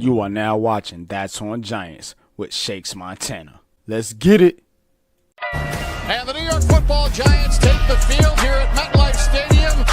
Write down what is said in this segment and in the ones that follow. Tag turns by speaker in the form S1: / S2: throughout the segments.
S1: You are now watching That's on Giants with Shakes Montana. Let's get it.
S2: And the New York Football Giants take the field here at MetLife Stadium.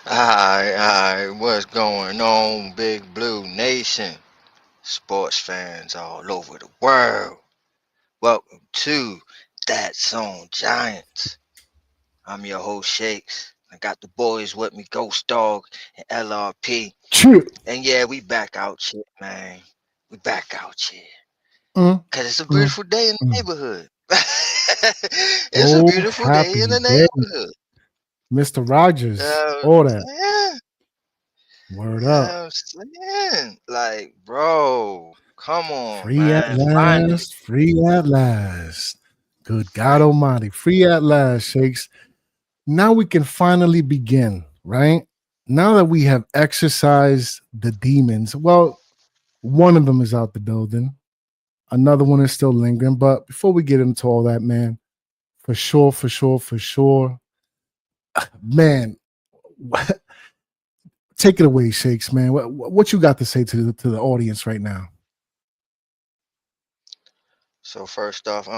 S3: Alright, what's going on, Big Blue Nation? Sports fans all over the world. Welcome to That's on Giants. I'm your host, Shakes. I got the boys with me, Ghostdog and LRP. And yeah, we back out here, man. We back out here. Because it's a beautiful day in the neighborhood. It's a beautiful day in the neighborhood.
S4: Mr. Rogers, all that.
S3: Yeah.
S4: Word up.
S3: I'm saying, like, bro, come on,
S4: Free
S3: man.
S4: at last. Free at last. Good God Almighty. Free at last, Shakes. Now we can finally begin, right? Now that we have exercised the demons. Well, one of them is out the building. Another one is still lingering. But before we get into all that, man, for sure. Man, take it away, Shakes, man. What you got to say to the audience right now?
S3: So first off,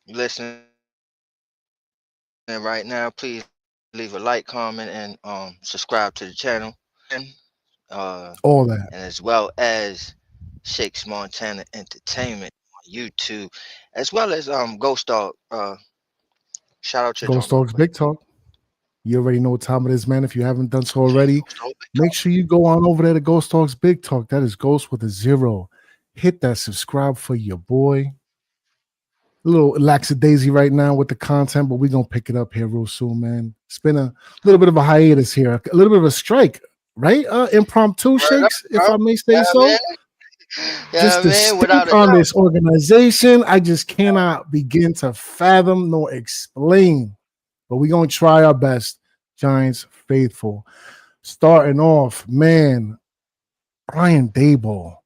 S3: you listening right now, please leave a like, comment, and subscribe to the channel. And
S4: all that.
S3: And as well as Shakes Montana Entertainment on YouTube, as well as Ghostdog. Shout out to
S4: Ghostdog's Big Talk. You already know what time it is, man. If you haven't done so already, make sure you go on over there to Ghostdog's Big Talk. That is Ghost with a 0. Hit that subscribe for your boy. A little lackadaisy right now with the content, but we're going to pick it up here real soon, man. It's been a little bit of a hiatus here, a little bit of a strike, right? Impromptu, Shakes, if I may say so.
S3: Man.
S4: Just to stick on this organization, I just cannot begin to fathom nor explain. But we're going to try our best, Giants faithful. Starting off, man, Brian Daboll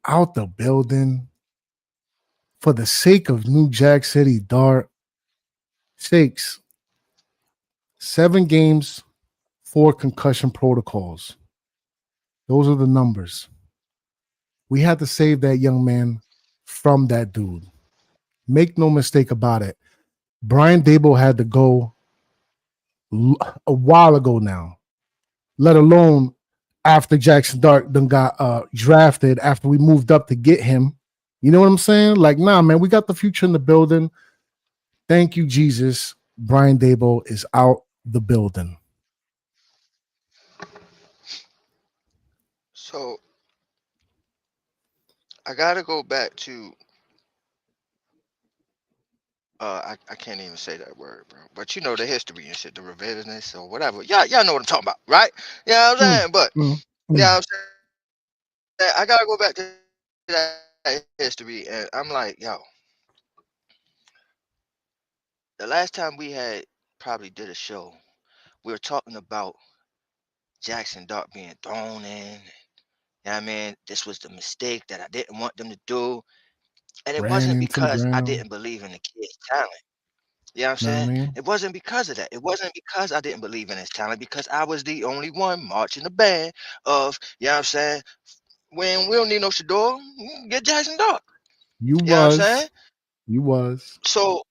S4: out the building for the sake of New Jack City Dart. Shakes, 7 games, 4 concussion protocols. Those are the numbers. We had to save that young man from that dude. Make no mistake about it. Brian Daboll had to go a while ago now, let alone after Jackson Dart done got drafted, after we moved up to get him. You know what I'm saying? Like, nah, man, we got the future in the building. Thank you, Jesus. Brian Daboll is out the building.
S3: So I gotta go back to I can't even say that word, bro. But you know the history and shit, the revisionist or whatever. Y'all know what I'm talking about, right? You know what I'm saying? But you know what I'm saying? I gotta go back to that history, and I'm like, yo, the last time we had probably did a show, we were talking about Jackson Dart being thrown in. You know what I mean? This was the mistake that I didn't want them to do. And it wasn't because I didn't believe in the kid's talent. You know what I'm saying? It wasn't because of that. It wasn't because I didn't believe in his talent, because I was the only one marching the band of, you know what I'm saying, when we don't need no Shador, get Jackson Dart.
S4: You
S3: know what I'm saying?
S4: You was.
S3: So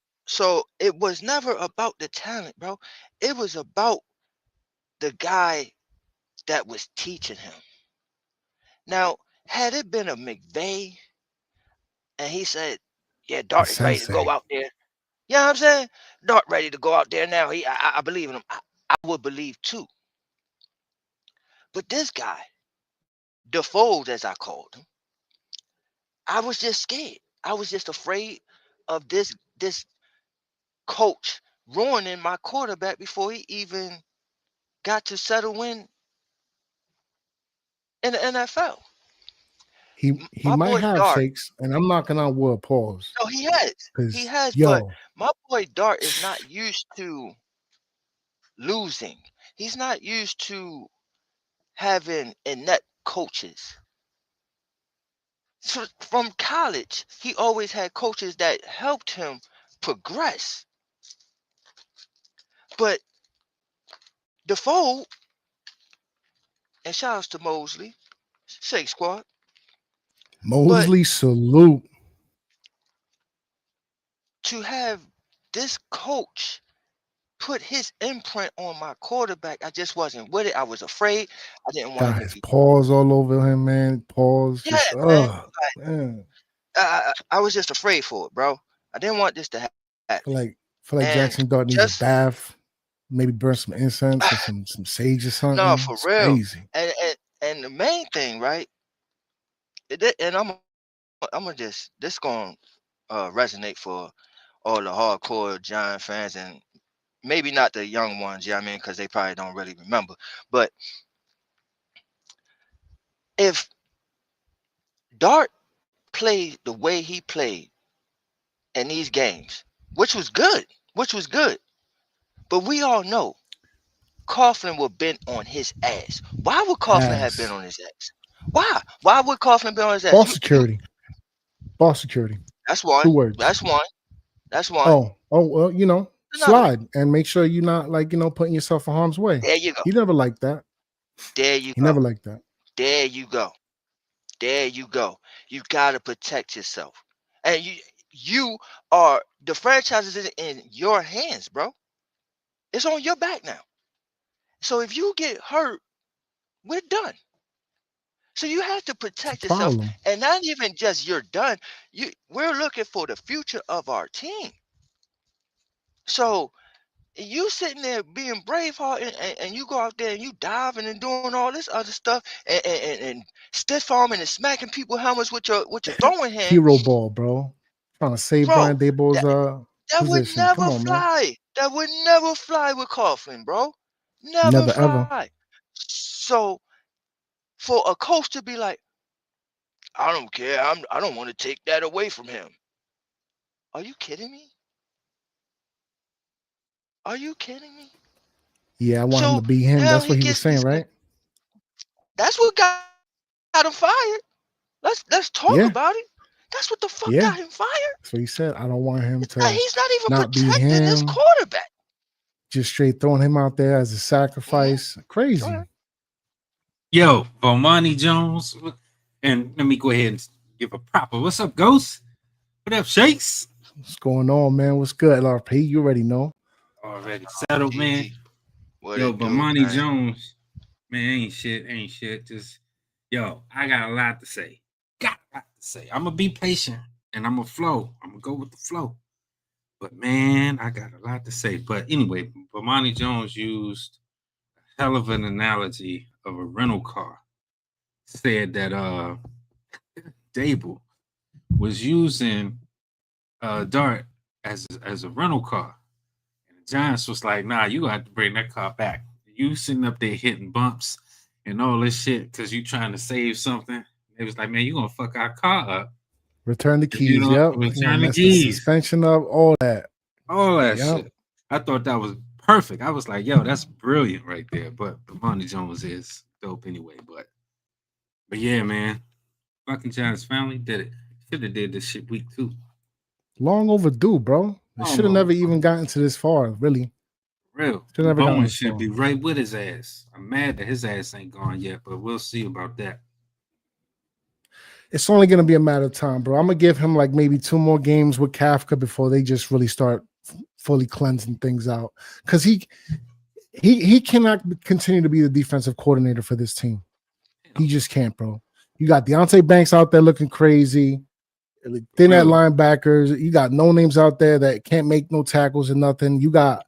S3: it was never about the talent, bro. It was about the guy that was teaching him. Now, had it been a McVay and he said, yeah, Dart is ready to go out there. You know what I'm saying? Dart ready to go out there now. I believe in him. I would believe too. But this guy, Dafold, as I called him, I was just scared. I was just afraid of this coach ruining my quarterback before he even got to settle in the NFL.
S4: He
S3: My
S4: might
S3: boy
S4: have
S3: Dart.
S4: Shakes, and I'm knocking on wood. Pause.
S3: No, he has. He has, but
S4: Yo,
S3: my boy Dart is not used to losing. He's not used to having inept coaches. So from college, he always had coaches that helped him progress. But Dafold, and shout outs to Mosley, Shake Squad.
S4: Mosley, salute.
S3: To have this coach put his imprint on my quarterback, I just wasn't with it. I was afraid. I didn't want
S4: Got
S3: him
S4: his
S3: to be.
S4: paws all over him, man. Paws.
S3: Yeah,
S4: Just,
S3: man.
S4: man.
S3: I was just afraid for it, bro. I didn't want this to happen.
S4: I feel like Jackson Dart needs a bath. Maybe burn some incense or some sage or something.
S3: No, for
S4: it's
S3: real.
S4: Crazy.
S3: And the main thing, right? And I'm gonna this gonna resonate for all the hardcore Giant fans, and maybe not the young ones. Yeah, I mean, because they probably don't really remember. But if Dart played the way he played in these games, which was good, but we all know Coughlin would have been on his ass. Why would Coughlin have been on his ass? Why? Why would Coughlin be on his ass?
S4: Ball security. Ball security.
S3: That's one.
S4: 2 words.
S3: That's one.
S4: Oh, well, slide and make sure you're not putting yourself in harm's way.
S3: There you go.
S4: He never liked that.
S3: He
S4: never liked that.
S3: There you go. You gotta protect yourself, and you are the franchise is in your hands, bro. It's on your back now. So if you get hurt, we're done. So you have to protect yourself, and not even just you're done. We're looking for the future of our team. So you sitting there being Braveheart, and you go out there and you diving and doing all this other stuff, and stiff arming and smacking people helmets with your throwing hand.
S4: Hero ball, bro. Trying to save Brian Daboll's
S3: that
S4: position.
S3: would never
S4: Come on,
S3: fly.
S4: Man.
S3: That would never fly with Coughlin, bro. Never fly. Ever. So for a coach to be like, I don't care. I don't want to take that away from him. Are you kidding me? Are you kidding me?
S4: Yeah, I want him to be him. That's what he was saying, right?
S3: That's what got him fired. Let's talk about it. That's what the fuck got him fired.
S4: That's what he said. I don't want him to.
S3: He's not even protecting his quarterback.
S4: Just straight throwing him out there as a sacrifice. Crazy.
S5: Yo, Bomani Jones. And let me go ahead and give a proper. What's up, Ghost? What up, Shakes?
S4: What's going on, man? What's good, LRP? You already know.
S5: Already settled, man. Yo, Bomani Jones. Man, ain't shit. Just, yo, I got a lot to say. I'm going to be patient and I'm going to flow. I'm going to go with the flow. But, man, I got a lot to say. But anyway, Bomani Jones used a hell of an analogy of a rental car. Said that Daboll was using Dart as a rental car. And the Giants was like, nah, you going to have to bring that car back. You sitting up there hitting bumps and all this shit because you trying to save something. It was like, man, you going to fuck our car up.
S4: Return the keys, Return the keys. Suspension of all that.
S5: All that shit. I thought that was perfect. I was like, yo, that's brilliant right there. But Bomani Jones is dope anyway. But yeah, man. Fucking Giants family did it. Should have did this shit week 2.
S4: Long overdue, bro. It should have never even gotten to this far, really.
S5: Real. Bowen should be right with his ass. I'm mad that his ass ain't gone yet, but we'll see about that.
S4: It's only going to be a matter of time, bro. I'm going to give him like maybe 2 more games with Kafka before they just really start fully cleansing things out. Because he cannot continue to be the defensive coordinator for this team. He just can't, bro. You got Deontay Banks out there looking crazy. Thin at linebackers. You got no names out there that can't make no tackles or nothing. You got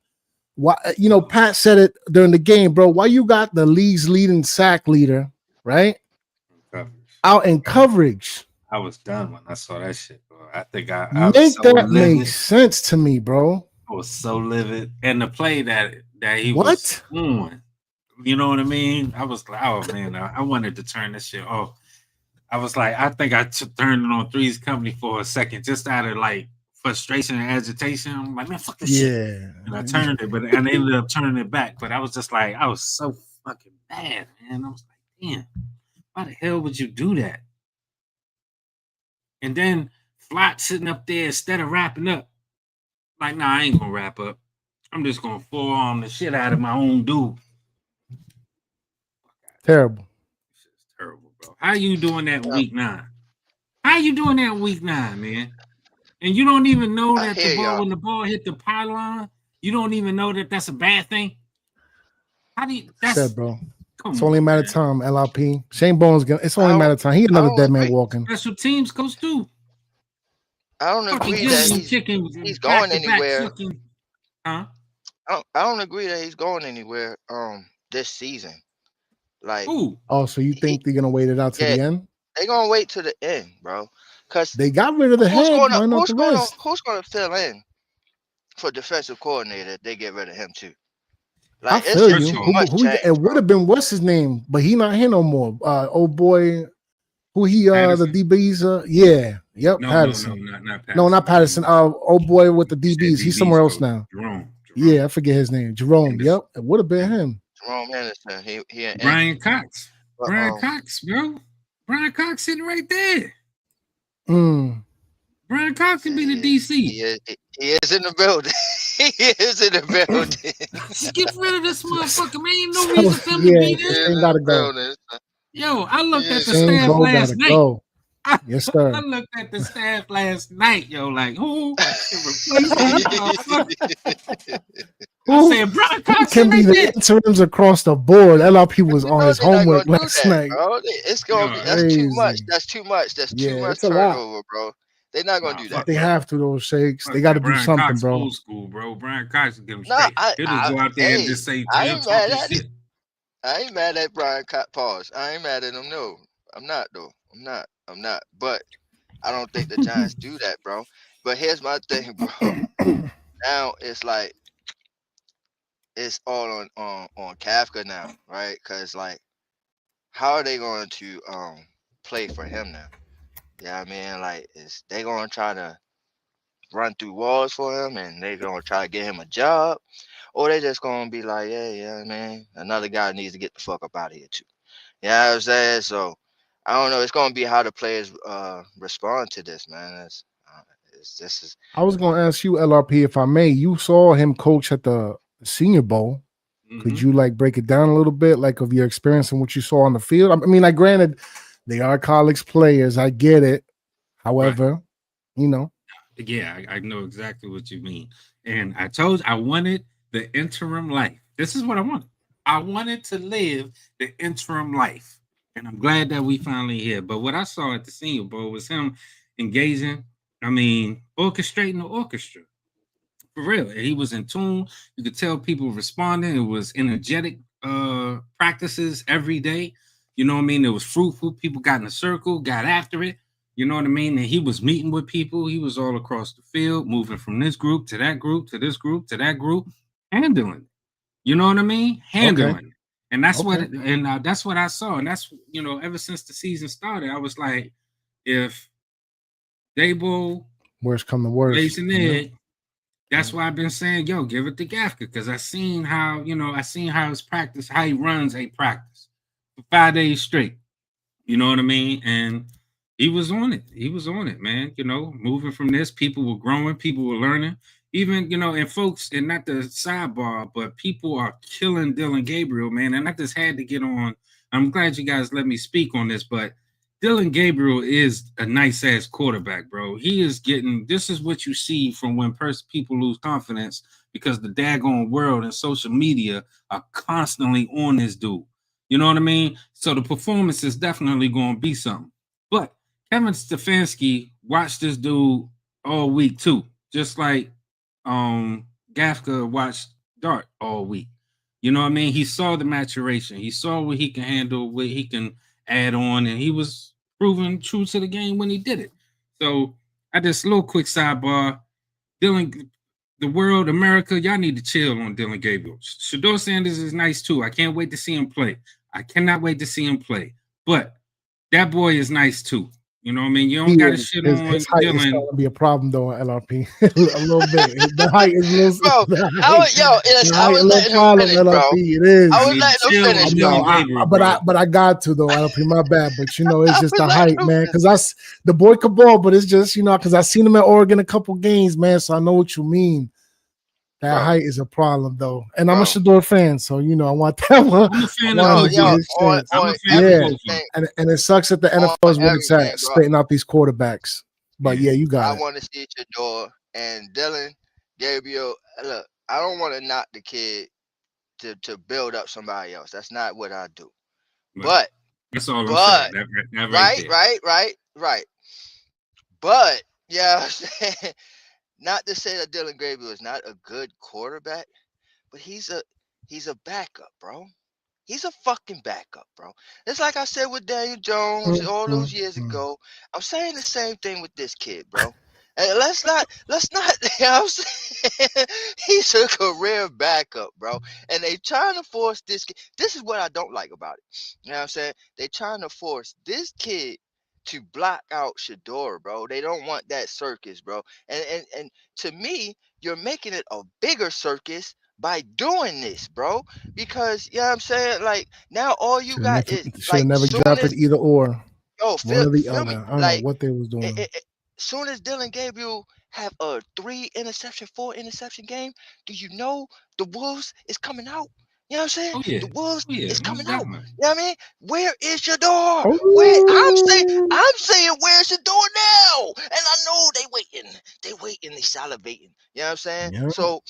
S4: Pat said it during the game, bro. Why you got the league's leading sack leader, right? Out in coverage.
S5: I was done when I saw that shit, bro. I think I
S4: make so that make sense to me, bro.
S5: I was so livid. And the play that he
S4: was
S5: on, You know what I mean? I was like, oh man, I wanted to turn this shit off. I was like, I think I turned it on Three's Company for a second, just out of like frustration and agitation. I'm like, man, fuck this shit. And I turned it, but I ended up turning it back. But I was just like, I was so fucking mad, man. I was like, damn, why the hell would you do that? And then Flot sitting up there instead of wrapping up. Like, nah, I ain't gonna wrap up. I'm just gonna forearm the shit out of my own dude.
S4: Terrible.
S5: This is terrible, bro. How you doing that week 9? How you doing that week 9, man? And you don't even know that the ball, when the ball hit the pylon, you don't even know that that's a bad thing. How do you? That's
S4: said, bro. It's only a matter of time. LRP. Shane Bones. It's only a matter of time. He another dead man walking.
S5: That's what teams coach do.
S3: I don't agree that he's going anywhere.
S5: Huh?
S3: I don't agree that he's going anywhere. This season, like.
S5: Ooh.
S4: Oh, so you think they're gonna wait it out to the end?
S3: They're gonna wait to the end, bro. Cause
S4: they got rid of the head.
S3: Who's gonna fill in for defensive coordinator? They get rid of him too.
S4: Like, I feel you. It would have been what's his name, but he not here no more. Old boy, who he
S5: Patterson?
S4: The DBs. Yeah, yep, Patterson.
S5: Not Patterson.
S4: No, not Patterson. Old boy with the DBs. He's somewhere else now.
S5: Jerome.
S4: Yeah, I forget his name. Jerome.
S5: Anderson.
S4: Yep, it would have been him.
S3: Jerome Anderson. He
S5: Brian Cox. Brian Cox, bro. Brian Cox sitting right there. Brian Cox can be the DC.
S3: He is in the building. He is in the building.
S5: Get rid of this motherfucker, man. Ain't no reason for him to be there.
S4: Shane gotta go.
S5: Yo, I looked at the staff last night.
S4: Go. Yes, sir.
S5: I looked at the staff last night, yo, like, who? I said, Brian Cox
S4: can be the interims across the board. LRP was on his homework last night.
S3: Bro. It's gonna be that's too much. That's too much. That's too much turnover, bro. They're not gonna do that.
S4: They have to those shakes. They got to do something,
S5: Cox,
S4: bro.
S5: Old school, bro. Brian Cox will give him straight. He'll just go out there and just say,
S3: I ain't mad at Brian Cox. Pause. I ain't mad at him. No, I'm not though. I'm not. But I don't think the Giants do that, bro. But here's my thing, bro. Now it's like it's all on Kafka now, right? Because like, how are they going to play for him now? Yeah, I mean, like, they gonna try to run through walls for him, and they gonna try to get him a job, or they just gonna be like, yeah, man, another guy needs to get the fuck up out of here too. You know what I'm saying? So I don't know. It's gonna be how the players respond to this, man.
S4: I was gonna ask you, LRP, if I may. You saw him coach at the Senior Bowl. Mm-hmm. Could you like break it down a little bit, like of your experience and what you saw on the field? I mean, like, granted, they are college players. I get it. However, you know.
S5: Yeah, I know exactly what you mean. And I told you I wanted the interim life. This is what I wanted. I wanted to live the interim life. And I'm glad that we finally here. But what I saw at the Senior Bowl was him engaging, orchestrating the orchestra. For real. He was in tune. You could tell people responding. It was energetic practices every day. You know what I mean? It was fruitful. People got in a circle, got after it. You know what I mean? And he was meeting with people. He was all across the field, moving from this group to that group, to this group, to that group, handling. You know what I mean? Handling. Okay. And that's that's what I saw. And that's, ever since the season started, I was like, if Daboll,
S4: worst come to worst,
S5: Jason Ed, that's why I've been saying, yo, give it to Gafka, because I seen how his practice, how he runs a practice for 5 days straight. You know what I mean? And he was on it. He was on it, man. Moving from this, people were growing, people were learning. Even, and folks, and not the sidebar, but people are killing Dillon Gabriel, man. And I just had to get on. I'm glad you guys let me speak on this, but Dillon Gabriel is a nice-ass quarterback, bro. He is getting – this is what you see from when people lose confidence, because the daggone world and social media are constantly on this dude. You know what I mean? So the performance is definitely going to be something. But Kevin Stefanski watched this dude all week too, just like Gafka watched Dart all week. You know what I mean? He saw the maturation. He saw what he can handle, what he can add on, and he was proven true to the game when he did it. So I just little quick sidebar. Dillon the world, America, y'all need to chill on Dillon Gabriel. Shedeur Sanders is nice too. I can't wait to see him play. I cannot wait to see him play. But that boy is nice too. You know what I mean? You don't got to shit on
S4: his height
S5: Dillon.
S4: is starting to be a problem though on LRP. A little bit. The height is a little.
S3: Bro, I was letting him finish, bro.
S4: It is.
S3: I was letting him finish, bro.
S4: But I got to though. LRP, my bad. But you know, it's just the height, man. Because the boy could ball, but it's just because I seen him at Oregon a couple games, man. So I know what you mean. That height is a problem, though, and I'm a Shedeur fan, so I want that one.
S5: I'm a fan of
S4: and it sucks that the NFL is where it's at, straighten out these quarterbacks. But yeah, you got it.
S3: I want to see Shedeur and Dillon Gabriel. Look, I don't want to knock the kid to build up somebody else. That's not what I do. But
S5: that's all I'm saying. That
S3: right. But yeah. Not to say that Dillon Gabriel is not a good quarterback, but he's a backup, bro. He's a fucking backup, bro. It's like I said with Daniel Jones all those years ago. I'm saying the same thing with this kid, bro. And let's not, you know what I'm saying? He's a career backup, bro. And they trying to force this kid. This is what I don't like about it. You know what I'm saying? They trying to force this kid to block out Shedeur, bro. They don't want that circus, bro. And to me, you're making it a bigger circus by doing this, bro. Because you know what I'm saying? Like now all you got is like
S4: never drafted either or.
S3: Yo,
S4: one or the other. I don't know what they was doing.
S3: Soon as Dillon Gabriel have a 4 interception game, do you know the Wolves is coming out? You know what I'm saying?
S5: Oh, yeah.
S3: The Wolves is coming out.
S5: Definitely.
S3: You know what I mean? Where is Shedeur? I'm saying where's Shedeur now? And I know they waiting, they salivating. You know what I'm saying?
S4: Yeah.
S3: So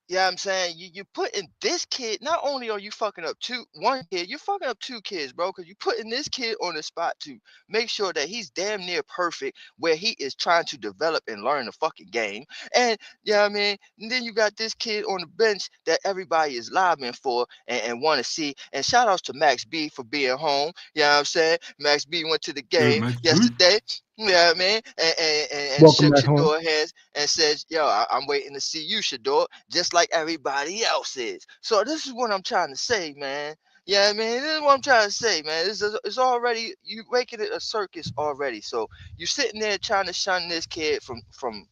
S3: yeah, I'm saying you putting this kid. Not only are you fucking up one kid, you're fucking up 2 kids, bro. Because you putting this kid on the spot to make sure that he's damn near perfect, where he is trying to develop and learn the fucking game. And you know what I mean. And then you got this kid on the bench that everybody is lobbying for and want to see. And shout outs to Max B for being home. You know what I'm saying? Max B went to the game yesterday. You know what I mean? And shook Shedeur hands and says, yo, I'm waiting to see you, Shedeur, just like everybody else is. So this is what I'm trying to say, man. Yeah, I mean, this is what I'm trying to say, man. It's already, you making it a circus already. So you sitting there trying to shun this kid from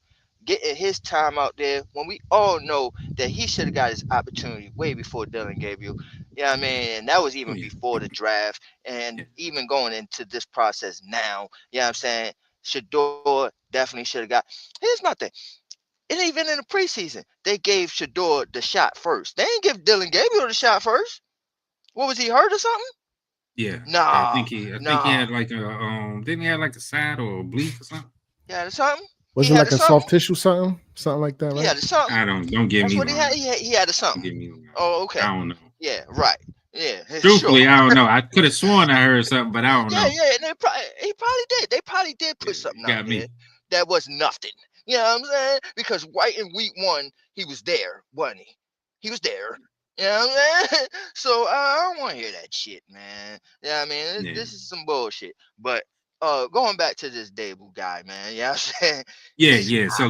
S3: getting his time out there when we all know that he should have got his opportunity way before Dillon Gabriel. Yeah, I mean, and that was even before the draft and even going into this process now. Yeah, I'm saying Shedeur definitely should have got. Here's my thing. And even in the preseason, they gave Shedeur the shot first. They didn't give Dillon Gabriel the shot first. What was he, hurt or something?
S5: Yeah.
S3: Nah.
S5: I think he had like a didn't he have like a side or a bleep or something?
S3: Yeah, something.
S4: Was it like a soft tissue something like that? Right?
S3: Yeah, something.
S5: I don't give me.
S3: That's what he had. He had a something.
S5: Give me.
S3: Oh, okay.
S5: I don't know.
S3: Yeah, right. Yeah.
S5: Truthfully, sure. I don't know. I could have sworn I heard something, but I don't know.
S3: Yeah. He probably did. They probably did put something out there that was nothing. You know what I'm saying? Because right in week 1, he was there, wasn't he? He was there. You know what I'm saying? So I don't want to hear that shit, man. Yeah, I mean, this is some bullshit. But going back to this Daboll guy, man. You know what I'm saying?
S5: Yeah. So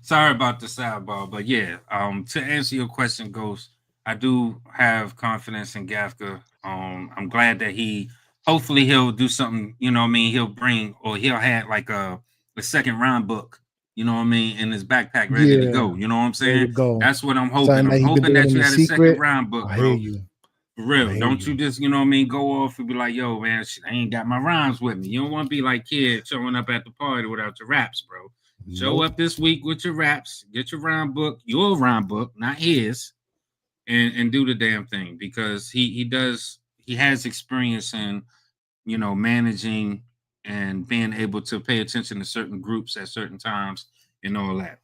S5: sorry about the sidebar, but yeah, to answer your question, Ghost, I do have confidence in Gafka. I'm glad that hopefully he'll do something, you know what I mean? He'll have like a second round book, you know what I mean, in his backpack ready to go. You know what I'm saying? That's what I'm hoping. I'm hoping that you had a second round book, bro. For real. Don't you just, you know what I mean, go off and be like, yo, man, I ain't got my rhymes with me. You don't want to be like kid showing up at the party without your raps, bro. Show up this week with your raps, get your rhyme book, not his, and do the damn thing, because he has experience in, you know, managing and being able to pay attention to certain groups at certain times and all that.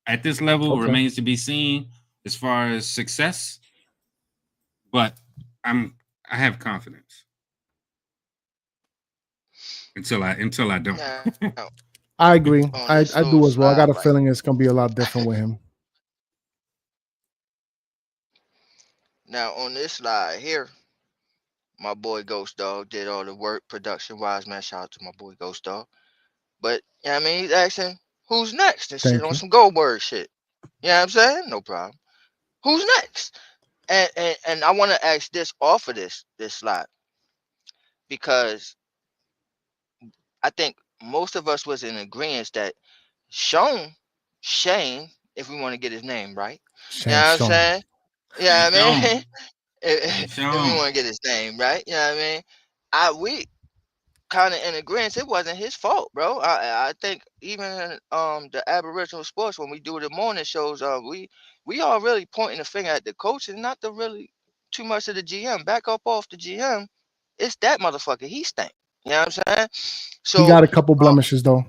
S5: At this level, remains to be seen as far as success. But I have confidence until I don't.
S4: I agree. I do as well. I got a feeling it's gonna be a lot different with him.
S3: Now on this slide here, my boy Ghostdog did all the work production wise, man. Shout out to my boy Ghostdog. But you know what I mean, he's asking who's next and shit on some Goldberg shit. You know what I'm saying? No problem. Who's next? And I want to ask this off of this slide, because I think most of us was in agreement that Shane, if we want to get his name right, you know what I'm saying? Yeah,
S5: Hey,
S3: I
S5: Sean.
S3: mean,
S5: Hey,
S3: if we
S5: Sean.
S3: want to get his name right, you know what I mean? We kind of in agreement. It wasn't his fault, bro. I think even in, the Aboriginal sports, when we do the morning shows, we all really pointing the finger at the coach and not the really too much of the GM. Back up off the GM. It's that motherfucker. He stank. You know what I'm saying?
S4: He
S3: So
S4: got a couple blemishes though.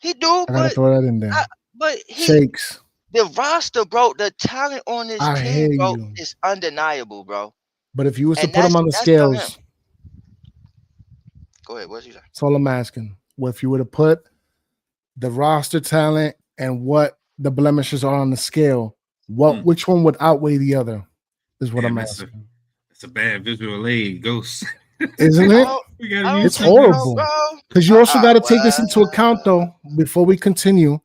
S3: he do,
S4: I gotta throw that in there.
S3: but
S4: Shakes.
S3: the roster, bro, the talent on this
S4: I
S3: team,
S4: hear
S3: bro,
S4: you.
S3: is undeniable, bro.
S4: But if you was to
S3: And
S4: put him on the
S3: that's on him.
S4: scales,
S3: Go ahead. What's he say?
S4: that's all I'm asking. Well, if you were to put the roster talent and what the blemishes are on the scale, which one would outweigh the other? Is what I'm asking.
S5: It's a bad visual aid, Ghost.
S4: Isn't it? It's horrible. Because you also got to take this into account, though, before we continue.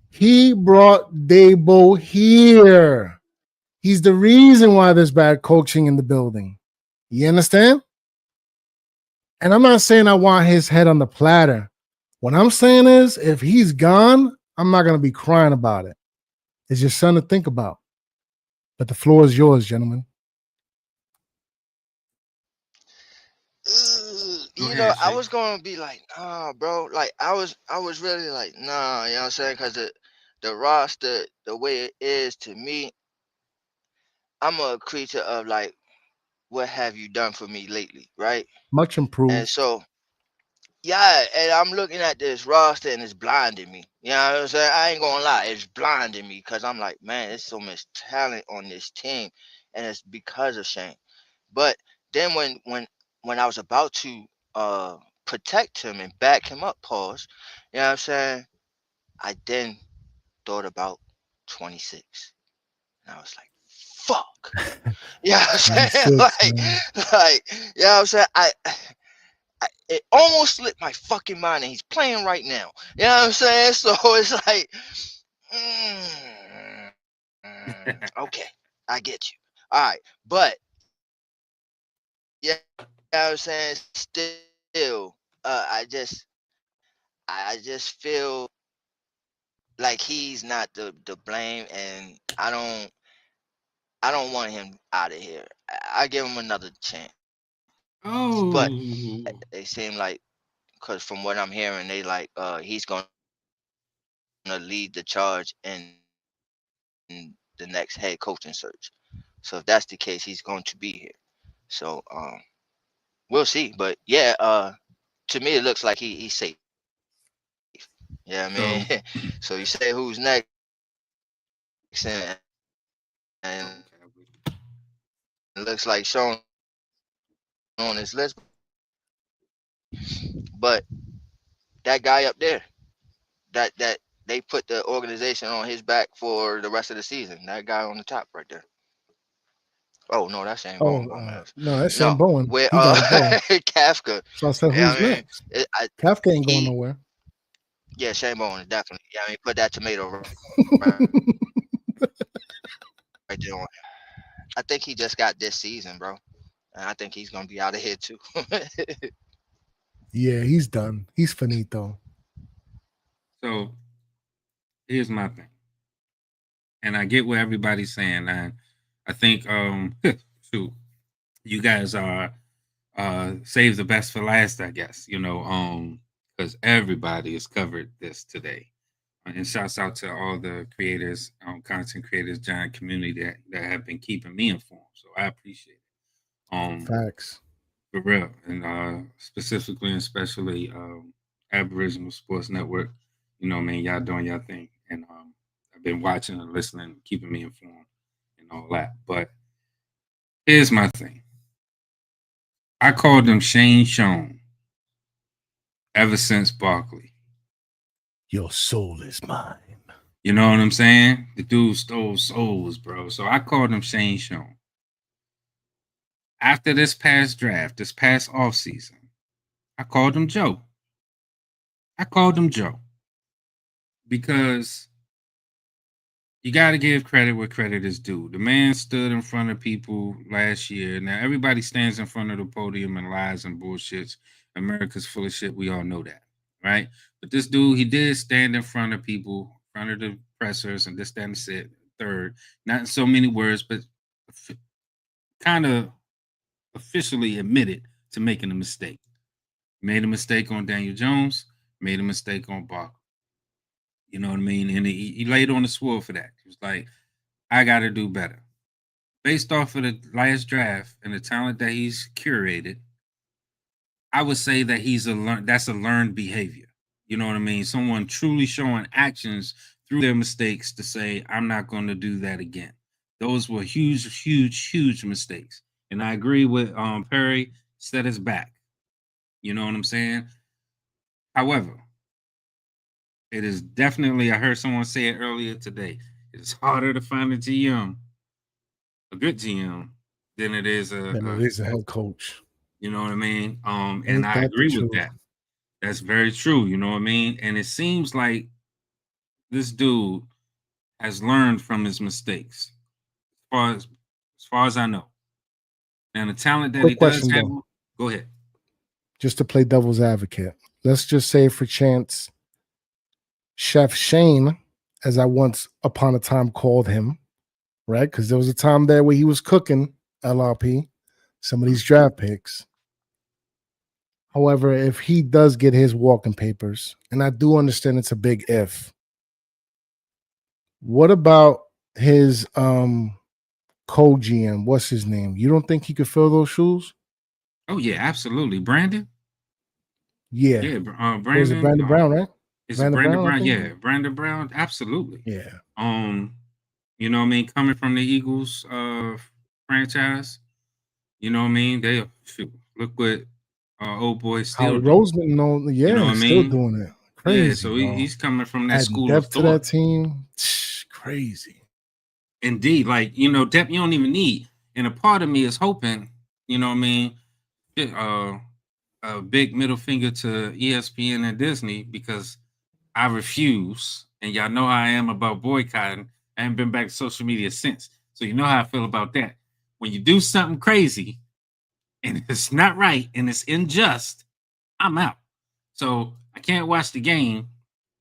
S4: He brought Daboll here. He's the reason why there's bad coaching in the building. You understand? And I'm not saying I want his head on the platter. What I'm saying is, if he's gone, I'm not going to be crying about it. It's just something to think about. But the floor is yours, gentlemen.
S3: You know, I was gonna be like, nah, bro. Like I was really like, nah, you know what I'm saying? Because the roster, the way it is to me, I'm a creature of like, what have you done for me lately, right?
S4: Much improved.
S3: And so, yeah, and I'm looking at this roster and it's blinding me. You know what I'm saying? I ain't gonna lie, it's blinding me because I'm like, man, there's so much talent on this team, and it's because of Shane. But then when I was about to protect him and back him up, pause, you know what I'm saying? I then thought about 26. And I was like, fuck. You know what I'm saying? Like, you know what I'm saying? It almost slipped my fucking mind, and he's playing right now. You know what I'm saying? So it's like, okay, I get you. All right, but yeah, you know what I'm saying? Still, I just feel like he's not the blame, and I don't want him out of here. I give him another chance. But they seem like, because from what I'm hearing, they like he's gonna lead the charge in the next head coaching search. So if that's the case, he's going to be here. So we'll see. But yeah, to me it looks like he's safe. Yeah, I mean, so you say who's next, and it looks like Sean on his list, but that guy up there, that they put the organization on his back for the rest of the season. That guy on the top right there. Oh no, that's Shane Bowen.
S4: No, that's Shane Bowen.
S3: Where Kafka.
S4: So I said, who's next? Kafka ain't going nowhere.
S3: Yeah, Shane Bowen, definitely. Yeah, I mean, put that tomato right there on. I think he just got this season, bro, and I think he's gonna be out of here too.
S4: Yeah, he's done. He's finito.
S5: So here's my thing, and I get what everybody's saying, and I think shoot, you guys are save the best for last, I guess. You know, because everybody has covered this today. And shouts out to all the creators, content creators, giant community that have been keeping me informed. So I appreciate it.
S4: Facts.
S5: For real. And specifically and especially Aboriginal Sports Network. You know, man, y'all doing y'all thing. And I've been watching and listening, keeping me informed and all that. But here's my thing. I called him Shane Sean ever since Barkley.
S4: Your soul is mine.
S5: You know what I'm saying? The dude stole souls, bro. So I called him Shane Sean. After this past draft, this past offseason, I called him Joe. Because you got to give credit where credit is due. The man stood in front of people last year. Now, everybody stands in front of the podium and lies and bullshits. America's full of shit. We all know that, right? But this dude, he did stand in front of people, in front of the pressers, and this, that, and the third. Not in so many words, but kind of officially admitted to making a mistake. Made a mistake on Daniel Jones, made a mistake on Barkley. You know what I mean? And he laid on the sword for that. He was like, I got to do better. Based off of the last draft and the talent that he's curated, I would say that that's a learned behavior. You know what I mean? Someone truly showing actions through their mistakes to say, I'm not going to do that again. Those were huge, huge, huge mistakes. And I agree with Perry, set us back. You know what I'm saying? However, it is definitely, I heard someone say it earlier today, it's harder to find a GM, a good GM, than it is a
S4: head coach.
S5: You know what I mean? And I agree with that. That's very true. You know what I mean? And it seems like this dude has learned from his mistakes, as far as I know. And the talent that he does have, go ahead.
S4: Just to play devil's advocate, let's just say for chance, Chef Shane, as I once upon a time called him, right? Because there was a time there where he was cooking LRP, some of these draft picks. However, if he does get his walking papers, and I do understand it's a big if, what about his co-GM? What's his name? You don't think he could fill those shoes?
S5: Oh, yeah, absolutely. Brandon?
S4: Yeah.
S5: Yeah, Brandon.
S4: Was it Brandon Brown, right?
S5: Is it Brandon Brown? Yeah, Brandon Brown, absolutely.
S4: Yeah.
S5: You know what I mean? Coming from the Eagles franchise, you know what I mean? They look what old boy still
S4: Roseman,
S5: you know what I mean?
S4: Still doing it. Crazy.
S5: Yeah, so he's coming from that school
S4: depth
S5: of thought.
S4: To that team, crazy.
S5: Indeed, like, you know, depth you don't even need. And a part of me is hoping, you know what I mean, a big middle finger to ESPN and Disney, because I refuse, and y'all know how I am about boycotting. I haven't been back to social media since. So you know how I feel about that. When you do something crazy and it's not right and it's unjust, I'm out. So I can't watch the game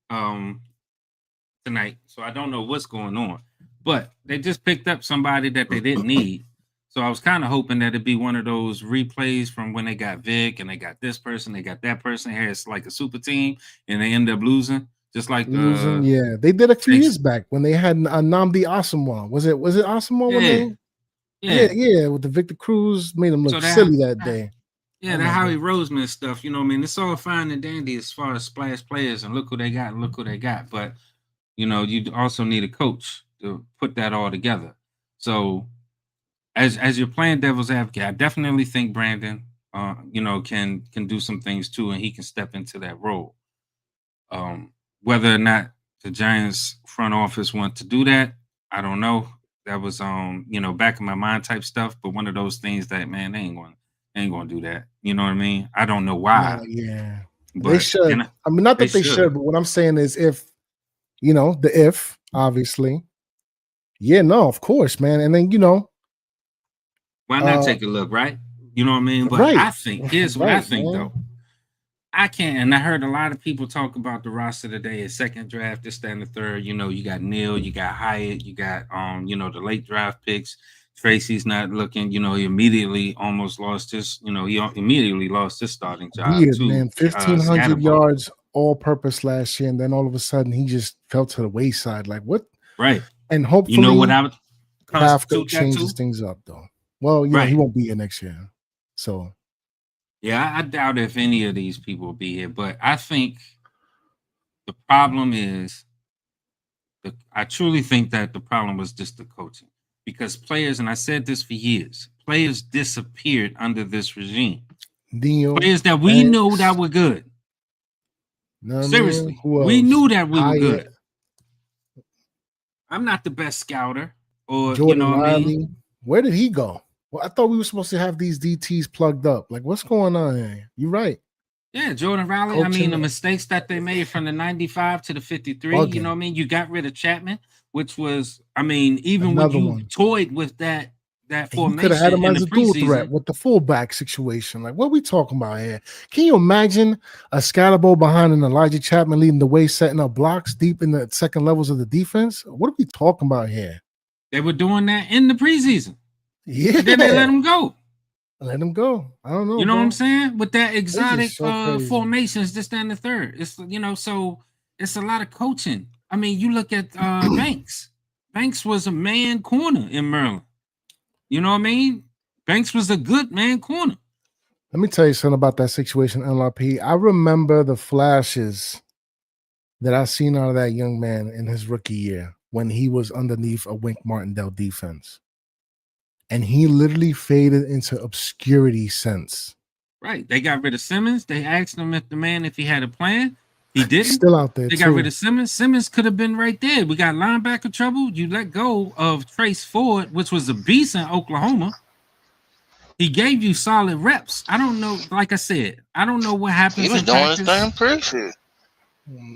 S5: tonight. So I don't know what's going on. But they just picked up somebody that they didn't need. So I was kind of hoping that it'd be one of those replays from when they got Vic and they got this person, they got that person. Here it's like a super team, and they end up losing. Just like
S4: yeah, they did a few years back when they had Nnamdi Asomugha. Was it Asomugha? Yeah, with the Victor Cruz, made him look silly that day.
S5: Yeah, that Howie Roseman stuff. You know what I mean? It's all fine and dandy as far as splash players and look who they got. But you know, you also need a coach to put that all together. So as you're playing devil's advocate, I definitely think Brandon, you know, can do some things too, and he can step into that role. Whether or not the Giants front office want to do that, I don't know. That was you know, back in my mind type stuff, but one of those things that, man, they ain't gonna do that. You know what I mean? I don't know why.
S4: Yeah.
S5: But,
S4: they should. I mean, not that they should, but what I'm saying is if, you know, obviously. Yeah, no, of course, man. And then, you know,
S5: why not take a look, right? You know what I mean? But I think, here's what I think, though. I can't, and I heard a lot of people talk about the roster today, a second draft, this, that, and the third. You know, you got Neal, you got Hyatt, you got, you know, the late draft picks. Tracy's not looking, you know, he immediately almost lost his, you know, he immediately lost his starting job.
S4: Weird, man. 1,500 yards all purpose last year, and then all of a sudden he just fell to the wayside. Like, what?
S5: Right.
S4: And hopefully,
S5: you know what I would
S4: Kraft changes things up, though. Well, you know, he won't be here next year. So,
S5: yeah, I doubt if any of these people will be here, but I think the problem is, I truly think that the problem was just the coaching, because players, and I said this for years, players disappeared under this regime. Players that we knew that were good. Seriously, we knew that we were good. I'm not the best scouter, or
S4: Jordan,
S5: you know what I mean?
S4: Where did he go? Well, I thought we were supposed to have these DTs plugged up. Like, what's going on here? You're right.
S5: Yeah, Jordan Riley.
S4: Coaching,
S5: I mean, the mistakes that they made from the 95 to the 53,
S4: bugging.
S5: you know what I mean? You got rid of Chapman, which was, I mean, even
S4: Another
S5: when you
S4: one.
S5: toyed with that formation,
S4: you could have had him
S5: in
S4: as
S5: the
S4: a dual
S5: preseason
S4: threat with the fullback situation. Like, what are we talking about here? Can you imagine a Scatterbo behind an Elijah Chapman leading the way, setting up blocks deep in the second levels of the defense? What are we talking about here?
S5: They were doing that in the preseason.
S4: Yeah.
S5: And then they let him go.
S4: Let him go. I don't know.
S5: You know
S4: bro.
S5: what I'm saying? With that exotic
S4: so
S5: formations, this, that, and the third. It's, you know, so it's a lot of coaching. I mean, you look at Banks. Banks was a man corner in Maryland. You know what I mean? Banks was a good man corner.
S4: Let me tell you something about that situation, NLRP. I remember the flashes that I seen out of that young man in his rookie year when he was underneath a Wink Martindale defense. And he literally faded into obscurity since.
S5: Right. They got rid of Simmons. They asked him if he had a plan. He didn't.
S4: Still out there.
S5: They got rid of Simmons. Simmons could have been right there. We got linebacker trouble. You let go of Trace Ford, which was a beast in Oklahoma. He gave you solid reps. I don't know. Like I said, I don't know what happens.
S3: He was
S5: in
S3: doing
S5: practice.
S3: his thing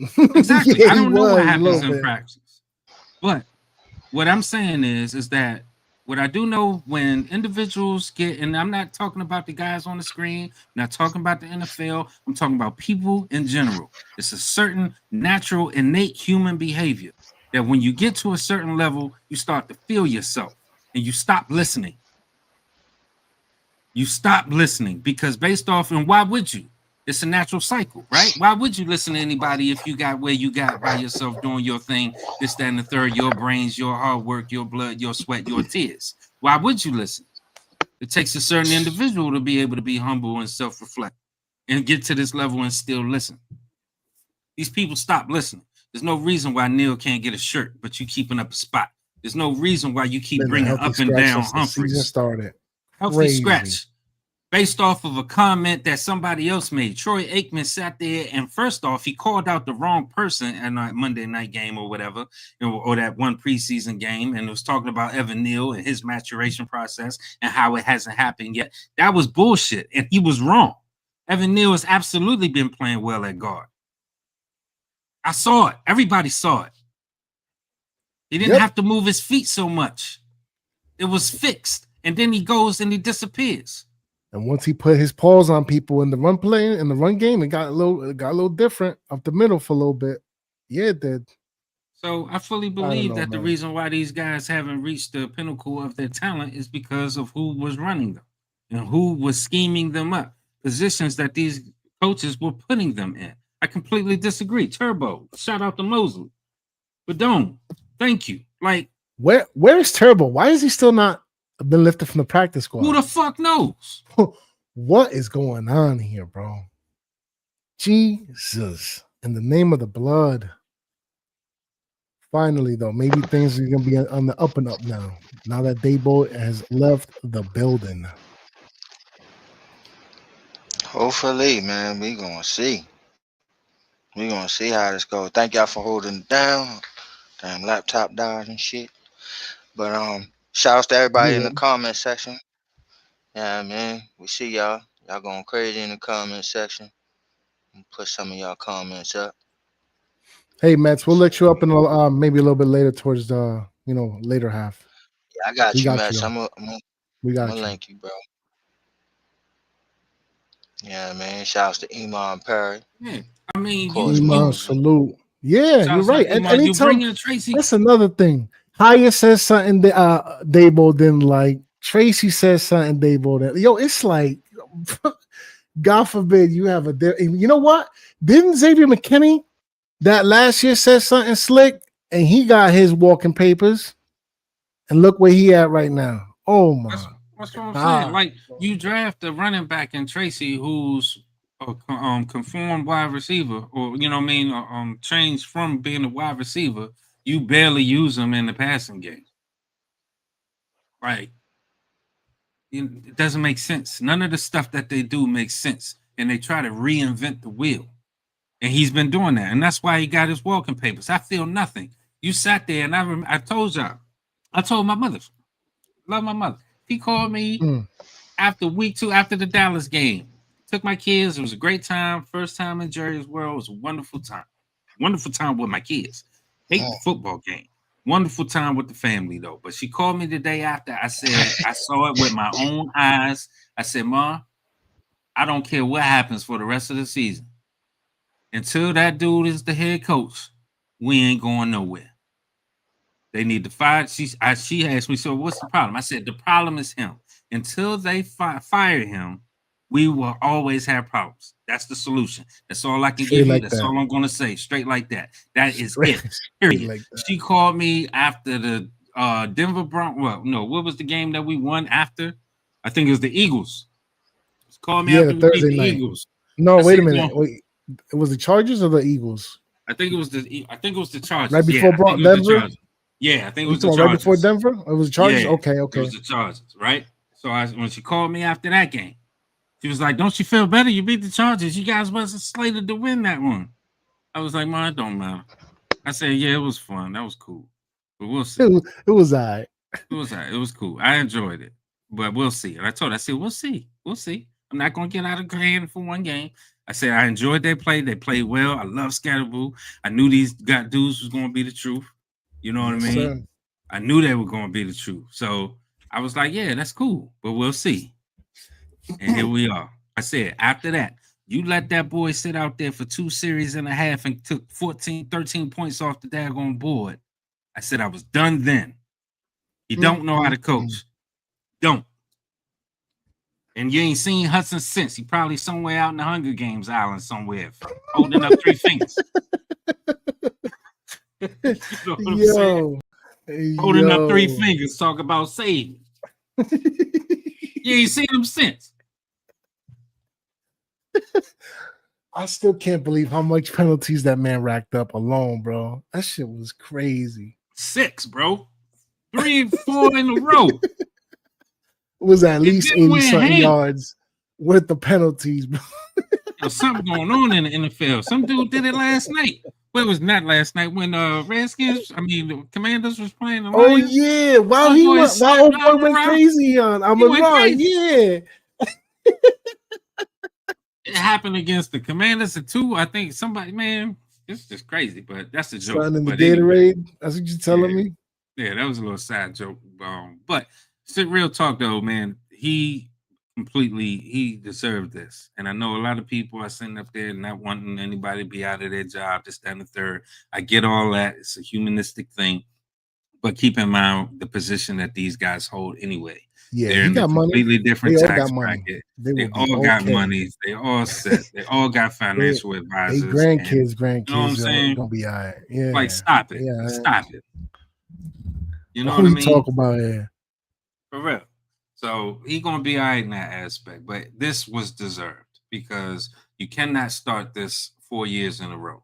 S3: preseason.
S5: Exactly.
S4: Yeah,
S5: I don't know what happens in
S4: bit.
S5: practice. But what I'm saying is that what I do know when individuals get, and I'm not talking about the guys on the screen, I'm not talking about the NFL, I'm talking about people in general. It's a certain natural, innate human behavior that when you get to a certain level, you start to feel yourself and you stop listening. You stop listening because based off, and why would you? It's a natural cycle, right? Why would you listen to anybody if you got where you got by yourself doing your thing, this, that, and the third, your brains, your hard work, your blood, your sweat, your tears? Why would you listen? It takes a certain individual to be able to be humble and self-reflect and get to this level and still listen. These people stop listening. There's no reason why Neil can't get a shirt, but you keeping up a spot. There's no reason why you keep bringing up and down Humphreys.
S4: Started.
S5: Healthy scratch. Based off of a comment that somebody else made. Troy Aikman sat there and first off, he called out the wrong person at that Monday night game or whatever, or that one preseason game, and was talking about Evan Neal and his maturation process and how it hasn't happened yet. That was bullshit, and he was wrong. Evan Neal has absolutely been playing well at guard. I saw it. Everybody saw it. He didn't have to move his feet so much. It was fixed, and then he goes and he disappears.
S4: And once he put his paws on people in the run play, in the run game, it got a little different up the middle for a little bit. Yeah, it did.
S5: So I fully believe that the reason why these guys haven't reached the pinnacle of their talent is because of who was running them and who was scheming them up, positions that these coaches were putting them in. I completely disagree. Turbo, shout out to Mosley. But don't. Thank you. Like,
S4: where's Turbo? Why is he still not been lifted from the practice squad?
S5: Who the fuck knows?
S4: What is going on here, bro? Jesus. In the name of the blood. Finally, though, maybe things are going to be on the up and up now. Now that Daboll has left the building.
S3: Hopefully, man, we're going to see. We're going to see how this goes. Thank y'all for holding it down. Damn laptop died and shit. But shout out to everybody in the comment section. Yeah, man. We see y'all. Y'all going crazy in the comment section. Put some of y'all comments up.
S4: Hey, Mets, we'll let you up in maybe a little bit later towards the later half.
S3: Yeah, I got you, Mets. I'm gonna link you, bro. Yeah, man. Shouts to Iman Perry.
S5: Yeah, I mean,
S4: Iman, salute. Yeah, you're right. And
S5: you bringing Tracy.
S4: That's another thing. Haya says something Daboll didn't like. Tracy says something Daboll didn't. Yo, it's like, God forbid you have a. You know what? Didn't Xavier McKinney that last year said something slick and he got his walking papers? And look where he at right now. Oh my.
S5: That's what I'm saying. Like, you draft a running back in Tracy who's a conformed wide receiver, or you know what I mean, changed from being a wide receiver. You barely use him in the passing game. Right. It doesn't make sense. None of the stuff that they do makes sense. And they try to reinvent the wheel. And he's been doing that. And that's why he got his walking papers. I feel nothing. You sat there and I told y'all. I told my mother. Love my mother. He called me after week 2, after the Dallas game. Took my kids. It was a great time. First time in Jerry's World. It was a wonderful time. Wonderful time with my kids. Hate the football game. Wonderful time with the family, though. But she called me the day after. I said, I saw it with my own eyes. I said, Ma, I don't care what happens for the rest of the season. Until that dude is the head coach, we ain't going nowhere. They need to fire. She asked me, so what's the problem? I said, the problem is him. Until they fire him, we will always have problems. That's the solution. That's all I can give you. That's all I'm going to say. Straight like that. That is it. Period. Like she called me after the Denver Broncos. Well, no, what was the game that we won after? I think it was the Eagles. She called me after we beat the Eagles.
S4: No, wait a minute. Wait, it was the Chargers or the Eagles?
S5: I think it was the Chargers.
S4: Right before Denver?
S5: Yeah, I think it was the Chargers.
S4: Right before Denver? It was the Chargers?
S5: Yeah,
S4: okay.
S5: It was the Chargers, right? So when she called me after that game, she was like, don't you feel better? You beat the Chargers. You guys wasn't slated to win that one. I was like, man, it don't matter. I said, yeah, it was fun. That was cool. But we'll see.
S4: It was all right.
S5: It was all right. It was cool. I enjoyed it. But we'll see. And I told her, I said, we'll see. We'll see. I'm not going to get out of hand for one game. I said, I enjoyed their play. They played well. I love Scatterboo. I knew these dudes was going to be the truth. You know what I mean? Sir. I knew they were going to be the truth. So I was like, yeah, that's cool. But we'll see. And here we are. I said, after that, you let that boy sit out there for 2 series and a half and took 13 points off the daggone board. I said, I was done then. He don't know how to coach. Don't. And you ain't seen Hudson since. He probably somewhere out in the Hunger Games island somewhere, holding up 3 fingers. You know what I'm saying? Holding up 3 fingers, talk about saving. You ain't seen him since.
S4: I still can't believe how much penalties that man racked up alone, bro. That shit was crazy.
S5: 6, bro. 3 and 4 in a row. It
S4: was at least 80-something yards with the penalties, bro.
S5: There's something going on in the NFL. Some dude did it last night. Well, it was not last night when the Commanders was playing the Lions.
S4: Oh yeah, old boy went crazy on Amon-Ra. Yeah.
S5: It happened against the Commanders at 2. I think somebody, man, it's just crazy, but that's a joke.
S4: In the Gatorade, that's what you're telling me?
S5: Yeah, that was a little sad joke. But real talk though, man, he deserved this. And I know a lot of people are sitting up there not wanting anybody to be out of their job, this, that, and the third. I get all that. It's a humanistic thing. But keep in mind the position that these guys hold anyway.
S4: Yeah,
S5: they're in a completely different tax bracket. They all got money. They all set. They all got financial advisors.
S4: Grandkids,
S5: you know what I'm saying?
S4: Gonna be all right. Yeah.
S5: Like, stop it. Yeah. Stop it. You know
S4: what
S5: I mean?
S4: Talk about it.
S5: For real. So he gonna be all right in that aspect. But this was deserved because you cannot start this 4 years in a row.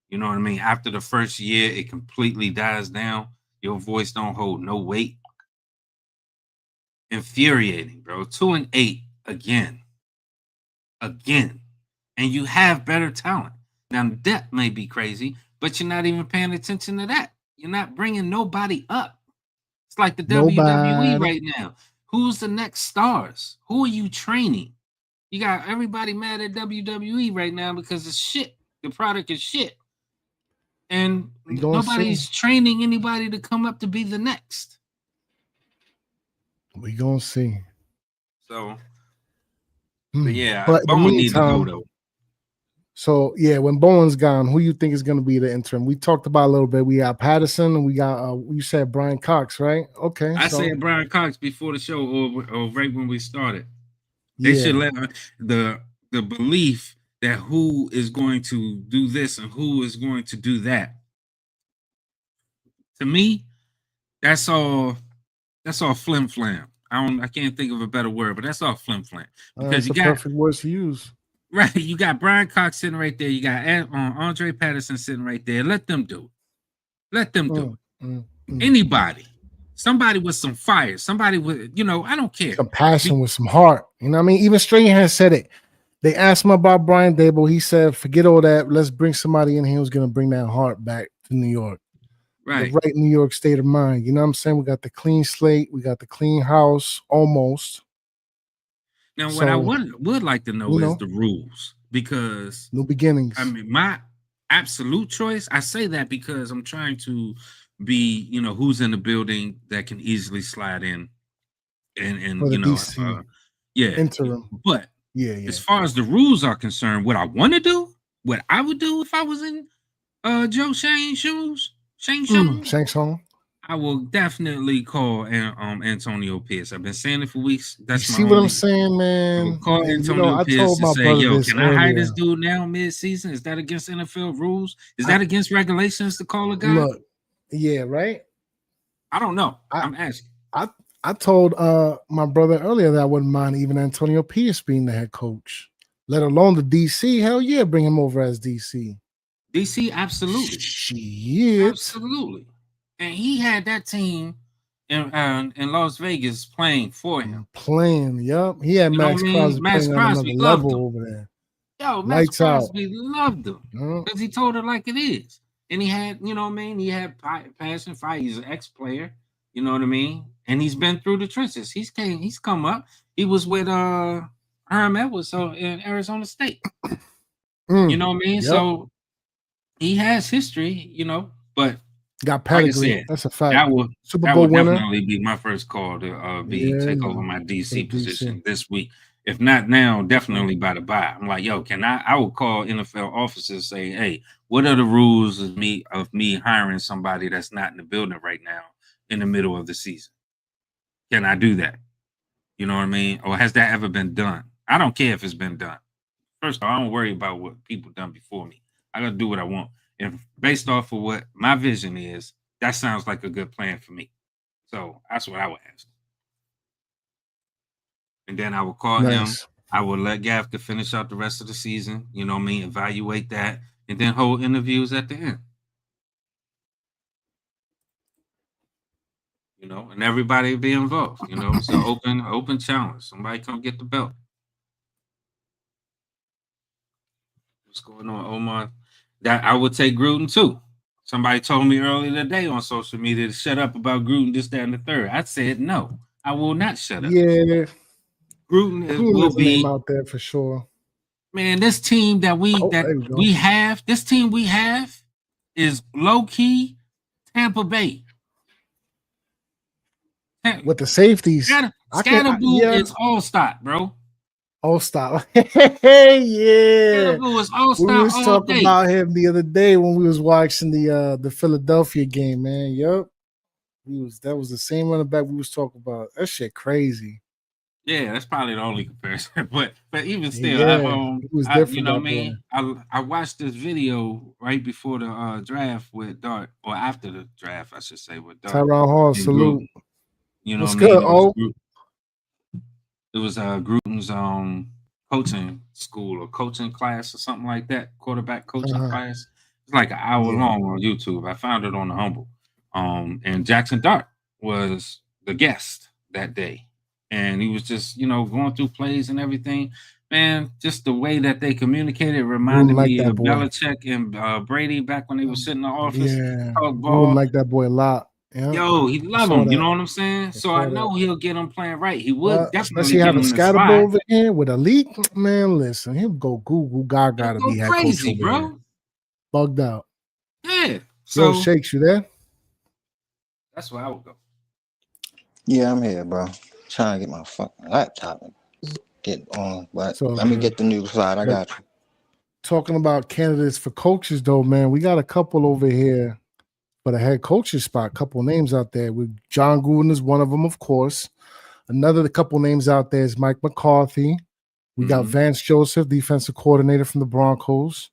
S5: You know what I mean? After the first year, it completely dies down. Your voice don't hold no weight. Infuriating, bro. 2-8 again. And you have better talent. Now, the depth may be crazy, but you're not even paying attention to that. You're not bringing nobody up. It's like the WWE right now. Who's the next stars? Who are you training? You got everybody mad at WWE right now because it's shit. The product is shit. And nobody's training anybody to come up to be the next.
S4: We gonna see.
S5: So, but yeah, Bowen needs to go though.
S4: So yeah, when Bowen's gone, who you think is gonna be the interim? We talked about a little bit. We got Patterson, and we got you said Brian Cox, right? Okay,
S5: I said Brian Cox before the show, or right when we started. They should let the belief that who is going to do this and who is going to do that. To me, that's all flim flam. I can't think of a better word, but that's all flim flam. Because you got
S4: perfect words to use.
S5: Right. You got Brian Cox sitting right there. You got Andre Patterson sitting right there. Let them do it. Let them do it. Anybody. Somebody with some fire. Somebody with, I don't care.
S4: Some passion with some heart. You know what I mean? Even Strahan said it. They asked him about Brian Daboll. He said, forget all that. Let's bring somebody in here who's going to bring that heart back to New York.
S5: Right.
S4: The right New York state of mind. You know what I'm saying? We got the clean slate. We got the clean house almost.
S5: Now, what I would like to know is the rules, because
S4: new beginnings.
S5: I mean, my absolute choice. I say that because I'm trying to be, who's in the building that can easily slide in, and
S4: DC, interim.
S5: But as far as the rules are concerned, what I want to do, what I would do if I was in Joe Shane's shoes, I will definitely call Antonio Pierce. I've been saying it for weeks. That's
S4: what I'm saying, man.
S5: I will call Antonio Pierce and say, "Yo, can I hire this dude now mid-season? Is that against NFL rules? Is that against regulations to call a guy?"
S4: Look, yeah, right.
S5: I don't know. I'm asking.
S4: I told my brother earlier that I wouldn't mind even Antonio Pierce being the head coach, let alone the DC. Hell yeah, bring him over as DC.
S5: DC, absolutely.
S4: Shit.
S5: Absolutely. And he had that team in Las Vegas playing for him.
S4: Yep. He had Max Crosby playing on another level over there.
S5: Yo, Max Crosby loved him because he told it like it is. And he had, he had passion, fight. He's an ex-player, you know what I mean? And he's been through the trenches. He's come up. He was with Herm Edwards in Arizona State. You know what I mean? Yep. So he has history, but
S4: got pedigree. That's a fact.
S5: That would
S4: winner.
S5: Definitely be my first call to take over my DC position this week. If not now, definitely by the bye. I'm like, yo, I will call NFL officers, say, hey, what are the rules of me hiring somebody that's not in the building right now in the middle of the season? Can I do that? You know what I mean? Or has that ever been done? I don't care if it's been done. First of all, I don't worry about what people done before me. I gotta do what I want. And based off of what my vision is, that sounds like a good plan for me. So that's what I would ask. And then I will call him. I will let Gafka finish out the rest of the season. You know what I mean? Evaluate that. And then hold interviews at the end. And everybody be involved. It's an open challenge. Somebody come get the belt. What's going on, Omar? That I would take Gruden too. Somebody told me earlier today on social media to shut up about Gruden, this, that, and the third. I said no, I will not shut up.
S4: Yeah,
S5: Gruden will be
S4: out there for sure.
S5: Man, this team that we have is low key Tampa Bay.
S4: With the safeties,
S5: Scatterboo is all stop, bro.
S4: All stop. Hey, yeah.
S5: Scatterboo is all stop.
S4: We was talking about him the other day when we was watching the Philadelphia game, man. Yup. That was the same running back we was talking about. That shit crazy.
S5: Yeah, that's probably the only comparison. But even still,
S4: it was different.
S5: You know what I mean? I watched this video right before the draft with Dart, or after the draft, I should say, with Dart.
S4: Tyron Hall, salute.
S5: You know
S4: what's
S5: what I
S4: mean?
S5: It was Gruden's coaching school or coaching class or something like that, quarterback coaching class. It's like an hour long on YouTube. I found it on the Humble. And Jackson Dart was the guest that day. And he was just, going through plays and everything. Man, just the way that they communicated reminded me of Belichick and Brady back when they were sitting in the office.
S4: Yeah, I like that boy a lot. Yeah.
S5: Yo, he loved him. You know what I'm saying? So I know he'll get him playing right. He would definitely
S4: have a Scatterboo over here with Elite. Man, listen, he'll go Google Gaga to be head
S5: crazy,
S4: coach
S5: bro.
S4: There. Bugged out.
S5: Yeah.
S4: So Shakes, you there?
S5: That's where I would go.
S6: Yeah, I'm here, bro. Trying to get my fucking laptop and get on, but let me get the new slide. I got you.
S4: Talking about candidates for coaches, though, man, we got a couple over here for the head coaching spot. A couple names out there. With John Gruden is one of them, of course. Another couple names out there is Mike McCarthy. We got Vance Joseph, defensive coordinator from the Broncos.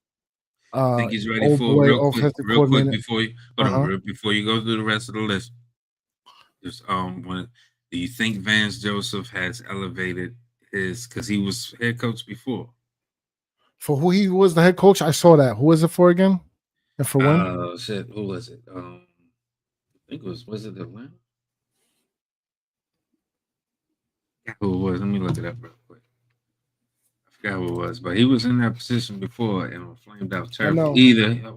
S5: I think he's ready for real quick before you before you go through the rest of the list. Just do you think Vance Joseph has elevated because he was head coach before?
S4: For who he was the head coach? I saw that. Who is it for again? And for when?
S5: Who was it? I think was it Atlanta? Who it was? Let me look it up real quick. I forgot who it was, but he was in that position before and flamed out terrible.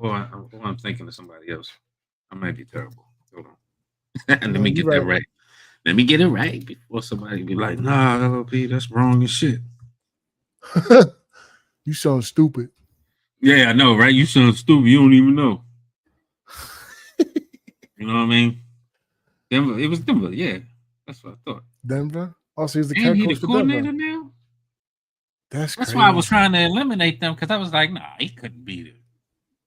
S5: Or I'm thinking of somebody else. I might be terrible. Hold on. Let me get that right. Let me get it right before somebody be like, nah, LLP, that's wrong as shit.
S4: You sound stupid.
S5: Yeah, I know, right? You sound stupid. You don't even know. You know what I mean? Denver. It was Denver. Yeah, that's what I thought.
S4: Denver. Also, he's the
S5: head
S4: coach for
S5: coordinator
S4: Denver
S5: now.
S4: That's crazy.
S5: why I was trying to eliminate them because I was like, nah, he couldn't be the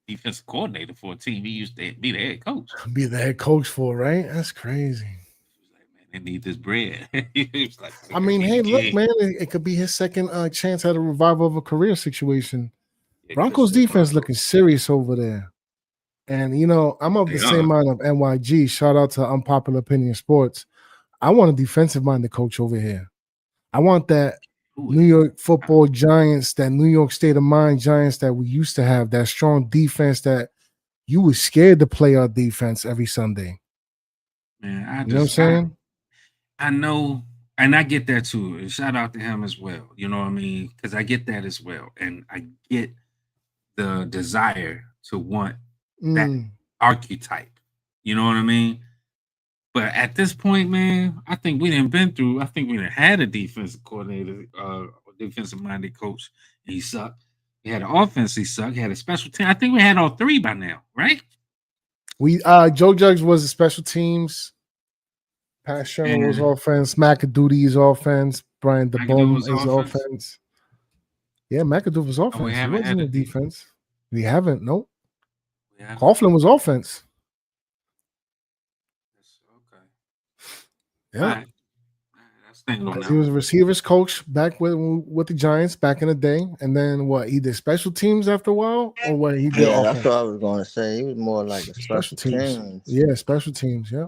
S5: defensive coordinator for a team. He used to be the head coach.
S4: Be the head coach for, right? That's crazy.
S5: He was like, man, they need this bread. He was like,
S4: I mean, hey, look, man, it could be his second chance at a revival of a career situation. Yeah, Broncos defense looking serious over there. And, you know, I'm of the same mind of NYG. Shout out to Unpopular Opinion Sports. I want a defensive-minded coach over here. I want that New York football Giants, that New York state of mind Giants that we used to have, that strong defense that you were scared to play our defense every Sunday.
S5: Man,
S4: you know what I'm saying?
S5: I know, and I get that too. And shout out to him as well. You know what I mean? Because I get that as well. And I get the desire to want that archetype. You know what I mean? But at this point, man, I think we done had a defensive coordinator, defensive-minded coach, and he sucked. We had an offense, he sucked. He had a special team. I think we had all three by now, right?
S4: Joe Judge was the special teams. Pat Sherman was offense. McAdoo is offense. Brian Daboll is offense. Yeah, McAdoo was offense. He wasn't a defense. We haven't. Nope. Coughlin was offense. Yeah, he was a receivers coach back with the Giants back in the day, and then he did special teams after a while, or what he did?
S6: Yeah, that's what I was going to say. He was more like a special teams.
S4: Yeah, special teams. Yeah.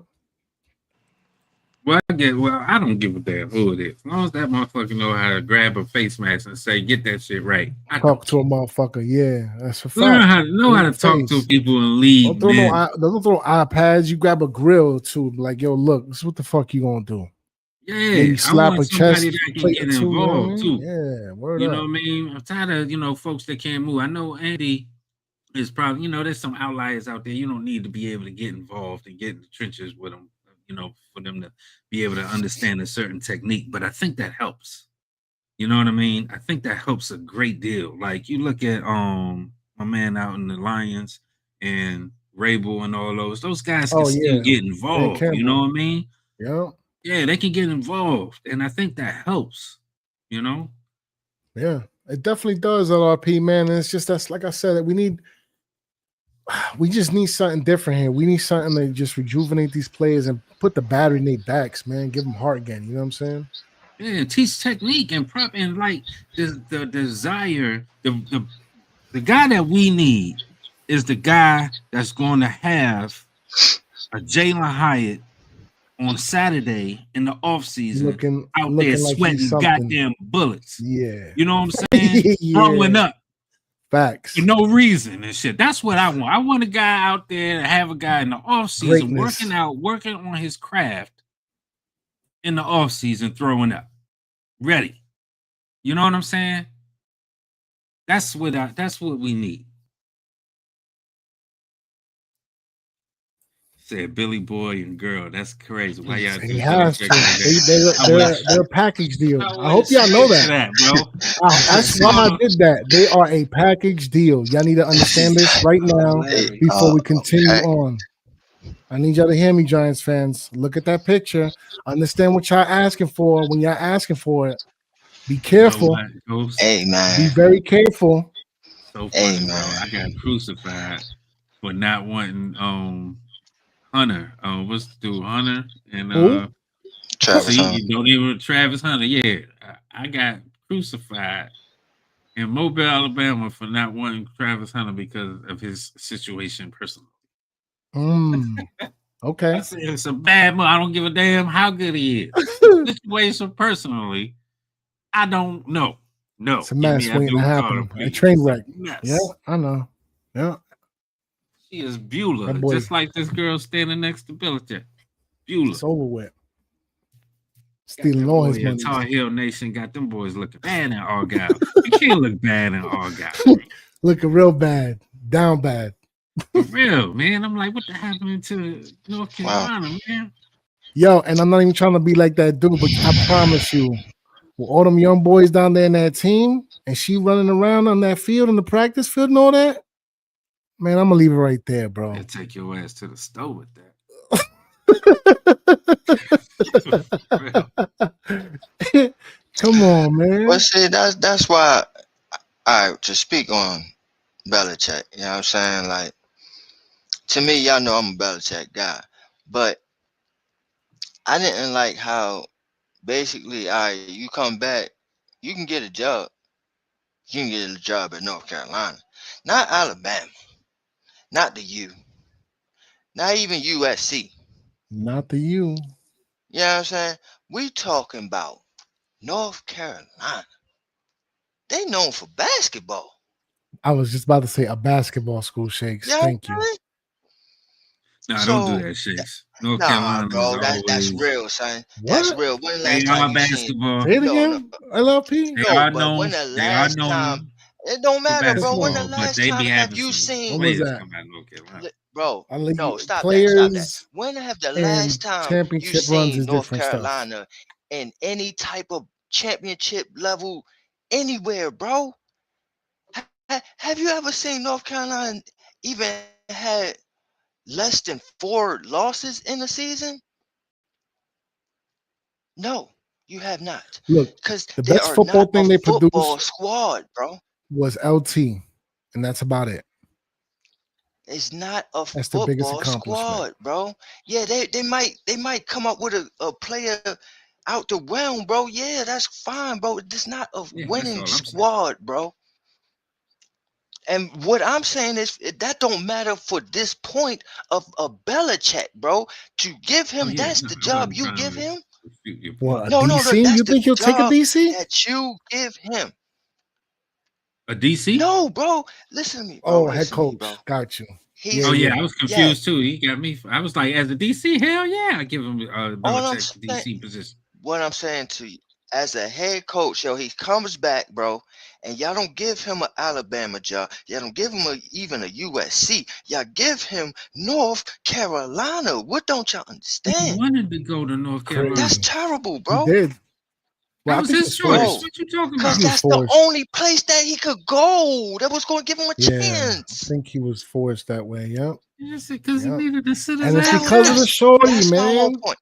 S5: Well, I don't give a damn who it is. As long as that motherfucker know how to grab a face mask and say, "Get that shit right."
S4: Talk to a motherfucker. Yeah, that's a fact.
S5: Know how to talk to people and lead.
S4: Don't throw iPads. You grab a grill too. Like, yo, look, this is what the fuck you gonna do?
S5: Yeah,
S4: you slap a chest.
S5: That can get involved too.
S4: Yeah, word
S5: you
S4: up.
S5: Know what I mean? I'm tired of folks that can't move. I know Andy is probably there's some outliers out there. You don't need to be able to get involved and get in the trenches with them. For them to be able to understand a certain technique. But I think that helps. You know what I mean? I think that helps a great deal. Like you look at my man out in the Lions and Rabel and all those guys can still get involved. You know what I mean?
S4: Yeah.
S5: Yeah, they can get involved. And I think that helps,
S4: Yeah, it definitely does, LRP, man. And it's just like I said, we just need something different here. We need something to just rejuvenate these players and put the battery in their backs, man. Give them heart again. You know what I'm saying?
S5: Yeah, teach technique and prep and like the desire. The guy that we need is the guy that's going to have a Jalen Hyatt on Saturday in the offseason out there sweating goddamn bullets.
S4: Yeah.
S5: You know what I'm saying? Throwing up.
S4: Facts.
S5: For no reason and shit. That's what I want. I want a guy out there to have a guy in the offseason working on his craft in the offseason, throwing up. Ready. You know what I'm saying? That's what we need. Said Billy Boy and girl. That's crazy. Why y'all do
S4: that? They're a package deal. I hope y'all know that, bro. That's why I did that. They are a package deal. Y'all need to understand this right now before we continue on. I need y'all to hear me, Giants fans. Look at that picture. Understand what y'all asking for when y'all asking for it. Be careful.
S3: Hey, man.
S4: Be very careful.
S5: So funny, bro. I got crucified for not wanting Hunter, what's the dude? Hunter and
S3: Travis Hunter.
S5: Travis Hunter. Yeah, I got crucified in Mobile, Alabama, for not wanting Travis Hunter because of his situation personally.
S4: Okay,
S5: I said it's a bad move. I don't give a damn how good he is. Situation personally, I don't know. No,
S4: it's a mess waiting to happen. A train wreck. Yeah, I know. Yeah.
S5: She is Beulah, just like this girl standing next to Belichick. Beulah.
S4: It's over with. Stealing all his money.
S5: Tar Heel Nation got them boys looking bad in Argyle. You can't look bad in Argyle.
S4: Looking real bad. Down bad.
S5: For real, man. I'm like, what the happened to North Carolina, man?
S4: Yo, and I'm not even trying to be like that dude, but I promise you, with all them young boys down there in that team, and she running around on that field, in the practice field and all that, man, I'm gonna leave it right there, bro.
S5: They'll take your ass to the store with that.
S4: Come on, man.
S3: Well, see, that's why to speak on Belichick, you know what I'm saying? Like, to me, y'all know I'm a Belichick guy, but I didn't like how basically, you come back, you can get a job. You can get a job at North Carolina, not Alabama, not the U, not even USC.
S4: Not the U.
S3: You know what I'm saying? We talking about North Carolina. They known for basketball.
S4: I was just about to say a basketball school, Shakes.
S3: Yeah,
S4: Thank you.
S5: No, don't do that, Shakes. North Carolina,
S3: bro, that's real, son.
S4: What?
S3: That's real. When
S5: They
S3: last
S5: are
S3: time you
S5: basketball.
S4: Say it again, LLP.
S5: They are
S3: but
S5: known.
S3: when the
S5: They are
S3: last
S5: known
S3: time, it don't
S5: for
S3: matter, bro. When the
S5: basketball, but
S3: last
S5: they
S3: time
S5: be
S3: have
S5: having
S3: you
S5: some
S3: seen?
S4: When was
S5: players
S4: that?
S5: come out of North Carolina.
S3: Bro, no, stop
S4: players
S3: that. When have the
S4: and
S3: last time you
S4: championship runs
S3: seen
S4: is
S3: North
S4: different stuff.
S3: Carolina in any type of championship level anywhere, bro? Have you ever seen North Carolina even had less than 4 losses in a season? No, you have not.
S4: Look,
S3: Because
S4: the
S3: they
S4: best
S3: are
S4: football
S3: not
S4: thing
S3: a
S4: they
S3: football
S4: produced
S3: squad, bro.
S4: was LT, and that's about it.
S3: It's not a
S4: That's the biggest
S3: football
S4: accomplishment.
S3: squad, bro. Yeah, they might come up with a player out the realm, bro. Yeah, that's fine, bro. It's not a winning squad, bro. And what I'm saying is that don't matter for this point of a Belichick, bro. To give him, that's the job you give him.
S4: What, a
S3: No,
S4: DC?
S3: that's
S4: You
S3: the
S4: think he'll take a
S3: job
S4: DC?
S3: that you give him.
S5: A DC?
S3: No, bro. Listen to me, bro.
S4: Oh, head coach.
S3: Bro.
S4: Got you.
S5: I was confused too. He got me. I was like, as a DC, hell yeah, I give him Belichick DC position.
S3: What I'm saying to you, as a head coach, yo, he comes back, bro, and y'all don't give him an Alabama job. Y'all don't give him even a USC. Y'all give him North Carolina. What don't y'all understand?
S5: He wanted to go to North Carolina.
S3: That's terrible, bro.
S4: He did.
S5: Well, that was his choice. What you talking about?
S3: Because that's the only place that he could go that was going to give him a chance.
S4: I think he was forced that way. Yep.
S5: Yes, because he needed to sit his
S4: and it's because of the shorty,
S3: that's
S4: man.
S3: My whole point.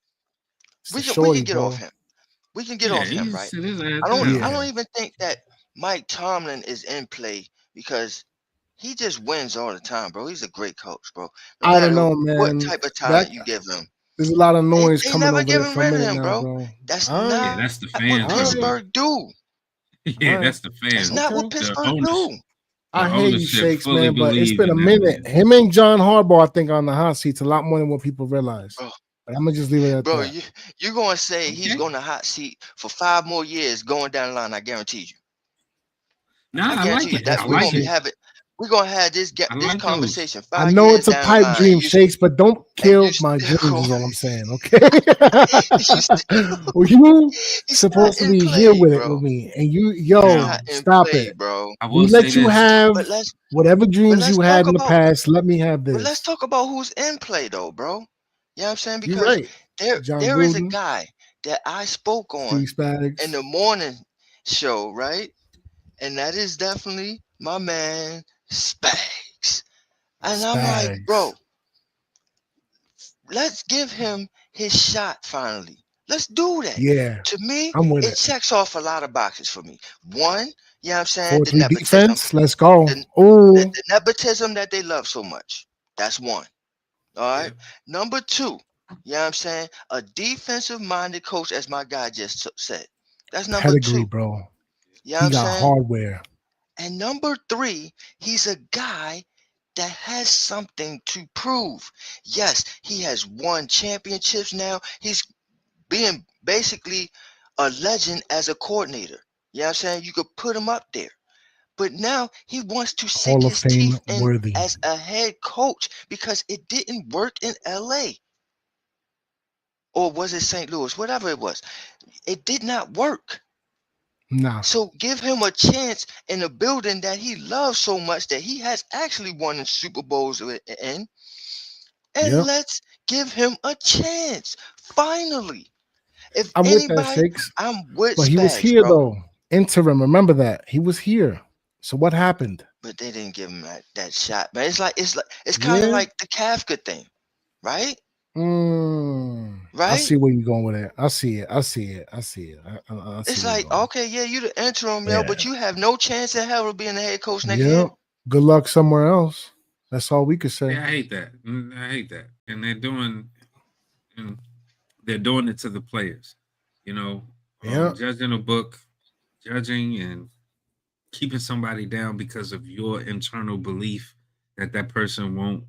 S3: We can get
S4: bro.
S3: off him. We can get off him, right? I don't even think that Mike Tomlin is in play because he just wins all the time, bro. He's a great coach, bro. No
S4: I don't know, man.
S3: What type of talent you give him?
S4: There's a lot of noise
S3: they
S4: coming
S3: never
S4: over
S3: give
S4: there
S3: him
S4: for a
S3: rid of
S4: minute
S3: him,
S4: now,
S3: bro. That's
S5: that's the fans.
S3: what Pittsburgh do.
S5: Yeah, that's the fans.
S3: That's not what Pittsburgh do.
S4: I hear you, Shakes, man, but it's been a
S5: minute.
S4: Him and John Harbaugh, I think, on the hot seat's a lot more than what people realize.
S3: Bro.
S4: But I'm gonna just leave it at
S3: bro,
S4: that.
S3: You're gonna say he's going to hot seat for 5 more years going down the line. I guarantee you.
S5: I like it.
S3: That's we're gonna be having. We're gonna have this conversation. 5
S4: I know
S3: years
S4: it's a
S3: down
S4: pipe
S3: the line,
S4: dream, Shakes, but don't kill my dreams. Is all I'm saying. Okay. You supposed to be here with it with me, and stop it,
S3: bro.
S4: We let you have whatever dreams you had in the past. Let me have this.
S3: But let's talk about who's in play, though, bro. You know what I'm saying?
S4: You're
S3: Because
S4: right.
S3: there is a guy that I spoke on in the morning show, right? And that is definitely my man Spags. And I'm like, bro, let's give him his shot finally. Let's do that.
S4: Yeah.
S3: To me,
S4: it
S3: checks off a lot of boxes for me. One, you know what I'm saying?
S4: 4-3 defense. Let's go.
S3: The nepotism that they love so much. That's one. All right. Yeah. Number 2, you know what I'm saying? A defensive-minded coach, as my guy just said. That's number
S4: Pedigree,
S3: 2.
S4: bro.
S3: You know
S4: he got
S3: saying?
S4: hardware.
S3: And number 3, he's a guy that has something to prove. Yes, he has won championships now. He's being basically a legend as a coordinator. You know what I'm saying? You could put him up there. But now he wants to sink his teeth in as a head coach because it didn't work in LA. Or was it St. Louis? Whatever it was. It did not work.
S4: Nah.
S3: So give him a chance in a building that he loves so much that he has actually won in Super Bowls in. And let's Give him a chance. Finally. If
S4: I'm with that,
S3: anybody,
S4: Shakes.
S3: I'm with
S4: But he was
S3: Spags,
S4: here,
S3: bro.
S4: though. Interim. Remember that. He was here. So what happened?
S3: But they didn't give him that shot. But it's kind of like the Kafka thing, right?
S4: I see where you're going with it. I see it.
S3: It's like, okay, yeah, you the interim, but you have no chance in hell of being the head coach next year.
S4: Good luck somewhere else. That's all we could say.
S5: Yeah, I hate that. And they're doing it to the players. Judging a book, judging and keeping somebody down because of your internal belief that person won't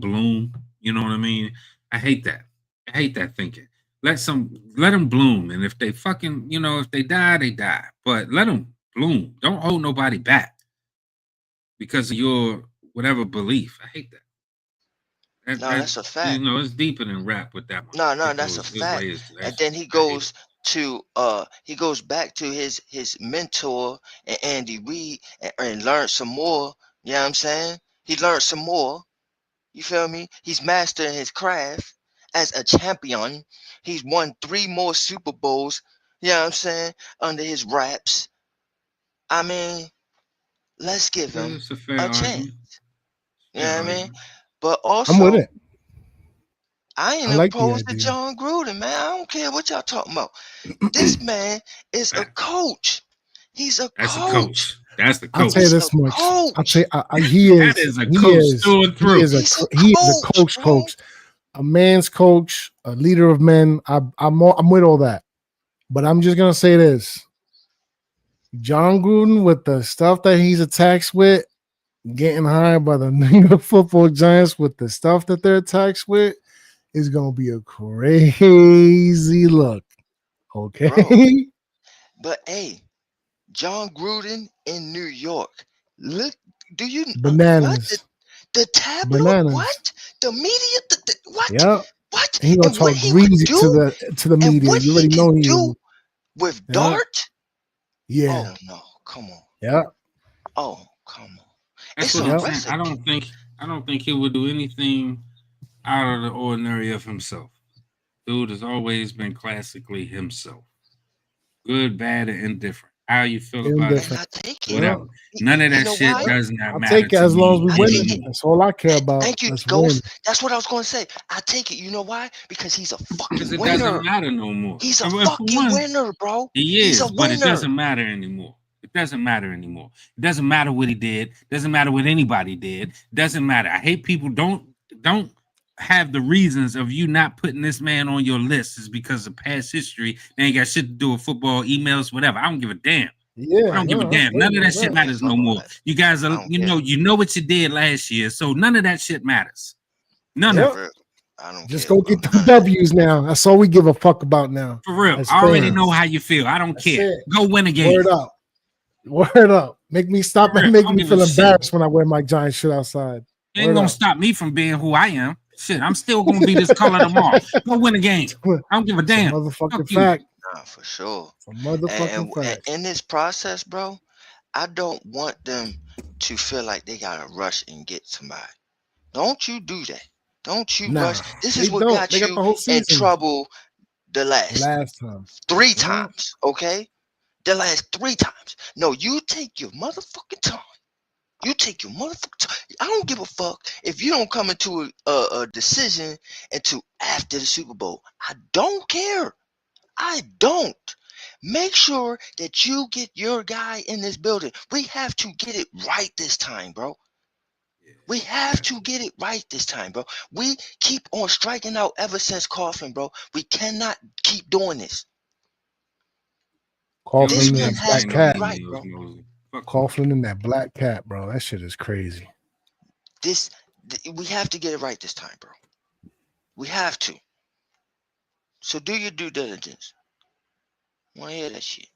S5: bloom. You know what I mean? I hate that. I hate that thinking. Let them bloom, and if they fucking, if they die, they die. But let them bloom. Don't hold nobody back because of your whatever belief. I hate that.
S3: That's a fact.
S5: It's deeper than rap with that one.
S3: No, that's a fact. And then he goes back to his mentor and Andy Reid and learned some more. You know what I'm saying? He learned some more. You feel me? He's mastering his craft as a champion. He's won 3 more Super Bowls, you know what I'm saying, under his raps. I mean, let's give him a chance. You know what I mean? But also,
S4: I'm with it.
S3: I ain't opposed to John Gruden, man. I don't care what y'all talking about. This man is a coach. He's a coach.
S5: That's the coach.
S4: I'll tell you this much. I'll tell you, he is.
S5: That is a coach through and through.
S4: He is a coach, a man's coach, a leader of men. I'm with all that, but I'm just gonna say this: John Gruden, with the stuff that he's attacked with, getting hired by the New York Football Giants with the stuff that they're attacked with, is gonna be a crazy look. Okay,
S3: bro. But hey, John Gruden in New York. Look, do you
S4: bananas?
S3: What? The tabloid?
S4: Bananas.
S3: What? The media? What?
S4: Yeah.
S3: What?
S4: And he gonna talk greasy to the media.
S3: What
S4: you already know he
S3: do with Dart?
S4: Yeah.
S3: Oh no! Come on.
S4: Yeah.
S3: Oh come on.
S5: That's what I'm saying. I don't think he would do anything out of the ordinary of himself. Dude has always been classically himself. Good, bad, and indifferent. How you feel about it?
S3: I take it.
S5: Whatever. None of that shit does not matter.
S4: I'll take it as long as we win. That's all I care about.
S3: Thank you, Ghost. That's what I was going to say. I take it. You know why? Because he's a fucking winner.
S5: Because it doesn't matter no more.
S3: He's a fucking winner, bro.
S5: He is, but it doesn't matter anymore. It doesn't matter anymore. It doesn't matter what he did. It doesn't matter what anybody did. It doesn't matter. I hate people don't have the reasons of you not putting this man on your list is because of past history. They ain't got shit to do with football, emails, whatever. I don't give a damn.
S4: Yeah,
S5: I don't give a damn. None of that shit matters no more. You guys are, you know what you did last year, so none of that shit matters. None of it.
S3: I don't
S4: just go get the W's now. That's all we give a fuck about now.
S5: For real. I already know how you feel. I don't care. Go win a game.
S4: Word up. Make me stop and make me feel embarrassed when I wear my Giant shit outside.
S5: You ain't gonna stop me from being who I am. Shit, I'm still gonna be this color tomorrow. Go win a game. I don't give a damn.
S4: Motherfucking fact.
S3: Nah, for sure.
S4: Motherfucking fact.
S3: In this process, bro, I don't want them to feel like they gotta rush and get somebody. Don't you do that. Don't you rush. This is what got you in trouble the last
S4: time.
S3: 3 times, okay? The last 3 times. No, you take your motherfucking time. You take your motherfucking time. I don't give a fuck if you don't come into a decision until after the Super Bowl. I don't care. I don't. Make sure that you get your guy in this building. We have to get it right this time, bro. We have to get it right this time, bro. We keep on striking out ever since Coughlin, bro. We cannot keep doing this.
S4: Coughlin in that black cat, right, bro. Coughlin in that black cat, bro. That shit is crazy.
S3: We have to get it right this time, bro. We have to. So do your due diligence. I want to hear that shit.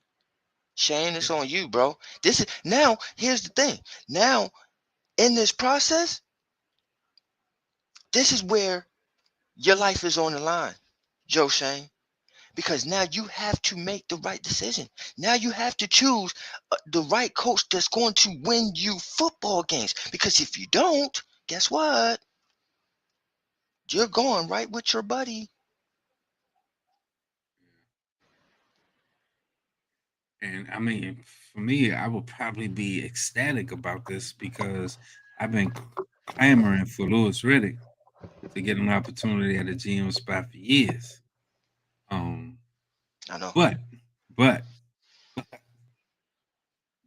S3: Shane, it's on you, bro. Here's the thing. Now, in this process, this is where your life is on the line, Joe Shane. Because now you have to make the right decision. Now you have to choose the right coach that's going to win you football games. Because if you don't, guess what? you're going right with your buddy.
S5: And I mean, for me, I would probably be ecstatic about this because I've been clamoring for Louis Riddick to get an opportunity at a GM spot for years.
S3: I know.
S5: But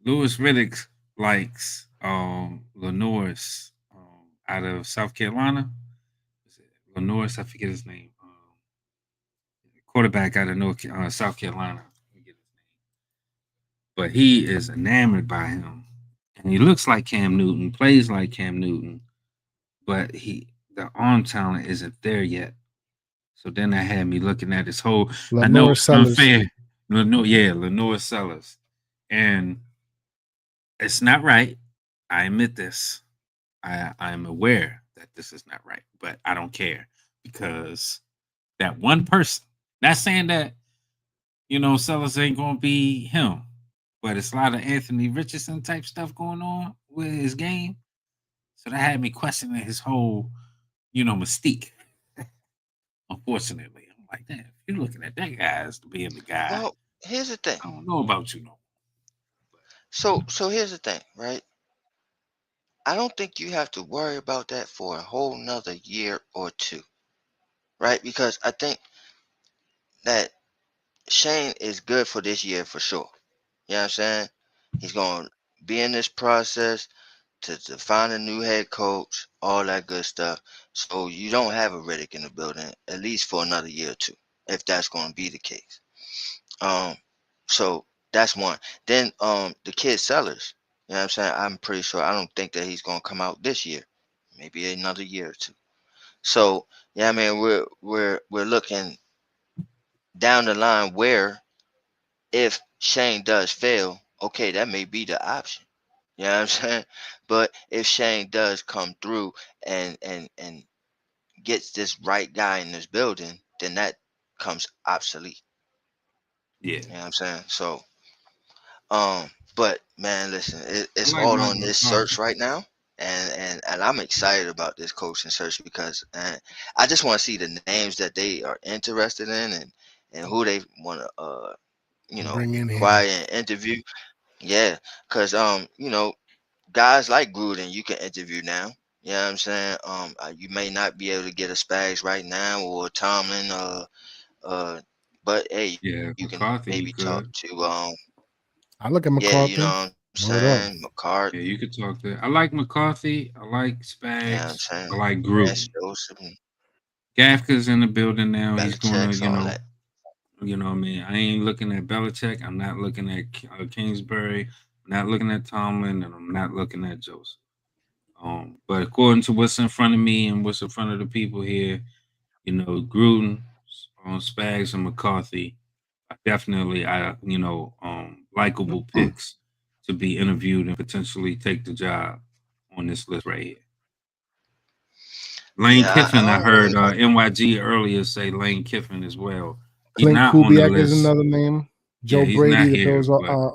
S5: Louis Riddick likes Lenore's out of South Carolina. Lenore's, I forget his name. Quarterback out of South Carolina. But he is enamored by him. And he looks like Cam Newton, plays like Cam Newton, but the arm talent isn't there yet. So then that had me looking at his whole. I know it's unfair. Lenore Sellers. And it's not right. I admit this. I'm aware that this is not right, but I don't care because that one person, not saying that, Sellers ain't going to be him, but it's a lot of Anthony Richardson type stuff going on with his game. So that had me questioning his whole, mystique. Unfortunately, I'm like, damn, if you're looking at that guy as being the guy.
S3: Well, here's the thing.
S5: I don't know about you, no.
S3: So here's the thing, right? I don't think you have to worry about that for a whole nother year or two, right? Because I think that Shane is good for this year for sure. You know what I'm saying? He's going to be in this process to find a new head coach, all that good stuff. So you don't have a Riddick in the building, at least for another year or two, if that's going to be the case. So that's one. Then the kid Sellers, you know what I'm saying? I'm pretty sure, I don't think that he's going to come out this year, maybe another year or two. So, yeah, I mean, we're looking down the line where if Shane does fail, okay, that may be the option. You know what I'm saying? But if Shane does come through and gets this right guy in this building, then that comes obsolete.
S5: Yeah.
S3: You know what I'm saying? So, but man, listen, it's
S5: like
S3: all
S5: Mike
S3: on this search right now. And I'm excited about this coaching search because I just want to see the names that they are interested in and who they want to
S4: bring in
S3: acquire
S4: here
S3: and interview. Yeah, because guys like Gruden you can interview now. You know what I'm saying? You may not be able to get a Spags right now or Tomlin but hey,
S5: yeah,
S3: you can
S5: McCarthy,
S3: maybe
S5: you
S3: talk
S5: could.
S3: to
S4: I look at
S3: yeah,
S4: McCarthy.
S3: you know what I'm saying? McCarthy.
S5: Yeah, you could talk to. I like McCarthy. I like Spags.
S3: You know what I'm saying?
S5: I like Gruden.
S3: Joseph,
S5: Gafka's in the building now. He's going to,
S3: all that.
S5: what I mean? I ain't looking at Belichick. I'm not looking at Kingsbury. I'm not looking at Tomlin, and I'm not looking at Joseph. But according to what's in front of me and what's in front of the people here, Gruden, Spags, and McCarthy are definitely, likable picks to be interviewed and potentially take the job on this list right here. Lane Kiffin, I heard NYG earlier say Lane Kiffin as well. He's
S4: Clint
S5: not
S4: Kubiak
S5: on the list.
S4: is another name. Joe Brady, the Bills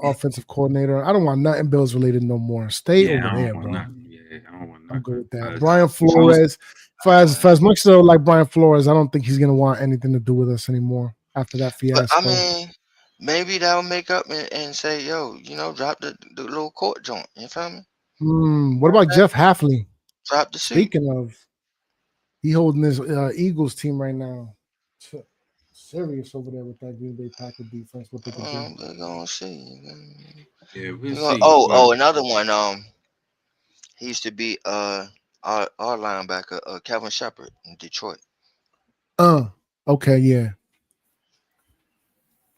S4: offensive coordinator. I don't want nothing Bills related no more. Stay over there, bro.
S5: I don't want nothing.
S4: I'm good with that. Brian Flores, for as much as I like Brian Flores, I don't think he's gonna want anything to do with us anymore after that fiasco.
S3: But I mean, maybe that'll make up and say, yo, drop the little court joint. You feel me?
S4: What about Jeff Hafley?
S3: Drop the suit.
S4: Speaking of, he holding his Eagles team right now. Serious over there with that Green Bay Packer defense. What they can do?
S3: We're gonna see.
S5: Yeah, we'll see.
S3: Another one. He used to be our linebacker, Kevin Shepard in Detroit.
S4: Okay, yeah.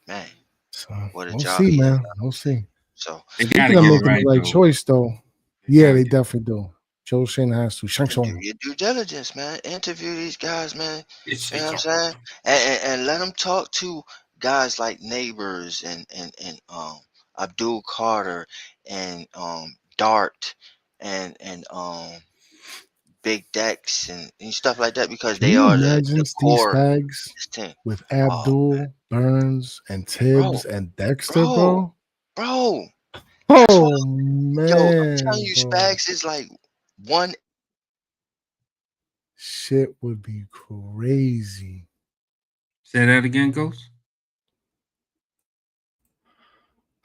S3: Man,
S4: so
S3: what a
S4: we'll
S3: job
S4: see, man. We'll see.
S3: So
S5: they
S4: gotta get making the right choice, though. Yeah, they definitely do. Joe Shane has to.
S3: do your due diligence, man. Interview these guys, man. You know what I'm saying? And let them talk to guys like Neighbors and Abdul Carter and Dart and Big Dex and stuff like that because they are the core
S4: Spags with Abdul, Burns, and Tibbs and Dexter, bro.
S3: Bro.
S4: Oh man.
S3: Yo, I'm telling you, Spags is like one.
S4: Shit would be crazy.
S5: Say that again, Ghost.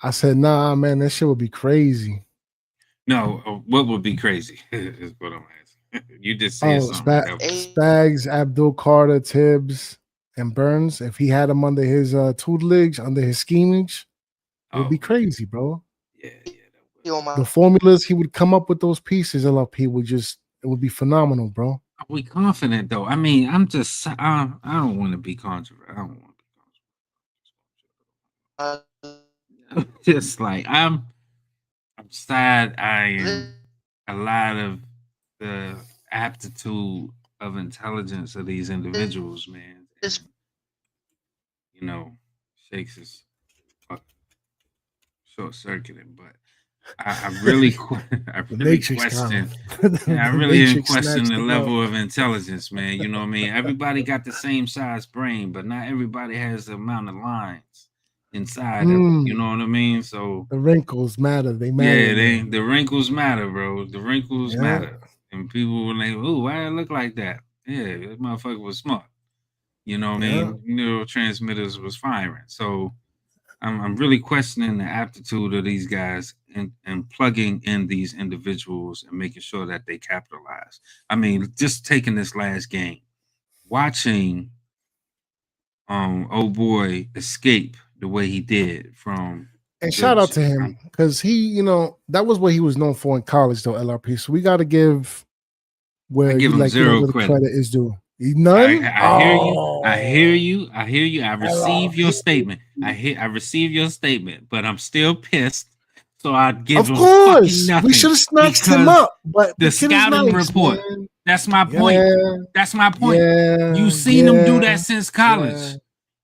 S4: I said, nah, man, that shit would be crazy.
S5: No, what would be crazy is what I'm asking. You just said something.
S4: Spags, Abdul Carter, Tibbs, and Burns. If he had them under his tutelage, under his schemage, it would be crazy, bro.
S5: Yeah.
S4: The formulas he would come up with, those pieces, LLP it would be phenomenal, bro.
S5: Are we confident though? I mean, I don't want to be controversial. I don't want to be controversial. Just like I'm sad. I am a lot of the aptitude of intelligence of these individuals, man. And, you know, Shakes is short circuiting, but I really question the level of intelligence, man. You know what I mean? Everybody got the same size brain, but not everybody has the amount of lines inside of it. You know what I mean? So
S4: the wrinkles matter. They matter.
S5: Yeah, the wrinkles matter, bro. The wrinkles matter. And people were like, "Oh, why did it look like that?" Yeah, that motherfucker was smart. You know what I mean? Neurotransmitters was firing. So I'm really questioning the aptitude of these guys and plugging in these individuals and making sure that they capitalize. I mean, just taking this last game, watching old boy escape the way he did from.
S4: And shout out to him, because he, that was what he was known for in college, though, LRP. So we got to give
S5: him zero credit
S4: is due. None?
S5: I hear you. I receive your statement. I receive your statement, but I'm still pissed. So I'd give him.
S4: Of course,
S5: nothing
S4: we should have snatched him up. But
S5: the scouting report. Man. That's my point. That's my point. You seen him do that since college.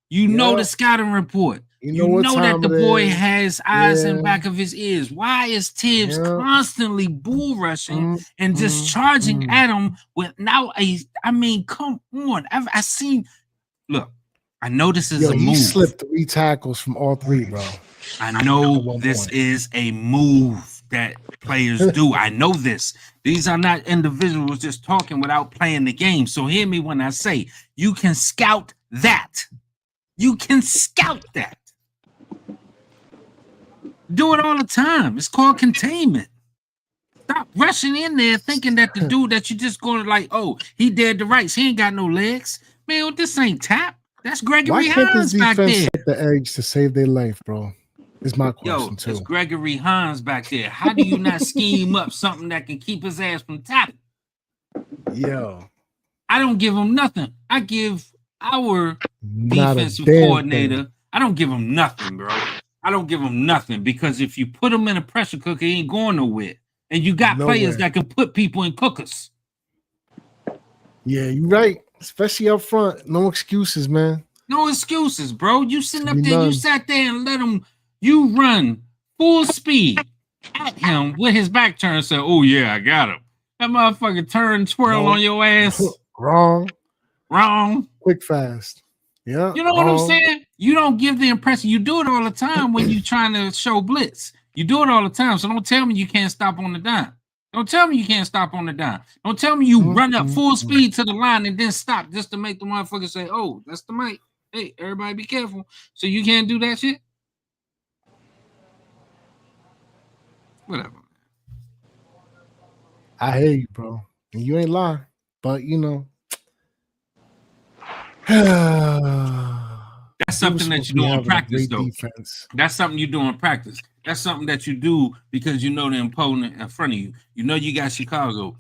S5: You know the scouting report. You know that the boy has eyes in back of his ears. Why is Tibbs constantly bull rushing and just charging at him without come on. I seen. Look, I know this is a move. He
S4: slipped 3 tackles from all 3, bro.
S5: I know this is a move that players do. I know this. These are not individuals just talking without playing the game. So hear me when I say you can scout that. You can scout that. Do it all the time. It's called containment. Stop rushing in there thinking that the dude that you just going to like, oh, he dead to rights. He ain't got no legs. Man, this ain't tap. That's Gregory Hines back there. Why can't this defense
S4: hit the edge to save their life, bro? Is my question, too.
S5: It's Gregory Hines back there. How do you not scheme up something that can keep his ass from tapping?
S4: Yo.
S5: I don't give him nothing. I give our defensive coordinator, I don't give him nothing, bro. I don't give him nothing, because if you put him in a pressure cooker, he ain't going nowhere. And you got players that can put people in cookers.
S4: Yeah, you're right. Especially up front. No excuses, man.
S5: No excuses, bro. You sitting up there, you sat there and let him, you run full speed at him with his back turned and said, oh, yeah, I got him. That motherfucker turn, twirl on your ass.
S4: Wrong.
S5: Quick,
S4: fast. Yeah.
S5: You know what I'm saying? You don't give the impression. You do it all the time when you're trying to show blitz. You do it all the time. So don't tell me you can't stop on the dime. Don't tell me you can't stop on the dime. Don't tell me you run up full speed to the line and then stop just to make the motherfucker say, oh, that's the mic. Hey, everybody be careful. So you can't do that shit? Whatever.
S4: I hear you, bro. And you ain't lying. But,
S5: that's something that you do in practice, though. Defense. That's something you do in practice. That's something that you do because you know the opponent in front of you. You know you got Chicago.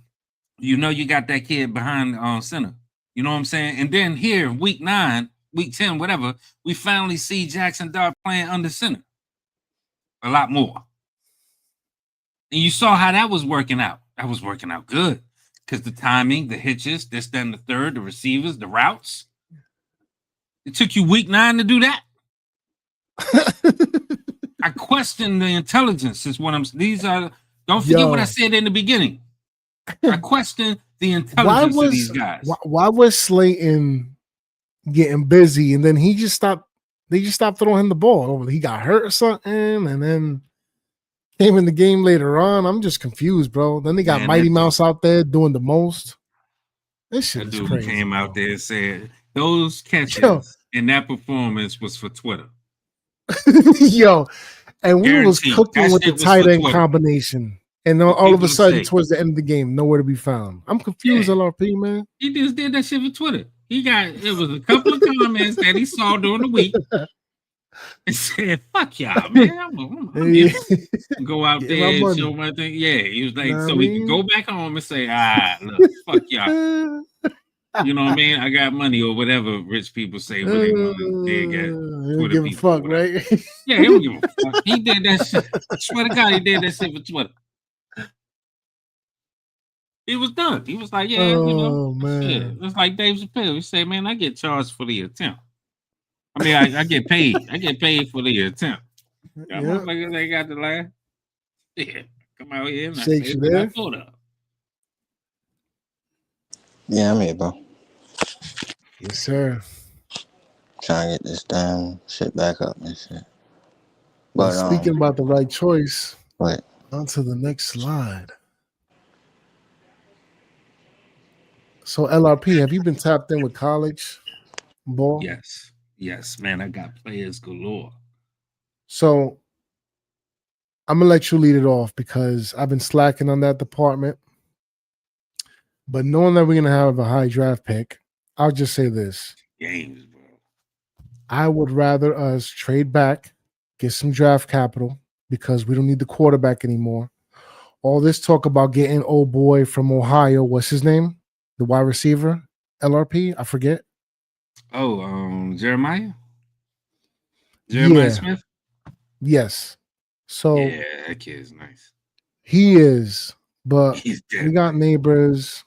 S5: You know you got that kid behind center. You know what I'm saying? And then here, week 9, week 10, whatever, we finally see Jackson Dart playing under center a lot more. And you saw how that was working out. That was working out good because the timing, the hitches, this, then the third, the receivers, the routes. It took you week 9 to do that. I question the intelligence. Is what I'm. These are. Don't forget what I said in the beginning. I question the intelligence of these guys.
S4: Why was Slayton getting busy and then he just stopped? They just stopped throwing him the ball. He got hurt or something, and then came in the game later on. I'm just confused, bro. Then they got Mighty Mouse out there doing the most. This shit
S5: that
S4: is
S5: dude
S4: crazy.
S5: Came out there and said those catches and that performance was for Twitter.
S4: Yo, and we
S5: Guaranteed.
S4: was cooking
S5: That
S4: with the
S5: shit was
S4: tight
S5: for
S4: end
S5: Twitter.
S4: combination. And all of
S5: people
S4: a
S5: to
S4: sudden,
S5: say.
S4: towards the end of the game, nowhere to be found. I'm confused,
S5: Yeah.
S4: LRP, man.
S5: He just did that shit for Twitter. It was a couple of comments that he saw during the week and said, fuck y'all, man. I'm gonna go out there and show my thing. Yeah, he was like, so he could go back home and say, look, fuck y'all. You know what I mean? I got money or whatever rich people say when they want to dig at Twitter.
S4: Give a fuck, right?
S5: Yeah, he don't give a fuck. He did that shit. I swear to God, he did that shit for Twitter. He was done. He was like, yeah,
S4: man.
S5: Shit. It's like Dave Chappelle. He said, man, I get charged for the attempt. I mean, I get paid. I get paid for the attempt. Y'all motherfuckers ain't got to laugh. Yeah, come out here and I say what I thought of.
S6: Yeah, I'm here, bro.
S4: Yes, sir.
S6: Trying to get this damn shit back up and shit. But
S4: speaking about the right choice,
S6: what?
S4: On to the next slide. So LRP, have you been tapped in with college ball?
S5: Yes, man. I got players galore.
S4: So I'm gonna let you lead it off because I've been slacking on that department. But knowing that we're gonna have a high draft pick, I'll just say this.
S5: Games, bro.
S4: I would rather us trade back, get some draft capital because we don't need the quarterback anymore. All this talk about getting old boy from Ohio, what's his name? The wide receiver, LRP, I forget.
S5: Oh, Jeremiah Smith?
S4: Yes. So
S5: yeah, that kid's nice.
S4: He is, but we got neighbors.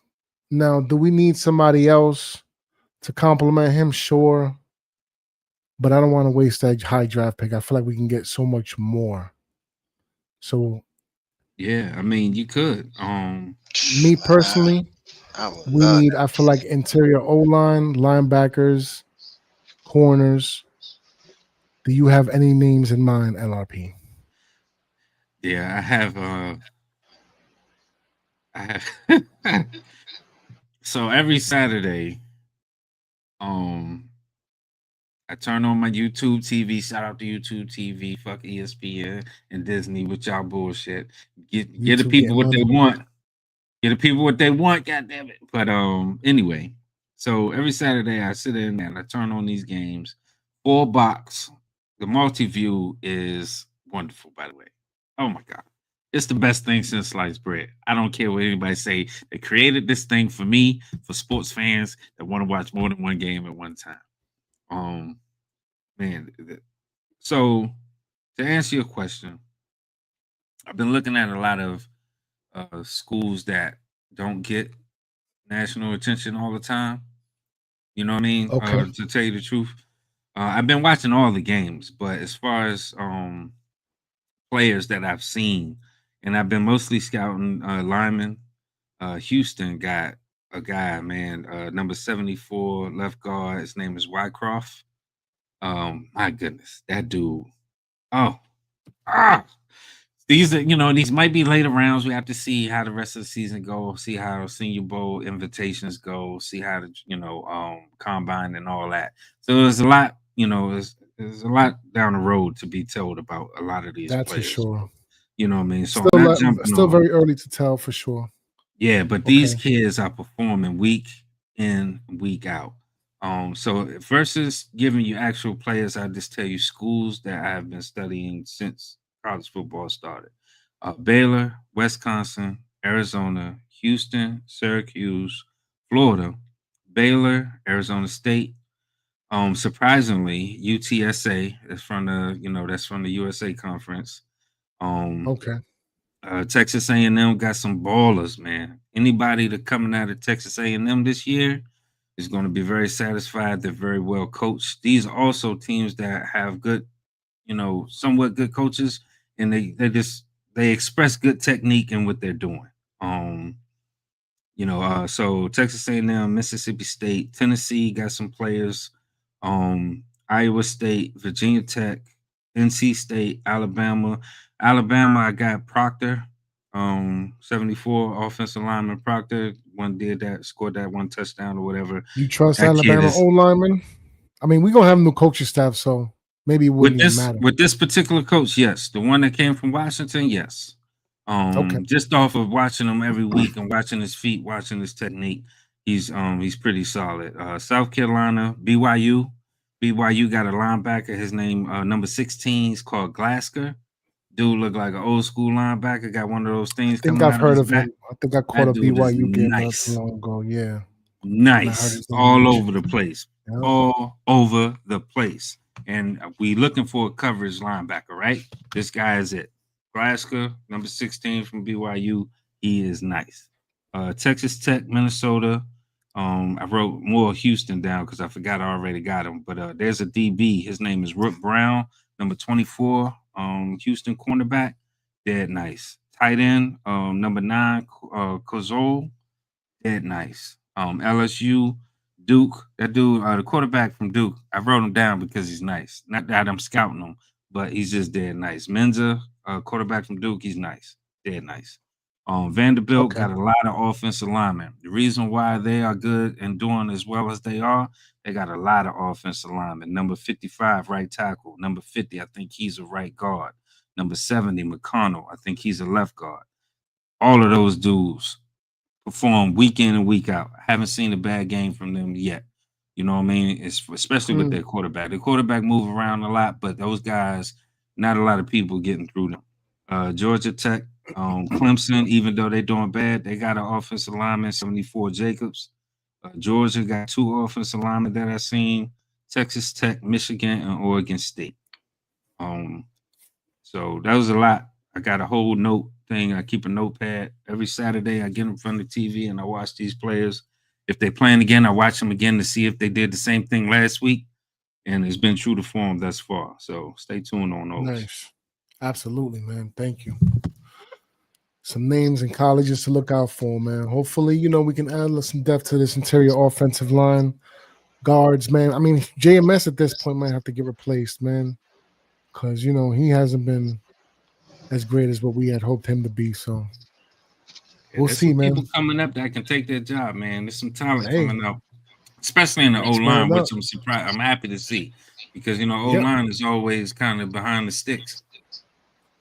S4: Now, do we need somebody else to complement him? Sure. But I don't want to waste that high draft pick. I feel like we can get so much more. So
S5: yeah, I mean you could.
S4: Me personally, I feel like interior O-line, linebackers, corners. Do you have any names in mind, LRP?
S5: Yeah, I have so every Saturday, I turn on my YouTube TV. Shout out to YouTube TV. Fuck ESPN and Disney with y'all bullshit. Get the people what they want. Get the people what they want. God damn it. But anyway, so every Saturday I sit in and I turn on these games. 4-box. The multi-view is wonderful, by the way. Oh my God. It's the best thing since sliced bread. I don't care what anybody say. They created this thing for me, for sports fans that want to watch more than one game at one time. Man. So to answer your question, I've been looking at a lot of schools that don't get national attention all the time. You know what I mean?
S4: Okay.
S5: To tell you the truth, I've been watching all the games, but as far as players that I've seen, and I've been mostly scouting linemen. Houston got a guy, man, number 74 left guard. His name is Wycroft. My goodness, that dude. These are, these might be later rounds. We have to see how the rest of the season go, see how Senior Bowl invitations go, see how the combine and all that. So there's a lot, there's a lot down the road to be told about a lot of these players.
S4: That's for sure.
S5: You know what I mean? So
S4: still very early to tell for sure.
S5: Yeah, but these kids are performing week in, week out. So versus giving you actual players, I just tell you schools that I have been studying since college football started. Baylor, Wisconsin, Arizona, Houston, Syracuse, Florida, Baylor, Arizona State. Surprisingly, UTSA is from that's from the USA Conference. Texas A&M got some ballers, man. Anybody that coming out of Texas A&M this year is going to be very satisfied. They're very well coached. These are also teams that have good, somewhat good coaches, and they express good technique in what they're doing. So Texas A&M, Mississippi State, Tennessee got some players. Iowa State, Virginia Tech, NC State, Alabama. I got Proctor. 74 offensive lineman Proctor. One did that, scored that one touchdown or whatever.
S4: You trust
S5: that
S4: Alabama O lineman? I mean, we're gonna have a new coaching staff, so maybe it wouldn't even matter.
S5: With this particular coach, yes. The one that came from Washington, yes.
S4: Okay.
S5: Just off of watching him every week and watching his feet, watching his technique, he's pretty solid. South Carolina, BYU got a linebacker. His name number 16 is called Glasgow. Dude look like an old school linebacker. Got one of those things.
S4: I think I've heard of him. I think I caught a BYU game not too long ago. Yeah,
S5: nice, all over the place, all over the place. And we looking for a coverage linebacker, right? This guy is it. Glasgow, number 16 from BYU. He is nice. Texas Tech, Minnesota. I wrote more Houston down because I forgot I already got him. But there's a DB. His name is Rook Brown, number 24. Houston cornerback. Dead nice. Tight end, number 9, Kozol. Dead nice. LSU, Duke. That dude, the quarterback from Duke. I wrote him down because he's nice. Not that I'm scouting him, but he's just dead nice. Menza, quarterback from Duke, he's nice. Dead nice. Vanderbilt got a lot of offensive linemen. The reason why they are good and doing as well as they are, they got a lot of offensive linemen. Number 55, right tackle. Number 50, I think he's a right guard. Number 70, McConnell. I think he's a left guard. All of those dudes perform week in and week out. I haven't seen a bad game from them yet. You know what I mean? It's especially with their quarterback. The quarterback move around a lot, but those guys, not a lot of people getting through them. Georgia Tech, Clemson, even though they're doing bad, they got an offensive lineman, 74 Jacobs. Georgia got 2 offensive linemen that I've seen. Texas Tech, Michigan, and Oregon State. So that was a lot. I got a whole note thing. I keep a notepad. Every Saturday I get in front of the TV and I watch these players. If they're playing again, I watch them again to see if they did the same thing last week. And it's been true to form thus far. So stay tuned on those.
S4: Nice. Absolutely, man. Thank you. Some names and colleges to look out for, man. Hopefully, we can add some depth to this interior offensive line. Guards, man. I mean, JMS at this point might have to get replaced, man. Because, he hasn't been as great as what we had hoped him to be. So we'll see, man.
S5: People coming up that can take their job, man. There's some talent coming up, especially in the O-line, which I'm surprised. I'm happy to see because, O-line is always kind of behind the sticks,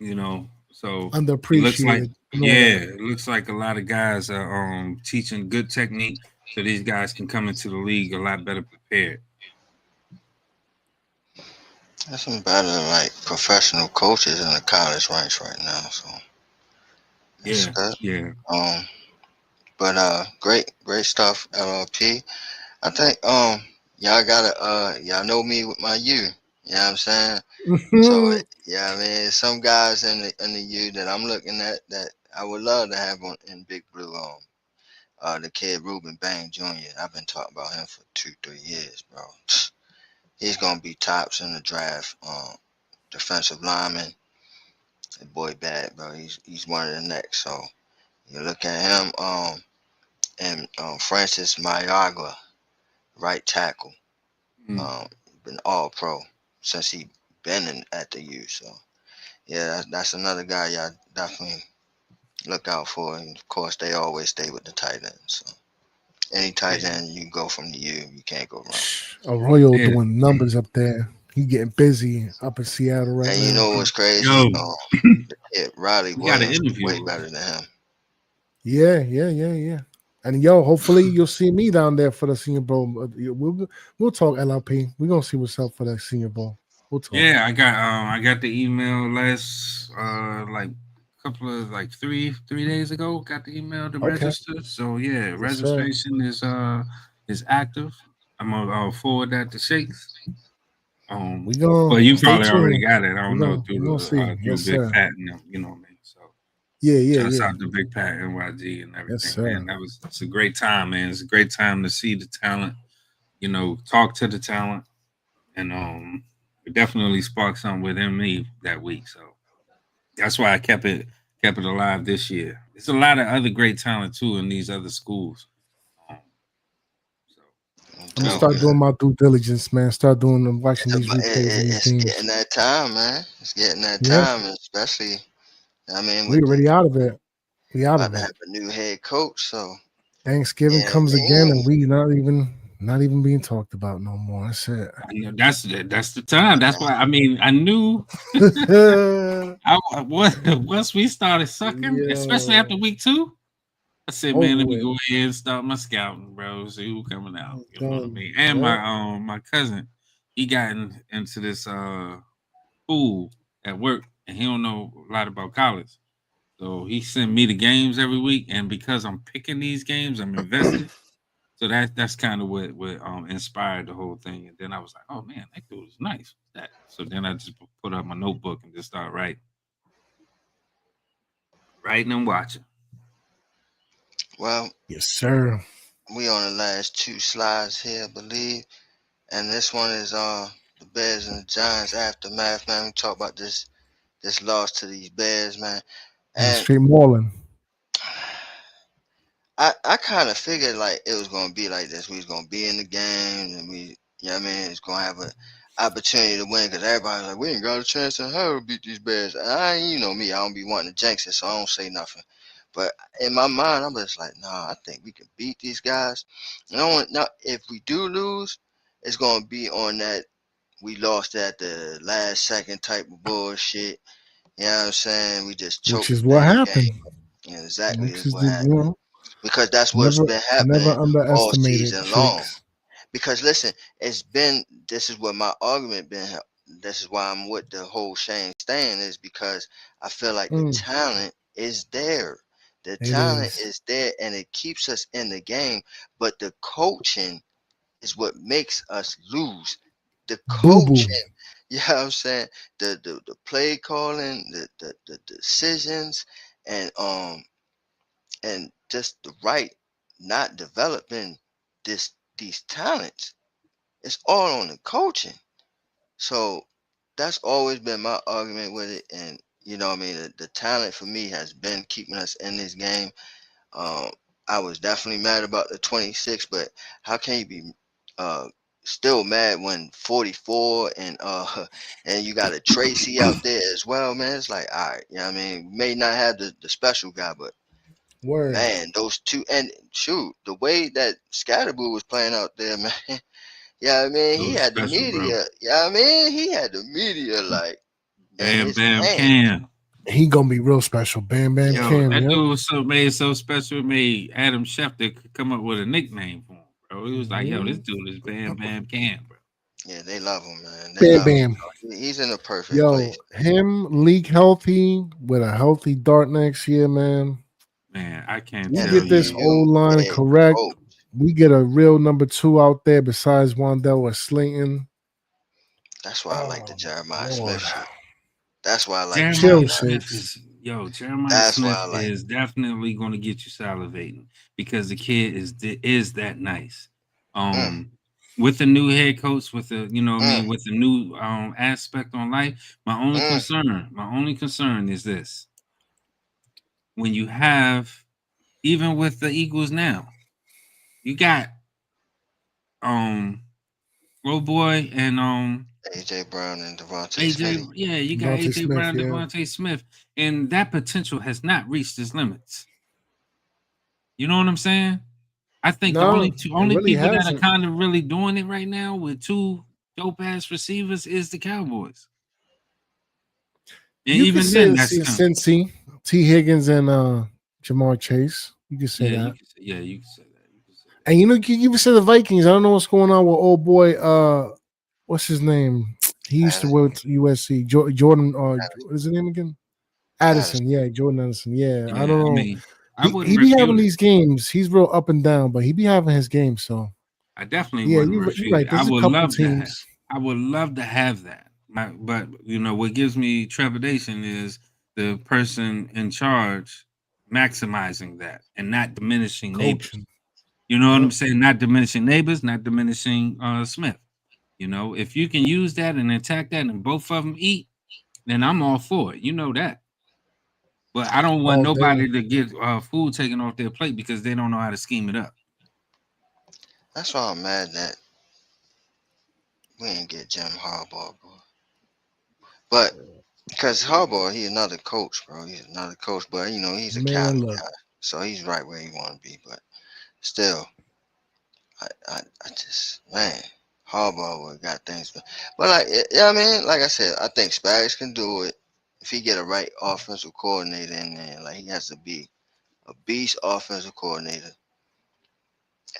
S5: so
S4: underappreciated.
S5: It looks like a lot of guys are teaching good technique so these guys can come into the league a lot better prepared.
S3: There's some better professional coaches in the college ranks right now, so
S5: yeah.
S3: But great stuff, LRP. I think y'all gotta y'all know me with my U. You know what I'm saying? So yeah, I mean, some guys in the U that I'm looking at that I would love to have in Big Blue. The kid Ruben Bang Jr. I've been talking about him for 2-3 years, bro. He's gonna be tops in the draft. Defensive lineman. That boy bad, bro. He's one of the next. So you look at him. And Francis Mayagua, right tackle. Been all pro since he been at the U. So yeah, that's another guy y'all definitely look out for. And of course, they always stay with the tight end. So any tight end you go from the U, you can't go wrong.
S4: Arroyo doing numbers up there. He getting busy up in Seattle right now.
S3: And you know what's crazy? Riley Williams is way better than him.
S4: Yeah. And hopefully you'll see me down there for the Senior Bowl. We'll talk LLP. We're gonna see what's up for that Senior Bowl. We'll talk.
S5: Yeah, I got the email last couple of 3 days ago. Got the email to register. So yeah, registration is active. I'm gonna forward that to Shakes. But you probably already got it. I don't know through Big Pat and them, you know what I mean. So shouts out to Big Pat, NYG, and everything. Man, it's a great time, man. It's a great time to see the talent, talk to the talent, and it definitely sparked something within me that week. So that's why I kept it alive this year. There's a lot of other great talent too in these other schools.
S4: I'm gonna start doing my due diligence, man. Watching these replays.
S3: It's getting that time, man. It's getting that time, especially. I mean,
S4: we're already out of it. We out
S3: about
S4: of
S3: to
S4: it.
S3: have a new head coach. So
S4: Thanksgiving comes again, and we not even being talked about no more. That's it.
S5: I know that's the time. That's why I knew. Once we started sucking, especially after week 2, I said, man, let me go ahead and start my scouting, bro. See who coming out. You know what I mean? And my cousin, he got into this pool at work, and he don't know a lot about college. So he sent me the games every week, and because I'm picking these games, I'm invested. So that's kind of what inspired the whole thing. And then I was like, oh man, that dude is nice. So then I just put up my notebook and just start writing and watching.
S3: Well,
S4: yes, sir.
S3: We on the last 2 slides here, I believe, and this one is the Bears and the Giants aftermath, man. We talk about this loss to these Bears, man. And
S4: straight mauling.
S3: I kind of figured like it was gonna be like this. We was gonna be in the game, and it's gonna have an opportunity to win because everybody's like, we ain't got a chance in hell to beat these Bears. And you know me, I don't be wanting to jinx it, so I don't say nothing. But in my mind, I'm just like, nah, I think we can beat these guys. And now, if we do lose, it's gonna be on that we lost at the last second type of bullshit. You know what I'm saying? We just choked.
S4: Which is what happened.
S3: Yeah, exactly.
S4: Which is what happened.
S3: Because that's what's been happening all season long. Because listen, this is what my argument been. This is why I'm with the whole Shane stand is because I feel like the talent is there. The talent is there and it keeps us in the game. But the coaching is what makes us lose. The coaching, you know what I'm saying? The play calling, the decisions, and just the right not developing these talents. It's all on the coaching. So that's always been my argument with it. And you know what I mean? The talent for me has been keeping us in this game. I was definitely mad about the 26, but how can you be still mad when 44 and you got a Tracy out there as well, man? It's like, all right, you know what I mean? We may not have the special guy, but man, those two, and shoot, the way that Scatterboo was playing out there, man. Yeah, I mean, he had the media. Yeah, I mean, he had the media like
S5: Bam Bam Cam.
S4: He gonna be real special. Bam Bam Cam.
S5: That dude was so special. It made Adam Schefter come up with a nickname for him, bro. He was like, yo, this dude is Bam Bam Cam, bro.
S3: Yeah, they love him, man.
S4: Bam Bam.
S3: He's in a perfect place.
S4: Him league healthy with a healthy dart next year, man.
S5: Man, I can't
S4: tell you. We get this old line correct. We get a real number 2 out there besides Wandell or Slayton.
S3: That's why I like the Jeremiah Smith shit. That's why I like
S5: Jeremiah Smith. Jeremiah Smith is definitely going to get you salivating because the kid is that nice. With the new head coach, with the with the new aspect on life, my only concern is this: when you have, even with the Eagles now, you got Boy and
S3: AJ Brown and Devontae Smith.
S5: Yeah, you got AJ Brown, Devontae Smith, and that potential has not reached its limits. You know what I'm saying? I think the only people that are kind of really doing it right now with 2 dope ass receivers is the Cowboys. And
S4: you
S5: even then, that's
S4: Cincy, T. Higgins and Jamar Chase. You can say that.
S5: You can say that.
S4: And you even say the Vikings. I don't know what's going on with old boy. What's his name? He used to work at USC. Jordan. What is his name again? Addison. Yeah, Jordan Addison. Yeah, I don't know. He be having these games. He's real up and down, but he be having his games. So
S5: I definitely wouldn't refuse.
S4: Right.
S5: I would love teams. I would love to have that. But what gives me trepidation is the person in charge maximizing that and not diminishing neighbors. You know what I'm saying? Not diminishing neighbors, not diminishing Smith. If you can use that and attack that and both of them eat, then I'm all for it. You know that. But I don't want nobody to get food taken off their plate because they don't know how to scheme it up.
S3: That's why I'm mad that we didn't get Jim Harbaugh, bro. But Because Harbaugh, he's another coach, bro. He's another coach, but he's a
S4: Man,
S3: Cali
S4: look.
S3: guy, so he's right where he want to be. But still, I just, man, Harbaugh would got things. But like, yeah, I mean, like I said, I think Spags can do it if he get a right offensive coordinator in there. Like he has to be a beast offensive coordinator.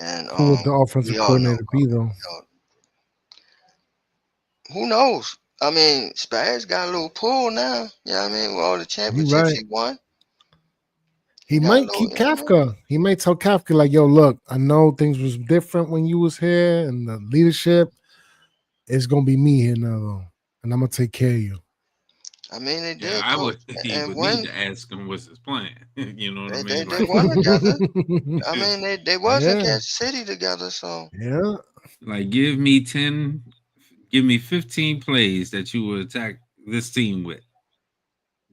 S3: And
S4: Who would the offensive
S3: we all know,
S4: coordinator be though?
S3: Who knows? I mean, Spags got a little pull now. Yeah, I mean, with all the championships he won.
S4: He might keep Kafka. He might tell Kafka, like, yo, look, I know things was different when you was here and the leadership. It's gonna be me here now, though. And I'm gonna take care of you.
S3: I mean, they did.
S5: I would. He would need to ask him what's his plan. You know what I mean?
S3: They won together. I mean, they was in Kansas City together. So
S4: yeah,
S5: like give me 15 plays that you would attack this team with.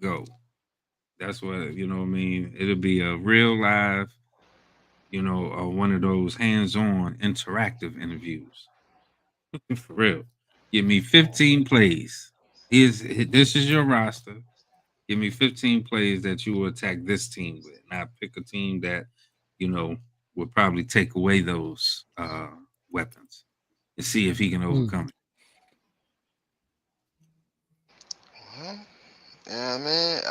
S5: Go. That's what you know. What I mean, it'll be a real live, one of those hands-on interactive interviews. For real. Give me 15 plays. This is your roster. Give me 15 plays that you will attack this team with. Now pick a team that, would probably take away those weapons and see if he can overcome it.
S3: Yeah, man.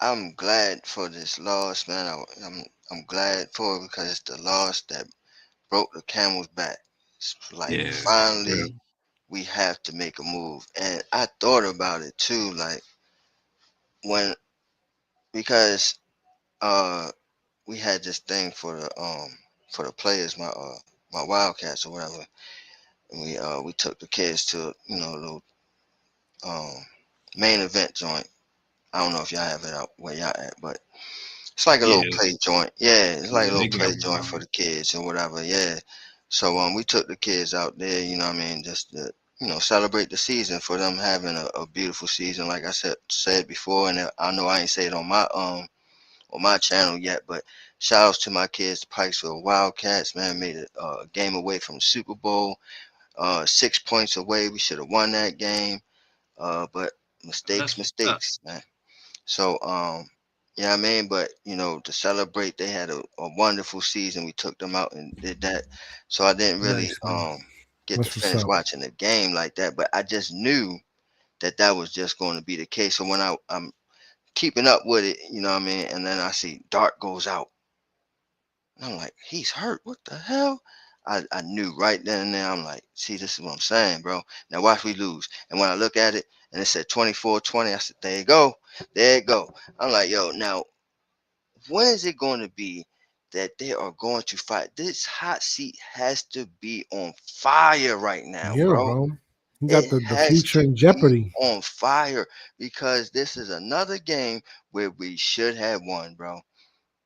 S3: I'm glad for this loss, man. I'm glad for it because it's the loss that broke the camel's back. It's like finally we have to make a move. And I thought about it too, like because we had this thing for the players, my Wildcats or whatever. And we took the kids to, a little main event joint. I don't know if y'all have it out where y'all at, but it's like a little play joint. Yeah, it's like a little play joint for the kids or whatever. Yeah. So we took the kids out there, just to, celebrate the season for them having a beautiful season, like I said before. And I know I ain't say it on my channel yet, but shout outs to my kids, the Pikesville Wildcats, man, made it a game away from the Super Bowl, 6 points away. We should have won that game. But mistakes, man. So, yeah, I mean, but to celebrate, they had a wonderful season. We took them out and did that. So I didn't really get to finish watching the game like that, but I just knew that was just going to be the case. So when I'm keeping up with it, you know what I mean, and then I see Dart goes out, and I'm like, he's hurt. What the hell? I knew right then and there. I'm like, see, this is what I'm saying, bro. Now watch we lose. And when I look at it and it said 24-20, I said, there you go. There you go. I'm like, yo, now, when is it going to be that they are going to fight? This hot seat has to be on fire right now, bro.
S4: You got the future in jeopardy.
S3: On fire, because this is another game where we should have won, bro.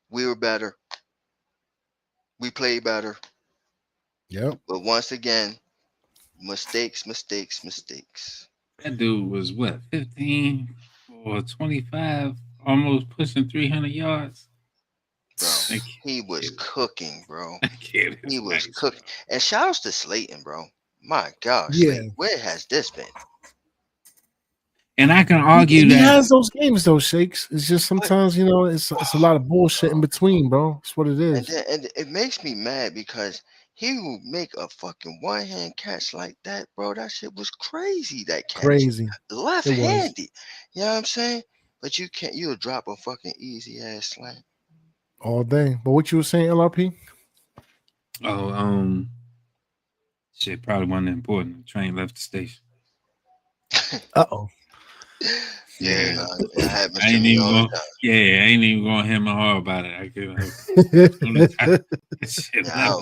S3: We were better. We played better.
S4: Yep.
S3: But once again, mistakes.
S5: That dude was what, 15 or 25, almost pushing 300 yards.
S3: Bro, he was cooking, bro. He was cooking. And shout outs to Slayton, bro. My gosh, Slayton, where has this been?
S5: And I can argue
S4: he
S5: that
S4: he has those games, though, Shakes. It's just sometimes, it's a lot of bullshit in between, bro. That's what it is.
S3: And it makes me mad because he will make a fucking one-hand catch like that, bro. That shit was crazy. That catch,
S4: crazy,
S3: left-handed. You know what I'm saying? But you'll drop a fucking easy ass slant
S4: all day. But what you were saying, LRP?
S5: Oh, shit probably wasn't important. The train left the station.
S4: Uh-oh.
S3: Yeah, it happens
S5: I
S3: to
S5: ain't
S3: me
S5: even
S3: all
S5: going.
S3: the time.
S5: Yeah, I ain't even going to hem and haw about it.
S3: I'll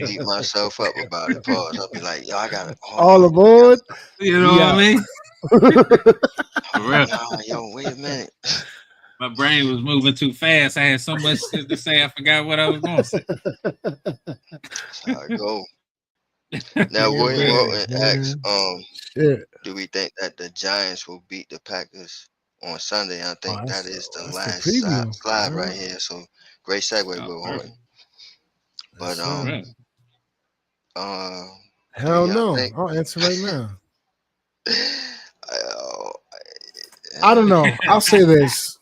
S3: beat myself up about it. Pause. I'll be like, yo, I got it.
S4: All aboard.
S5: You know what I mean? For real.
S3: Yo, wait a minute.
S5: My brain was moving too fast. I had so much shit to say, I forgot what I was going to say.
S3: That's how it go. Now, William Walton asks, do we think that the Giants will beat the Packers on Sunday? I think that is the last slide right here. So, great segue, Will Horton. But,
S4: hell no. I'll answer right now. I don't know. I'll say this.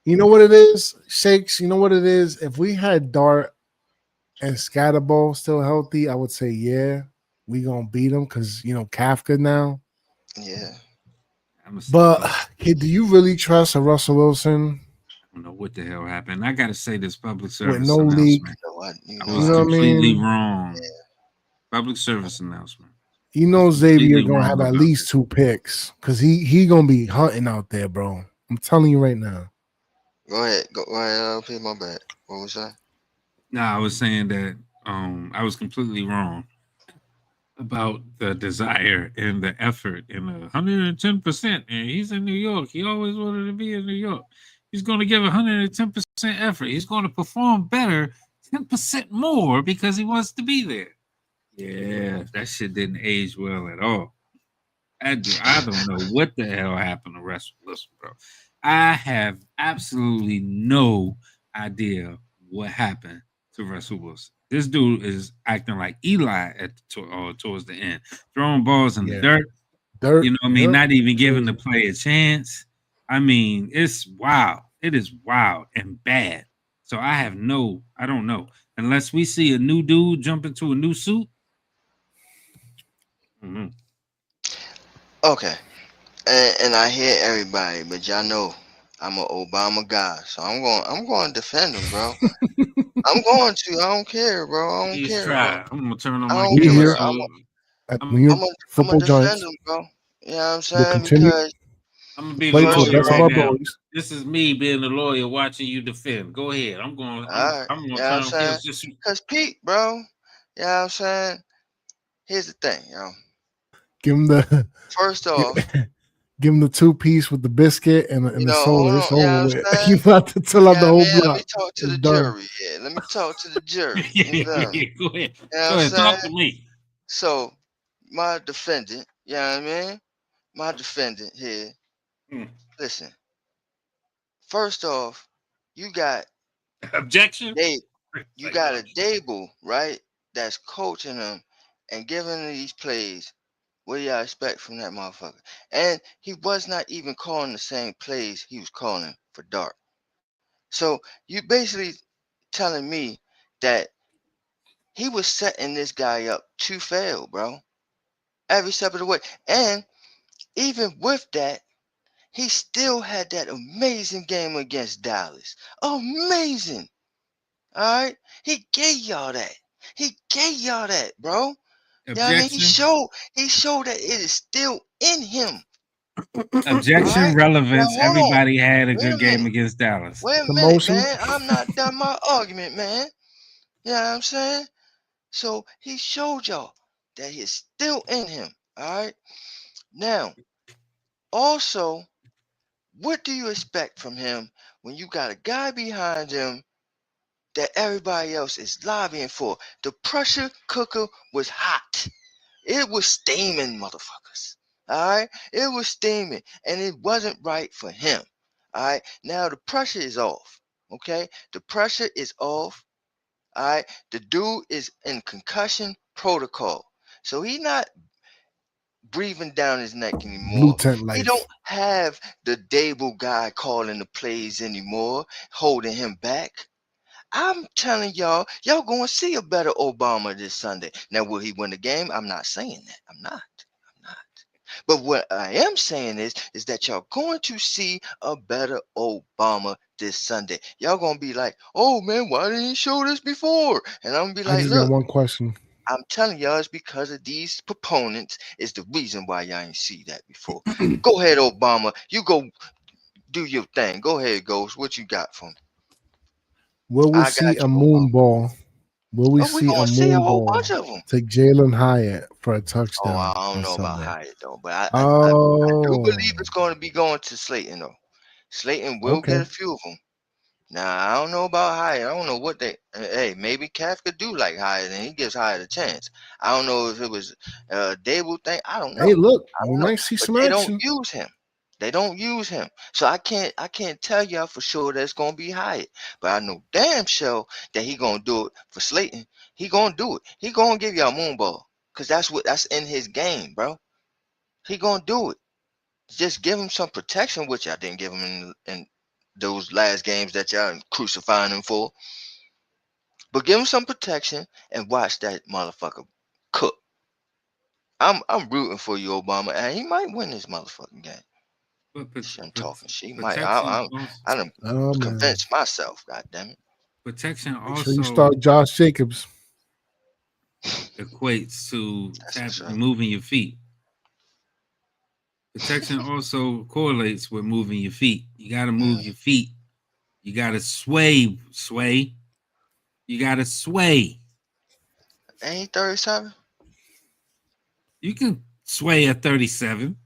S4: You know what it is, Shakes? You know what it is? If we had Dart and Scatterball still healthy, I would say, yeah, we going to beat them because, Kafka now.
S3: Yeah.
S4: But, kid, do you really trust a Russell Wilson?
S5: I don't know what the hell happened. I got to say this public service
S4: with no league.
S5: I was completely wrong. Yeah. Public service announcement.
S4: Xavier going to have at least 2 picks because he going to be hunting out there, bro. I'm telling you right now.
S3: Go ahead. I'll pay my bad. What was that?
S5: No, I was saying that I was completely wrong about the desire and the effort and 110%. And he's in New York. He always wanted to be in New York. He's going to give 110% effort. He's going to perform better, 10% more because he wants to be there. Yeah, that shit didn't age well at all. I don't know what the hell happened to Russell Wilson, bro. I have absolutely no idea what happened to Russell Wilson. This dude is acting like Eli towards the end, throwing balls in the dirt. You know what I mean? Not even giving the play a chance. I mean, it's wild. It is wild and bad. So I don't know. Unless we see a new dude jump into a new suit. Mm-hmm.
S3: Okay. And I hear everybody, but y'all know I'm an Obama guy, so I'm going to defend him, bro. I'm going to. I don't care, bro. I don't care. Bro.
S5: I'm gonna turn on my camera.
S3: I'm gonna defend him, bro. You know what I'm saying? Because
S5: I'm gonna be the lawyer right now. This is me being the lawyer watching you defend. Go ahead. I'm gonna turn on camera.
S3: Because Pete, bro. You know what I'm saying? Here's the thing, yo.
S4: Give him the
S3: first off.
S4: Give him the 2-piece with the biscuit and the soda. It's over with. You about to tell out the whole block.
S3: Let me talk to the jury. Yeah, let me talk to the jury.
S5: Go ahead. Go ahead. Talk to me.
S3: So, my defendant, you know what I mean? My defendant here. Listen. First off, you got
S5: objection.
S3: You got a Daboll, right? That's coaching them and giving these plays. What do y'all expect from that motherfucker? And he was not even calling the same plays he was calling for Dart. So you basically telling me that he was setting this guy up to fail, bro. Every step of the way. And even with that, he still had that amazing game against Dallas. Amazing. All right? He gave y'all that. Bro. Yeah, I mean, he showed that it is still in him.
S5: Objection, right? Relevance. Now, everybody had a good game against Dallas.
S3: Wait a minute, man. I'm not done my argument, man. You know what I'm saying? So he showed y'all that it's still in him. All right. Now, also, what do you expect from him when you got a guy behind him that everybody else is lobbying for? The pressure cooker was hot. It was steaming, motherfuckers. All right? It was steaming, and it wasn't right for him. All right? Now, the pressure is off, okay? The pressure is off, all right? The dude is in concussion protocol, so he's not breathing down his neck anymore. He don't have the Daboll guy calling the plays anymore, holding him back. I'm telling y'all going to see a better Obama this Sunday. Now, will he win the game? I'm not saying that. I'm not. But what I am saying is that y'all going to see a better Obama this Sunday. Y'all going to be like, oh, man, why didn't he show this before? And I'm going to be like,
S4: I just got one question.
S3: I'm telling y'all it's because of these proponents is the reason why y'all ain't see that before. Go ahead, Obama. You go do your thing. Go ahead, Ghost. What you got for me?
S4: Will we see a moon ball? Will we see a moon ball? Take Jalen Hyatt for a touchdown.
S3: Oh, I don't know about Hyatt though, but I do believe it's going to be going to Slayton though. Slayton will get a few of them. Now I don't know about Hyatt. I don't know what they. Hey, maybe Kafka do like Hyatt, and he gives Hyatt a chance. I don't know if it was a Daboll thing. I don't know.
S4: Hey, look, we might see some action.
S3: They don't use him. They don't use him. So I can't tell y'all for sure that it's gonna be Hyatt. But I know damn sure that he gonna do it for Slayton. He gonna do it. He gonna give y'all a moon ball. Cause that's in his game, bro. he gonna do it. Just give him some protection, which I didn't give him in those last games that y'all crucifying him for. But give him some protection and watch that motherfucker cook. I'm rooting for you, Obama, and he might win this motherfucking game. I'm talking. She might. I done convinced myself. God damn it.
S5: Protection
S4: Make
S5: also
S4: sure you start Josh Jacobs.
S5: Equates to moving your feet. Protection also correlates with moving your feet. You got to move your feet. You got to sway. You got to sway.
S3: Ain't 37?
S5: You can sway at 37.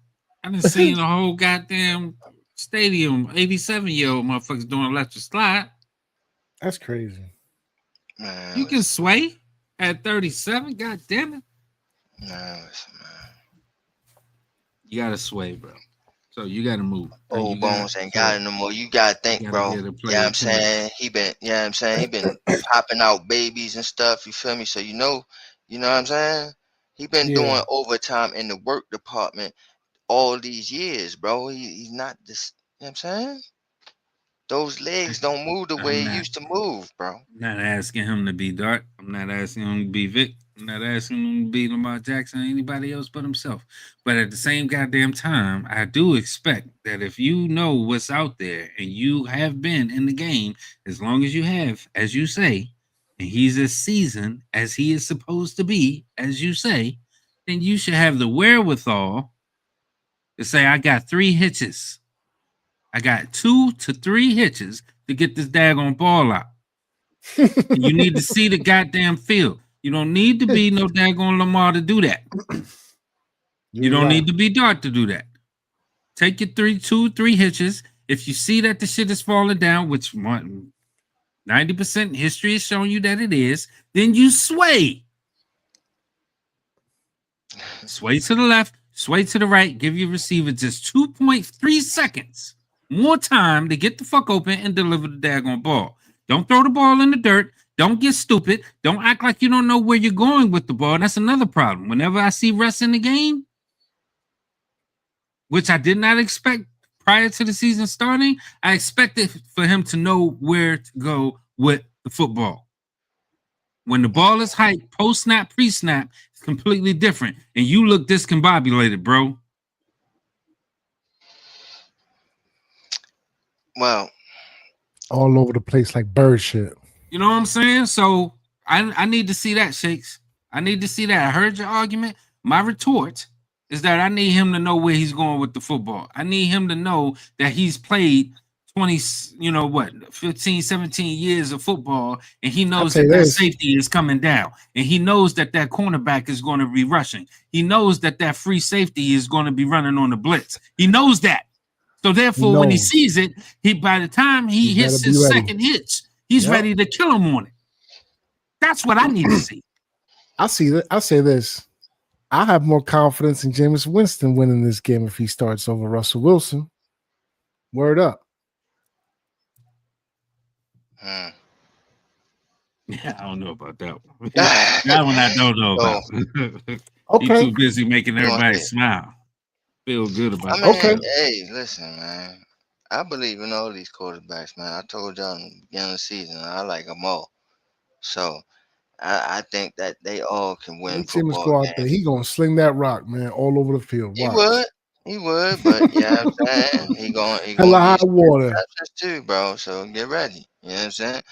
S5: I done seen the whole goddamn stadium, 87-year-old motherfuckers doing electric slide.
S4: That's crazy.
S3: Man,
S5: you can sway at 37. God damn it.
S3: Man.
S5: You gotta sway, bro. So you gotta move.
S3: Old Bones ain't got it no more. You gotta think, bro. Yeah, I'm saying he been popping out babies and stuff. You feel me? So you know what I'm saying? He been doing overtime in the work department all these years, bro. He's not this. You know what I'm saying? Those legs don't move the way it used to move, bro.
S5: I'm not asking him to be Dart. I'm not asking him to be Vic. I'm not asking him to be Lamar Jackson or anybody else but himself. But at the same goddamn time, I do expect that if you know what's out there and you have been in the game as long as you have, as you say, and he's as seasoned as he is supposed to be, as you say, then you should have the wherewithal to say, I got 3 hitches. I got 2 to 3 hitches to get this daggone ball out. You need to see the goddamn field. You don't need to be no daggone Lamar to do that. You don't need to be Dart to do that. Take your 2-3 hitches. If you see that the shit is falling down, which 90% history is showing you that it is, then you sway. Sway to the left, sway to the right, give your receiver just 2.3 seconds more time to get the fuck open and deliver the daggone ball. Don't throw the ball in the dirt. Don't get stupid. Don't act like you don't know where you're going with the ball. That's another problem. Whenever I see Russ in the game, which I did not expect prior to the season starting, I expected for him to know where to go with the football. When the ball is hyped, post-snap, pre-snap, it's completely different. And you look discombobulated, bro.
S3: Well,
S4: all over the place like bird shit.
S5: You know what I'm saying? So I need to see that, Shakes. I need to see that. I heard your argument. My retort is that I need him to know where he's going with the football. I need him to know that he's played 15, 17 years of football, and he knows that safety is coming down, and he knows that cornerback is going to be rushing. He knows that free safety is going to be running on the blitz. He knows that. So therefore, when he sees it, by the time he hits his second hitch, he's ready to kill him on it. That's what I need to see.
S4: I see that. I say this. I have more confidence in Jameis Winston winning this game if he starts over Russell Wilson. Word up.
S5: Yeah, I don't know about that one. That one I don't know about.
S4: Okay.
S5: He's too busy making everybody smile. Feel good about it.
S3: Okay. Hey, listen, man. I believe in all these quarterbacks, man. I told y'all in the beginning of the season, I like them all. So I think that they all can win football
S4: go out there. He gonna sling that rock, man, all over the field.
S3: He would, but yeah, I'm saying he gonna
S4: high water
S3: too, bro. So get ready. You know what I'm saying?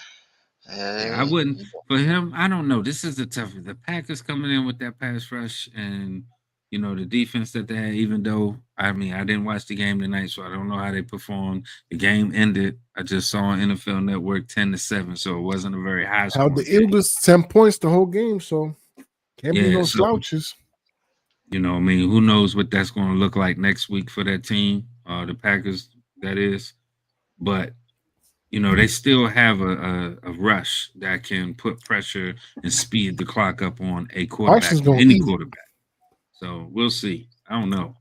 S5: I wouldn't for him. I don't know. This is the toughest. The Packers coming in with that pass rush and the defense that they had. Even though I didn't watch the game tonight, so I don't know how they performed. The game ended. I just saw on NFL Network 10-7, so it wasn't a very high score.
S4: Held the Eagles 10 points the whole game, so can't be no slouches.
S5: Who knows what that's going to look like next week for that team, the Packers, that is. But, they still have a rush that can put pressure and speed the clock up on a quarterback, any quarterback. So we'll see. I don't know.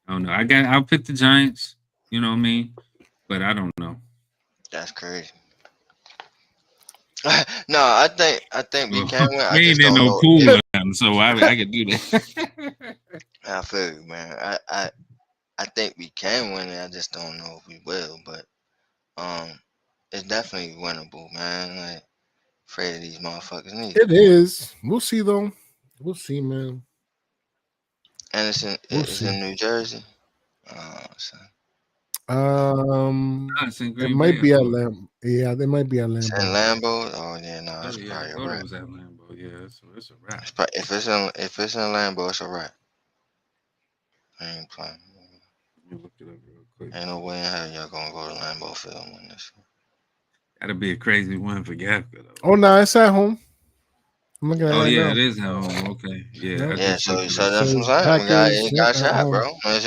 S5: I'll pick the Giants, you know what I mean? But I don't know.
S3: That's crazy. No, I think we can win.
S5: We ain't in no pool or nothing. something, so I can do that.
S3: I feel you, man. I think we can win it. I just don't know if we will, but it's definitely winnable, man. Like, afraid of these motherfuckers neither.
S4: It is. We'll see though. We'll see, man.
S3: And it's in New Jersey.
S4: It might be at Lambeau. Yeah, they might be at Lambeau.
S3: It's in Lambeau. Oh yeah, no, it's probably a wrap.
S5: It was at Lambeau. Yeah, it's a wrap.
S3: If it's in Lambeau, it's a wrap. I ain't playing.
S5: Let me look it up real quick.
S3: Ain't no way in hell y'all gonna go to Lambeau Field and win this.
S5: Gotta be a crazy win for Gafka though.
S4: Oh no, it's at home. I'm looking at it
S5: yeah,
S4: now.
S5: it is at home. Okay. Yeah.
S3: Yeah, so that's what I'm saying. Got shot, bro. You know what I'm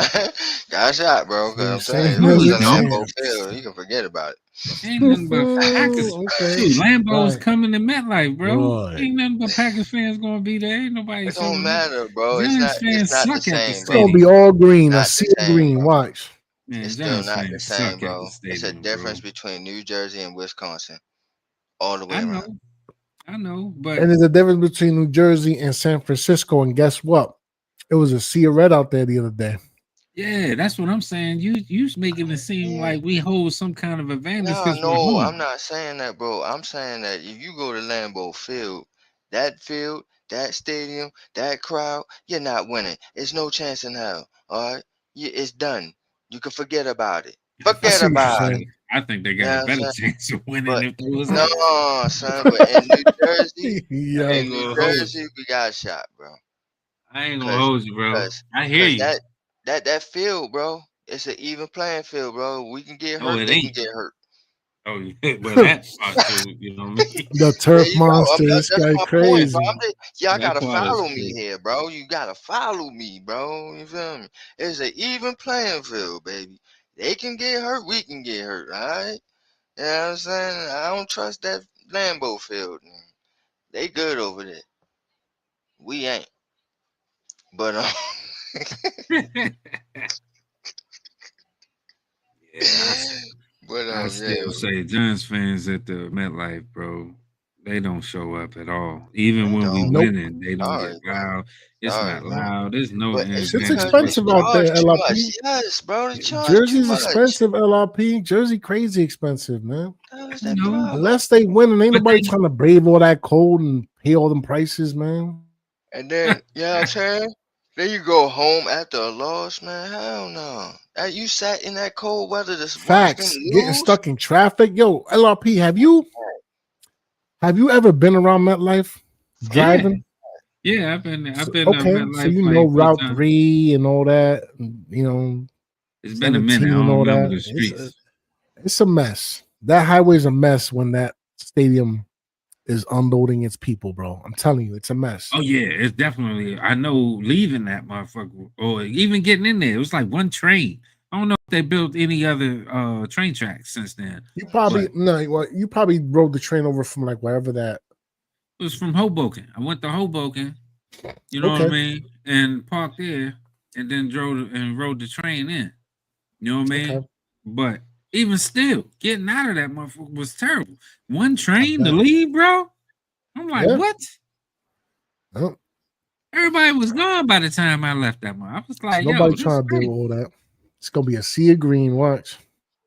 S3: saying? Got shot, bro. Because I'm saying if it was in Lambeau Field, you can forget about it.
S5: Ain't nothing but Packers. Shoot, Lambeau's coming to MetLife, bro. Ain't nothing but Packers fans gonna be there. Ain't nobody.
S3: It don't matter, bro.
S5: Giants
S3: It's not the same.
S4: It's gonna be all green. I see green. Watch.
S5: Man,
S3: it's still not the same, bro. It's a difference between New Jersey and Wisconsin, all the way around.
S5: I know, but
S4: and there's a difference between New Jersey and San Francisco. And guess what? It was a sea of red out there the other day.
S5: Yeah, that's what I'm saying. You making it seem like we hold some kind of advantage.
S3: No, I'm not saying that, bro. I'm saying that if you go to Lambeau Field, that stadium, that crowd, you're not winning. It's no chance in hell. All right, it's done. You can forget about it. Forget about it.
S5: I think they got a better chance of winning if it was.
S3: No, son, but in New Jersey, we got shot, bro.
S5: I ain't gonna hold you, bro. I hear you.
S3: That field, bro, it's an even playing field, bro. We can get hurt. They can get hurt.
S5: Oh yeah, but that's too, you know what I mean?
S4: The turf monster is crazy.
S3: Y'all gotta follow me here, bro. You gotta follow me, bro. You feel me? It's an even playing field, baby. They can get hurt, we can get hurt, all right? You know what I'm saying? I don't trust that Lambeau Field. They good over there. We ain't. But
S5: I still say Giants fans at the MetLife, bro, they don't show up at all. Even when we winning, they don't get loud. It's not loud. There's no.
S4: It's expensive out there, LRP.
S3: Yes, bro.
S4: Jersey's expensive, LRP. Jersey crazy expensive, man. Unless they win, and ain't nobody trying to brave all that cold and pay all them prices, man.
S3: And then, you know what I'm saying? Then you go home after a loss, man. Hell no. You sat in that cold weather to
S4: facts getting stuck in traffic. Yo, LRP, have you ever been around MetLife driving?
S5: Yeah, I've been.
S4: Okay, so you know Route 3 and all that. You know,
S5: it's been a minute. I don't remember the streets.
S4: It's a mess. That highway's a mess when that stadium is unloading its people, bro. I'm telling you, it's a mess.
S5: Oh yeah, it's definitely. I know leaving that motherfucker or even getting in there, it was like one train. I don't know if they built any other train tracks since then.
S4: You probably you probably rode the train over from like wherever that.
S5: It was from Hoboken. I went to Hoboken, you know what I mean, and parked there, and then rode the train in. You know what I mean? Okay. But even still, getting out of that motherfucker was terrible. One train to leave, bro. I'm like, what?
S4: Oh.
S5: Everybody was gone by the time I left that one. I was like,
S4: nobody trying to do all that. It's gonna be a sea of green. Watch.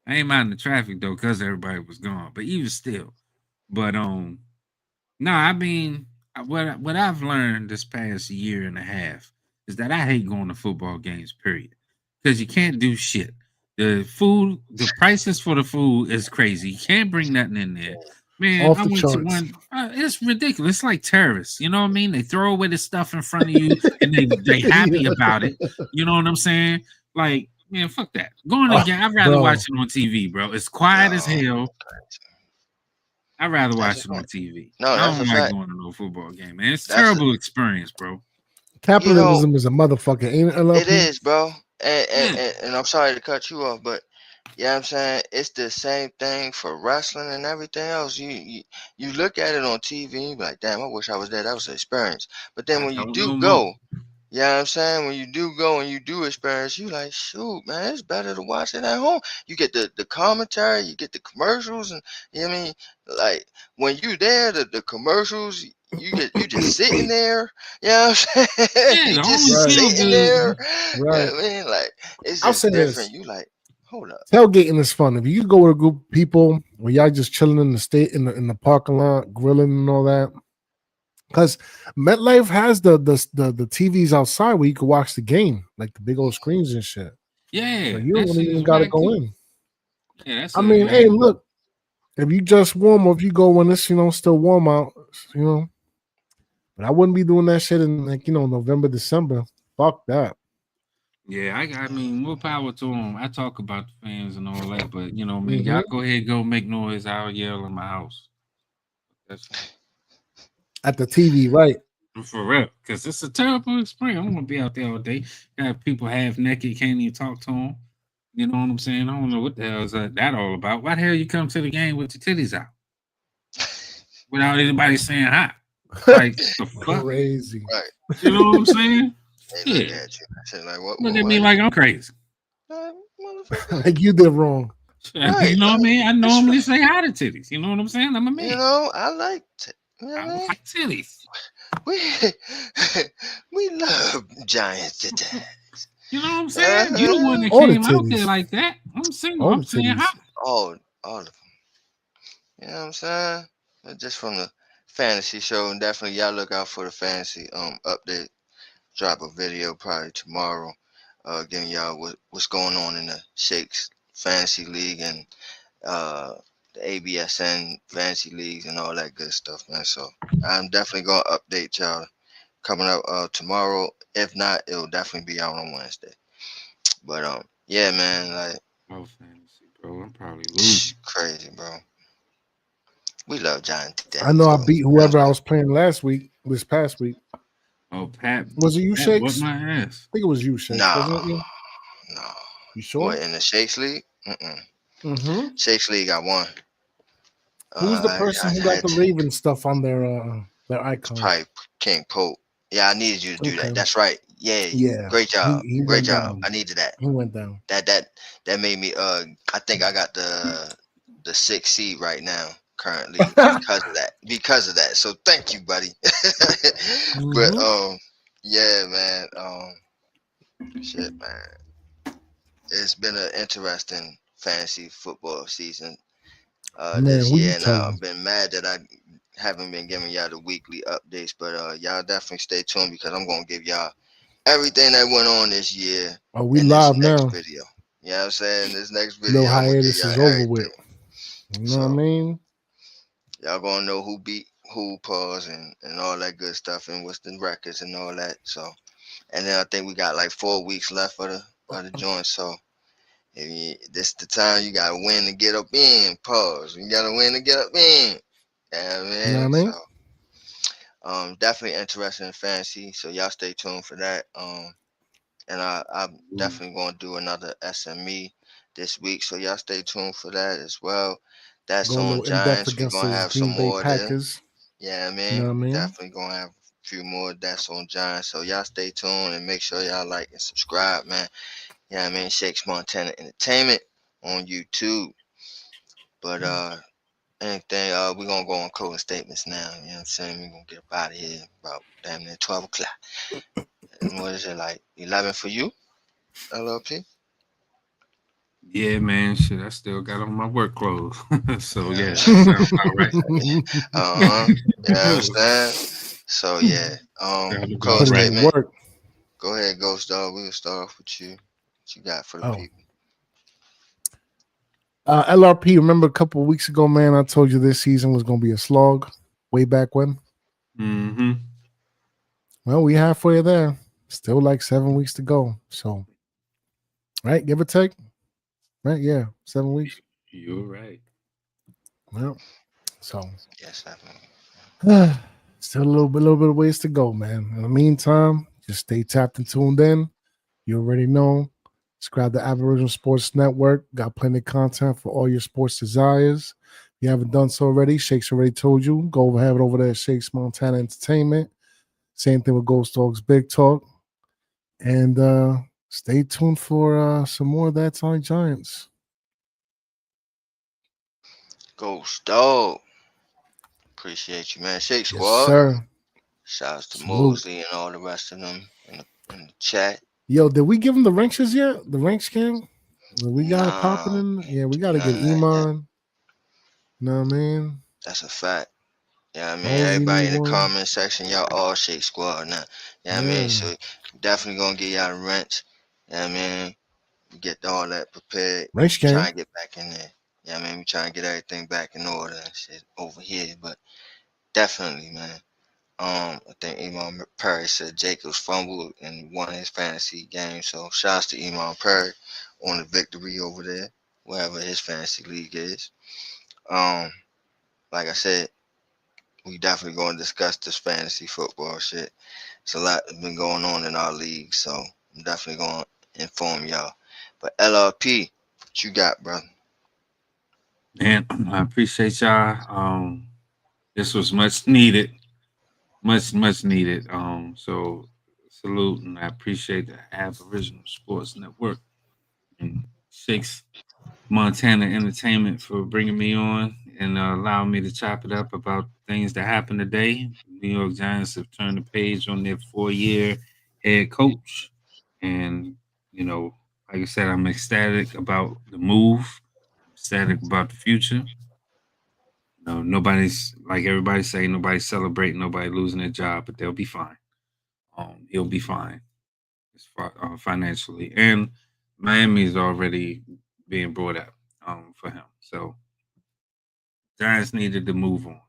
S5: I ain't minding the traffic though, because everybody was gone. But even still, but no, I mean, what I've learned this past year and a half is that I hate going to football games. Period, because you can't do shit. The food, the prices for the food is crazy. You can't bring nothing in there. Man, I went to one. It's ridiculous. It's like terrorists. You know what I mean? They throw away the stuff in front of you, and they happy about it. You know what I'm saying? Like, man, fuck that. Going again, I'd rather watch it on TV, bro. It's quiet as hell. I'd rather watch it on TV.
S3: No,
S5: I don't like going to no football game, man. It's a terrible experience, bro.
S4: Capitalism is a motherfucker, ain't it?
S3: It is, bro. And I'm sorry to cut you off, but you know what I'm saying? It's the same thing for wrestling and everything else. You look at it on TV and you be like, damn, I wish I was there. That was an experience. But then when you do go, you know what I'm saying? When you do go and you do experience, you like, shoot, man, it's better to watch it at home. You get the commentary, you get the commercials, and you know what I mean? Like when you there, the commercials, you just sitting there. You know what I'm saying? You just sitting there.
S4: Right.
S3: You know what I mean, like it's just different. This. You like, hold up.
S4: Tailgating is fun. If you go with a group of people where y'all just chilling in the parking lot, grilling and all that. Because MetLife has the TVs outside where you can watch the game, like the big old screens and shit.
S5: Yeah.
S4: So you don't even gotta go in.
S5: Yeah,
S4: I mean, hey, look, if you just warm or if you go when it's still warm out, but I wouldn't be doing that shit in November, December. Fuck that.
S5: Yeah, I mean, more power to them. I talk about the fans and all that, but man, y'all go ahead, go make noise. I'll yell in my house. That's
S4: at the TV, right?
S5: For real, because it's a terrible experience. I'm gonna be out there all day. Got people half naked, can't even talk to them. You know what I'm saying? I don't know what the hell is that all about. Why the hell you come to the game with your titties out without anybody saying hi? Like the fuck?
S4: Crazy,
S3: right?
S5: You know what I'm saying?
S3: They look at you. I said, like,
S5: look at me like I'm crazy.
S4: Like you did wrong.
S5: Right, you know what I mean? I normally say hi to titties. You know what I'm saying? I'm a man.
S3: I like
S5: I like titties.
S3: We love Giants today.
S5: You know what I'm saying? You the one that came out there like that. I'm single. I'm saying hi.
S3: All of them. You know what I'm saying? Just from the fantasy show, and definitely y'all look out for the fantasy update. Drop a video probably tomorrow, giving y'all what's going on in the Shakes Fantasy League and the ABSN Fantasy Leagues and all that good stuff, man. So I'm definitely gonna update y'all coming up tomorrow. If not, it'll definitely be out on Wednesday. But yeah, man, like
S5: fantasy, bro. I'm probably losing.
S3: Crazy, bro. We love Giants today.
S4: I know I beat whoever I was playing this past week.
S5: Oh, Pat.
S4: Was it you, Shakes?
S5: What my ass?
S4: I think it was you, Shakes. Wasn't it you?
S3: No.
S4: You sure?
S3: What, in the Shakes League? Mm-hmm. Shakes League, I won.
S4: Who's the person who got the Raven stuff on their icon?
S3: Probably King Pope. Yeah, I needed you to do that. That's right. Yeah. Great job. Great job. Down. I needed that.
S4: He went down.
S3: That made me I think I got the 6th seed right now currently because of that. So thank you, buddy. But yeah, man. Shit, man. It's been an interesting fantasy football season this year, and I've been mad that I haven't been giving y'all the weekly updates, but y'all definitely stay tuned because I'm gonna give y'all everything that went on this year.
S4: Oh, we live
S3: next
S4: now.
S3: Video. You know what I'm saying? This next video.
S4: No hiatus is over
S3: everything.
S4: with. You know what I mean?
S3: Y'all gonna know who beat who, pause, and all that good stuff, and what's the records and all that. So, and then I think we got like 4 weeks left for the joint. So, this the time you gotta win to get up in. Pause. You gotta win to get up in. Yeah, man.
S4: You know what I mean?
S3: So, definitely interested in fantasy. So y'all stay tuned for that. And I'm definitely gonna do another SME this week. So y'all stay tuned for that as well. That's on Giants. We're gonna have some more Packers. Yeah, I mean,
S4: you know what I mean?
S3: Definitely gonna have a few more. That's on Giants. So y'all stay tuned and make sure y'all like and subscribe, man. Yeah, I mean, Shakes Montana Entertainment on YouTube. But anything, we're gonna go on closing statements now. You know what I'm saying? We're gonna get up out of here about damn near 12 o'clock. And what is it, like 11 for you, LLP?
S5: Yeah, man. Shit, I still got on my work clothes. So yeah, that sounds about right.
S3: You know what I'm saying? So yeah, close statement. Go ahead, Ghostdog. We'll start off with you. What you got for the people?
S4: LRP, remember a couple of weeks ago, man, I told you this season was going to be a slog way back when.
S5: Mm-hmm.
S4: Well, we halfway there. Still like 7 weeks to go. So, right, give or take. Right, yeah, 7 weeks.
S5: You're right.
S4: Well, so
S3: yes,
S4: still a little bit of ways to go, man. In the meantime, just stay tapped and tuned in. You already know. Subscribe to Aboriginal Sports Network. Got plenty of content for all your sports desires. If you haven't done so already, Shakes already told you. Go have it over there at Shakes Montana Entertainment. Same thing with Ghostdog's Big Talk. And stay tuned for some more of That's Our Giants.
S3: Ghostdog. Appreciate you, man. Shake
S4: Yes,
S3: Squad.
S4: sir.
S3: Shouts to
S4: Salute.
S3: Mosley and all the rest of them in the chat.
S4: Yo, did we give him the ranks yet? The ranks king? We got it popping in. Yeah, we got to get Iman. You know what I mean?
S3: That's a fact. Yeah, I mean,
S4: Mosey
S3: everybody in the
S4: one.
S3: comment section, y'all all Shake Squad now. Yeah, I mean, so definitely gonna get y'all the rents. Yeah, I mean, get all that prepared.
S4: Ranks king.
S3: Trying to get back in there. Yeah, I mean, we trying to get everything back in order and shit over here, but definitely, man. I think Iman Perry said Jacobs fumbled and won his fantasy game. So shouts to Iman Perry on the victory over there, wherever his fantasy league is. Like I said, we definitely going to discuss this fantasy football shit. It's a lot that's been going on in our league, so I'm definitely going to inform y'all. But LRP, what you got, brother?
S5: Man, I appreciate y'all. This was much needed. Much needed. So salute, and I appreciate the Aboriginal Sports Network and Shakes Montana Entertainment for bringing me on and allowing me to chop it up about things that happened today. New York Giants have turned the page on their 4-year head coach, and like I said, I'm ecstatic about the move. I'm ecstatic about the future. No, nobody's like everybody say. Nobody's celebrating. Nobody losing their job, but they'll be fine. He'll be fine as far financially, and Miami is already being brought up for him. So Giants needed to move on.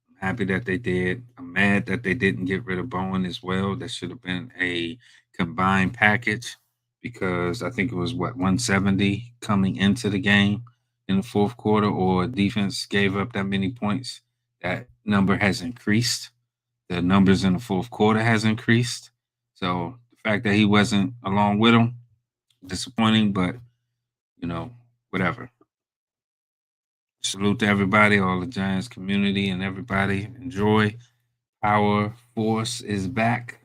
S5: I'm happy that they did. I'm mad that they didn't get rid of Bowen as well. That should have been a combined package because I think it was 170 coming into the game in the fourth quarter, or defense gave up that many points. That number has increased. The numbers in the fourth quarter has increased. So the fact that he wasn't along with them, disappointing, but whatever. Salute to everybody, all the Giants community and everybody. Enjoy. Power Force is back.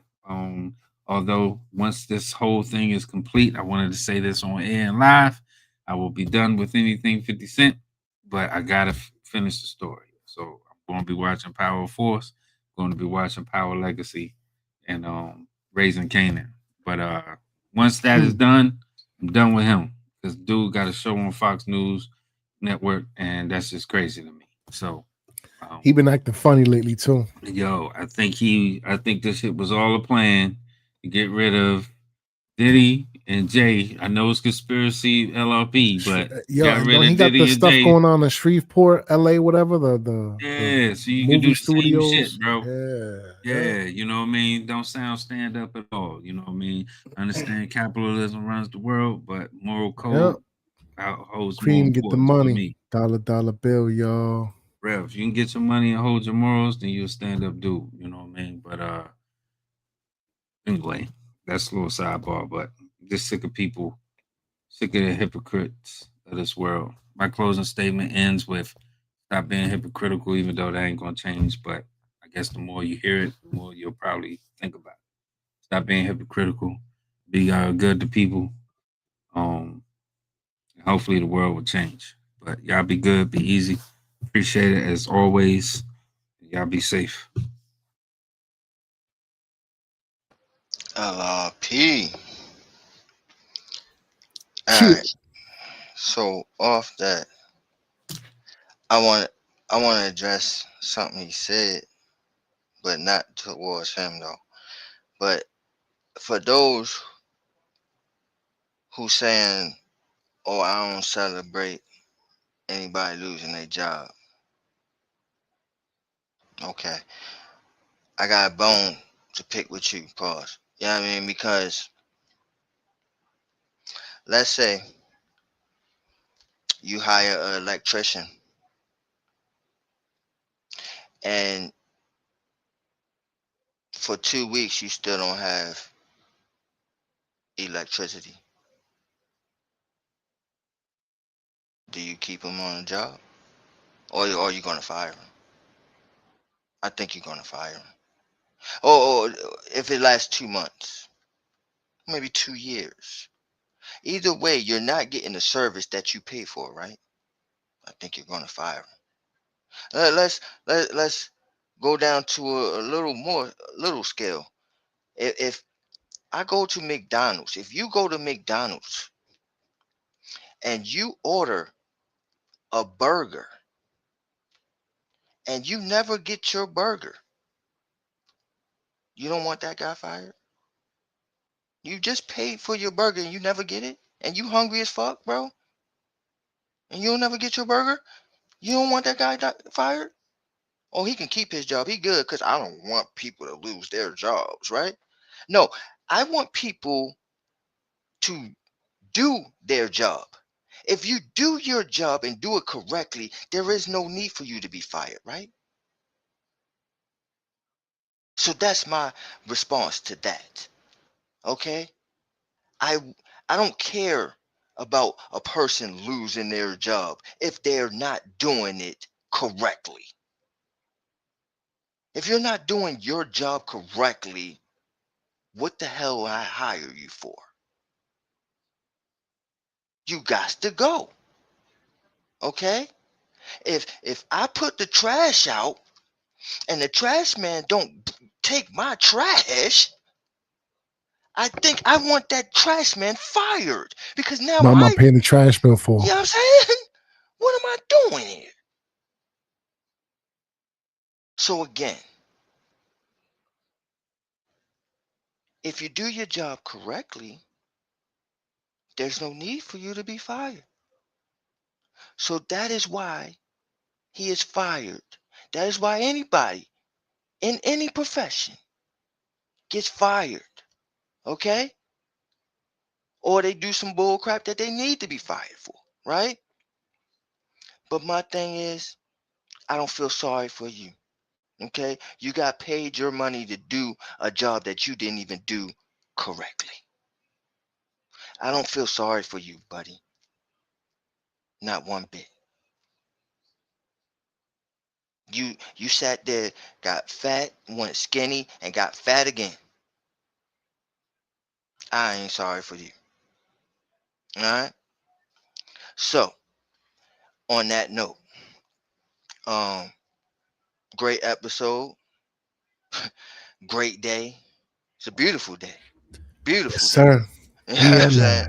S5: Although once this whole thing is complete, I wanted to say this on air and live. I will be done with anything 50 Cent, but I gotta finish the story. So I'm going to be watching Power Force, going to be watching Power Legacy, and Raising Canaan. But once that is done, I'm done with him because dude got a show on Fox News Network, and that's just crazy to me. So.
S4: He been acting funny lately too.
S5: Yo, I think this shit was all a plan to get rid of Diddy and Jay. I know it's conspiracy LRP, but got rid of
S4: he got
S5: Diddy
S4: the
S5: and
S4: stuff
S5: Jay.
S4: going on in Shreveport, LA, whatever.
S5: So you can do the same shit, bro. Yeah, you know what I mean? Don't sound stand up at all. You know what I mean? I understand capitalism runs the world, but moral code holds
S4: Cream,
S5: more
S4: get the
S5: importance
S4: money.
S5: for me.
S4: Dollar bill, y'all.
S5: Rev, if you can get your money and hold your morals, then you're a stand-up dude. You know what I mean? But anyway, that's a little sidebar. But I'm just sick of people, sick of the hypocrites of this world. My closing statement ends with stop being hypocritical, even though that ain't gonna change. But I guess the more you hear it, the more you'll probably think about it. Stop being hypocritical. Be good to people. Hopefully the world will change. But y'all be good, be easy. Appreciate it as always. Y'all be safe.
S3: LRP. All right. So off that, I want to address something he said, but not towards him though. But for those who saying, "Oh, I don't celebrate anybody losing their job," okay, I got a bone to pick with you, pause. You know what I mean? Because let's say you hire an electrician and for 2 weeks you still don't have electricity. Do you keep him on the job? Or are you going to fire him? I think you're going to fire him. Or if it lasts 2 months, maybe 2 years. Either way, you're not getting the service that you pay for, right? I think you're going to fire him. Let's go down to a little scale. If I go to McDonald's, if you go to McDonald's and you order a burger and you never get your burger, you don't want that guy fired? You just paid for your burger and you never get it? And you hungry as fuck, bro? And you'll never get your burger? You don't want that guy fired? Oh, he can keep his job. He good, because I don't want people to lose their jobs, right? No, I want people to do their job. If you do your job and do it correctly, there is no need for you to be fired, right? So that's my response to that. Okay? I don't care about a person losing their job if they're not doing it correctly. If you're not doing your job correctly, what the hell would I hire you for? You got to go. Okay? If I put the trash out and the trash man don't take my trash, I think I want that trash man fired, because now
S4: what am I paying the trash bill for?
S3: You know what I'm saying? What am I doing here? So again, if you do your job correctly, there's no need for you to be fired. So that is why he is fired. That is why anybody in any profession gets fired. Okay? Or they do some bull crap that they need to be fired for, right? But my thing is, I don't feel sorry for you. Okay? You got paid your money to do a job that you didn't even do correctly. I don't feel sorry for you, buddy. Not one bit. You sat there, got fat, went skinny, and got fat again. I ain't sorry for you. All right? So, on that note, great episode. Great day. It's a beautiful day. Beautiful
S4: yes,
S3: day.
S4: sir.
S3: You know what I'm saying?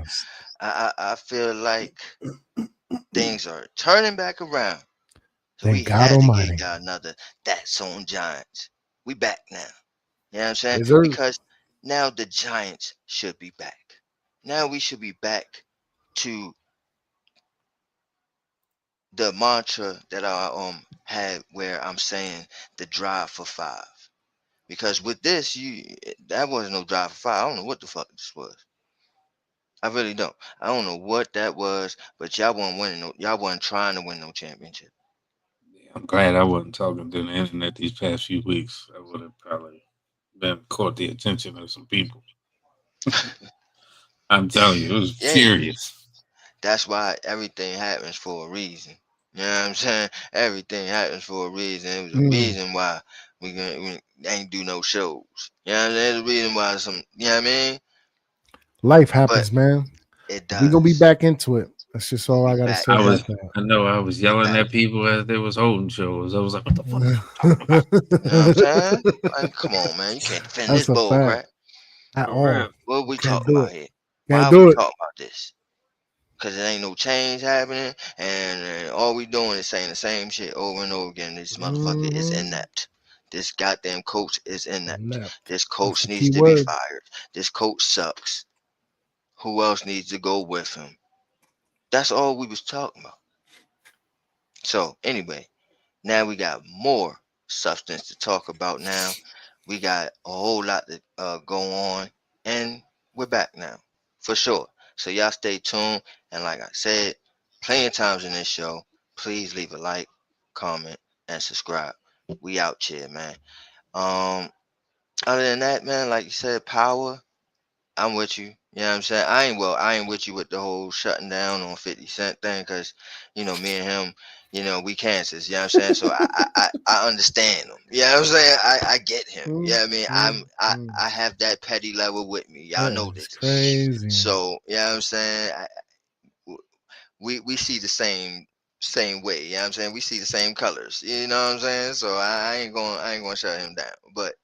S3: I feel like things are turning back around. So
S4: Thank
S3: we
S4: God
S3: had
S4: Almighty.
S3: to get y'all another That's on Giants. We back now. You know what I'm saying?
S4: Yes,
S3: because now the Giants should be back. Now we should be back to the mantra that I had, where I'm saying the drive for 5. Because with this, that wasn't no drive for 5. I don't know what the fuck this was. I really don't. I don't know what that was, but y'all wasn't winning. Y'all wasn't trying to win no championship.
S5: I'm glad I wasn't talking to the internet these past few weeks. I would have probably been caught the attention of some people. I'm telling you, it was furious.
S3: That's why everything happens for a reason. You know what I'm saying? Everything happens for a reason. It was a reason why we ain't do no shows. You know what I'm saying? There's a reason why you know what I mean?
S4: Life happens, man.
S3: It does.
S4: We're gonna be back into it. That's just all I gotta say.
S5: I know I was yelling at people as they was holding shows. I was like, what the fuck are you talking about?
S3: You know what I'm saying? Like, come on, man. You can't defend this bull crap
S4: at all.
S3: What we talking about here?
S4: Why
S3: are we talking about this? Because there ain't no change happening, and all we doing is saying the same shit over and over again. This motherfucker is inept. This goddamn coach is inept. This coach needs to be fired. This coach sucks. Who else needs to go with him? That's all we was talking about. So anyway, now we got more substance to talk about. Now we got a whole lot to go on, and we're back now for sure. So y'all stay tuned, and like I said plenty of times in this show, please leave a like, comment, and subscribe. We out here, man. Other than that, man, like you said, power, I'm with you. You know what I'm saying? I ain't with you with the whole shutting down on 50 Cent thing, because me and him, we cancers. You know what I'm saying? So I understand him. You know what I'm saying? I get him. You know what I mean? I have that petty level with me. Y'all know this.
S4: Crazy.
S3: So, you know what I'm saying? We see the same same way. You know what I'm saying? We see the same colors. You know what I'm saying? So I ain't gonna shut him down. But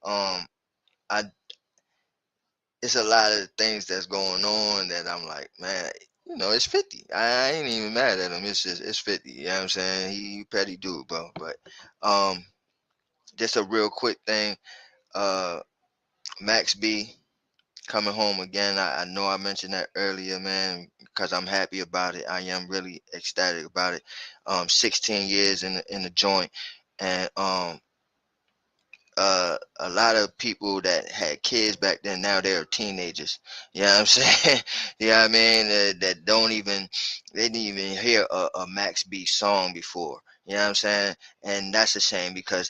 S3: I it's a lot of things that's going on that I'm like, man, it's 50. I ain't even mad at him. It's 50. You know what I'm saying? He petty dude, bro. But just a real quick thing. Max B coming home again. I know I mentioned that earlier, man, because I'm happy about it. I am really ecstatic about it. 16 years in the joint, and a lot of people that had kids back then, now they're teenagers. You know what I'm saying? You know what I mean? That they didn't even hear a Max B song before. You know what I'm saying? And that's a shame because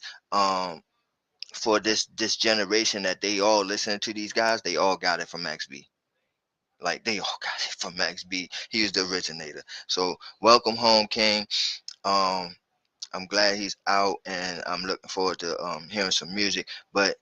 S3: for this generation that they all listen to these guys, they all got it from Max B. Like they all got it from Max B. He was the originator. So welcome home, King. I'm glad he's out, and I'm looking forward to hearing some music. But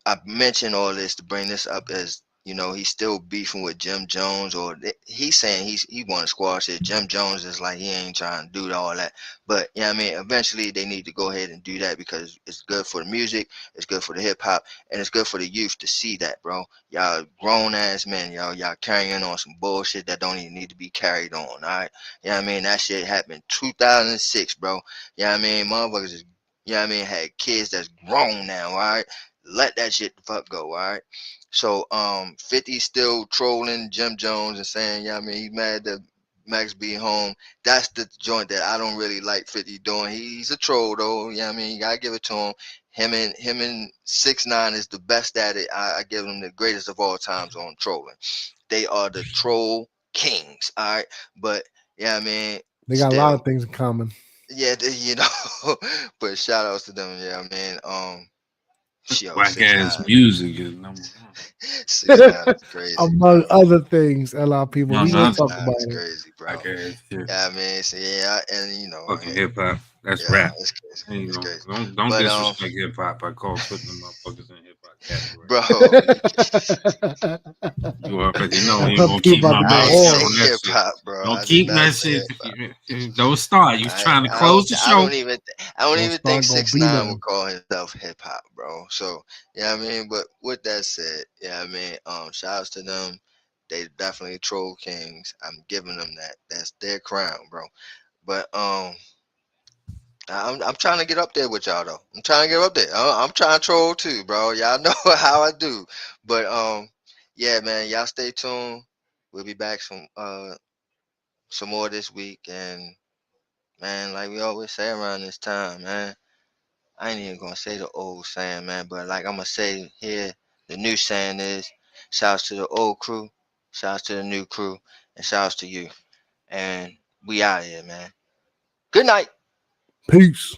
S3: I mentioned all this to bring this up as he's still beefing with Jim Jones, or he's saying he want to squash it. Jim Jones is like he ain't trying to do all that, but I mean, eventually they need to go ahead and do that because it's good for the music, it's good for the hip hop, and it's good for the youth to see that, bro. Y'all grown ass men, y'all carrying on some bullshit that don't even need to be carried on. All right, I mean, that shit happened 2006, bro. I mean, motherfuckers is had kids that's grown now. All right. Let that shit the fuck go, all right? So 50 still trolling Jim Jones and saying, he's mad that Max be home. That's the joint that I don't really like 50 doing. He's a troll though, you gotta give it to him. Him and 6ix9ine is the best at it. I give him the greatest of all times on trolling. They are the troll kings, all right? But
S4: they got a lot of things in common.
S3: Yeah, but shout outs to them,
S5: Whack ass music is number one.
S3: 6ix9ine is crazy.
S4: Among other things, a lot of people we gonna talk about it.
S3: Crazy, bro.
S5: Whack ass shit.
S3: Yeah, I mean, so and
S5: fucking hip hop. That's rap.
S3: It's crazy.
S5: It's crazy. Don't
S3: but,
S5: disrespect hip hop by putting them motherfuckers in hip hop category.
S3: Bro,
S5: you already know you gonna keep my mouth shut on that shit.
S3: Bro.
S5: Don't keep that shit. Don't start. You trying to close the show?
S3: I don't even think 6ix9ine would call himself hip hop, bro. So but with that said, shout outs to them. They definitely troll kings. I'm giving them that. That's their crown, bro. But I'm trying to get up there with y'all though. I'm trying to get up there. I'm trying to troll too, bro. Y'all know how I do. But yeah, man, y'all stay tuned. We'll be back some more this week. And man, like we always say around this time, man, I ain't even gonna say the old saying, man, but like I'm gonna say here, the new saying is shouts to the old crew, shouts to the new crew, and shouts to you. And we out here, man. Good night.
S4: Peace.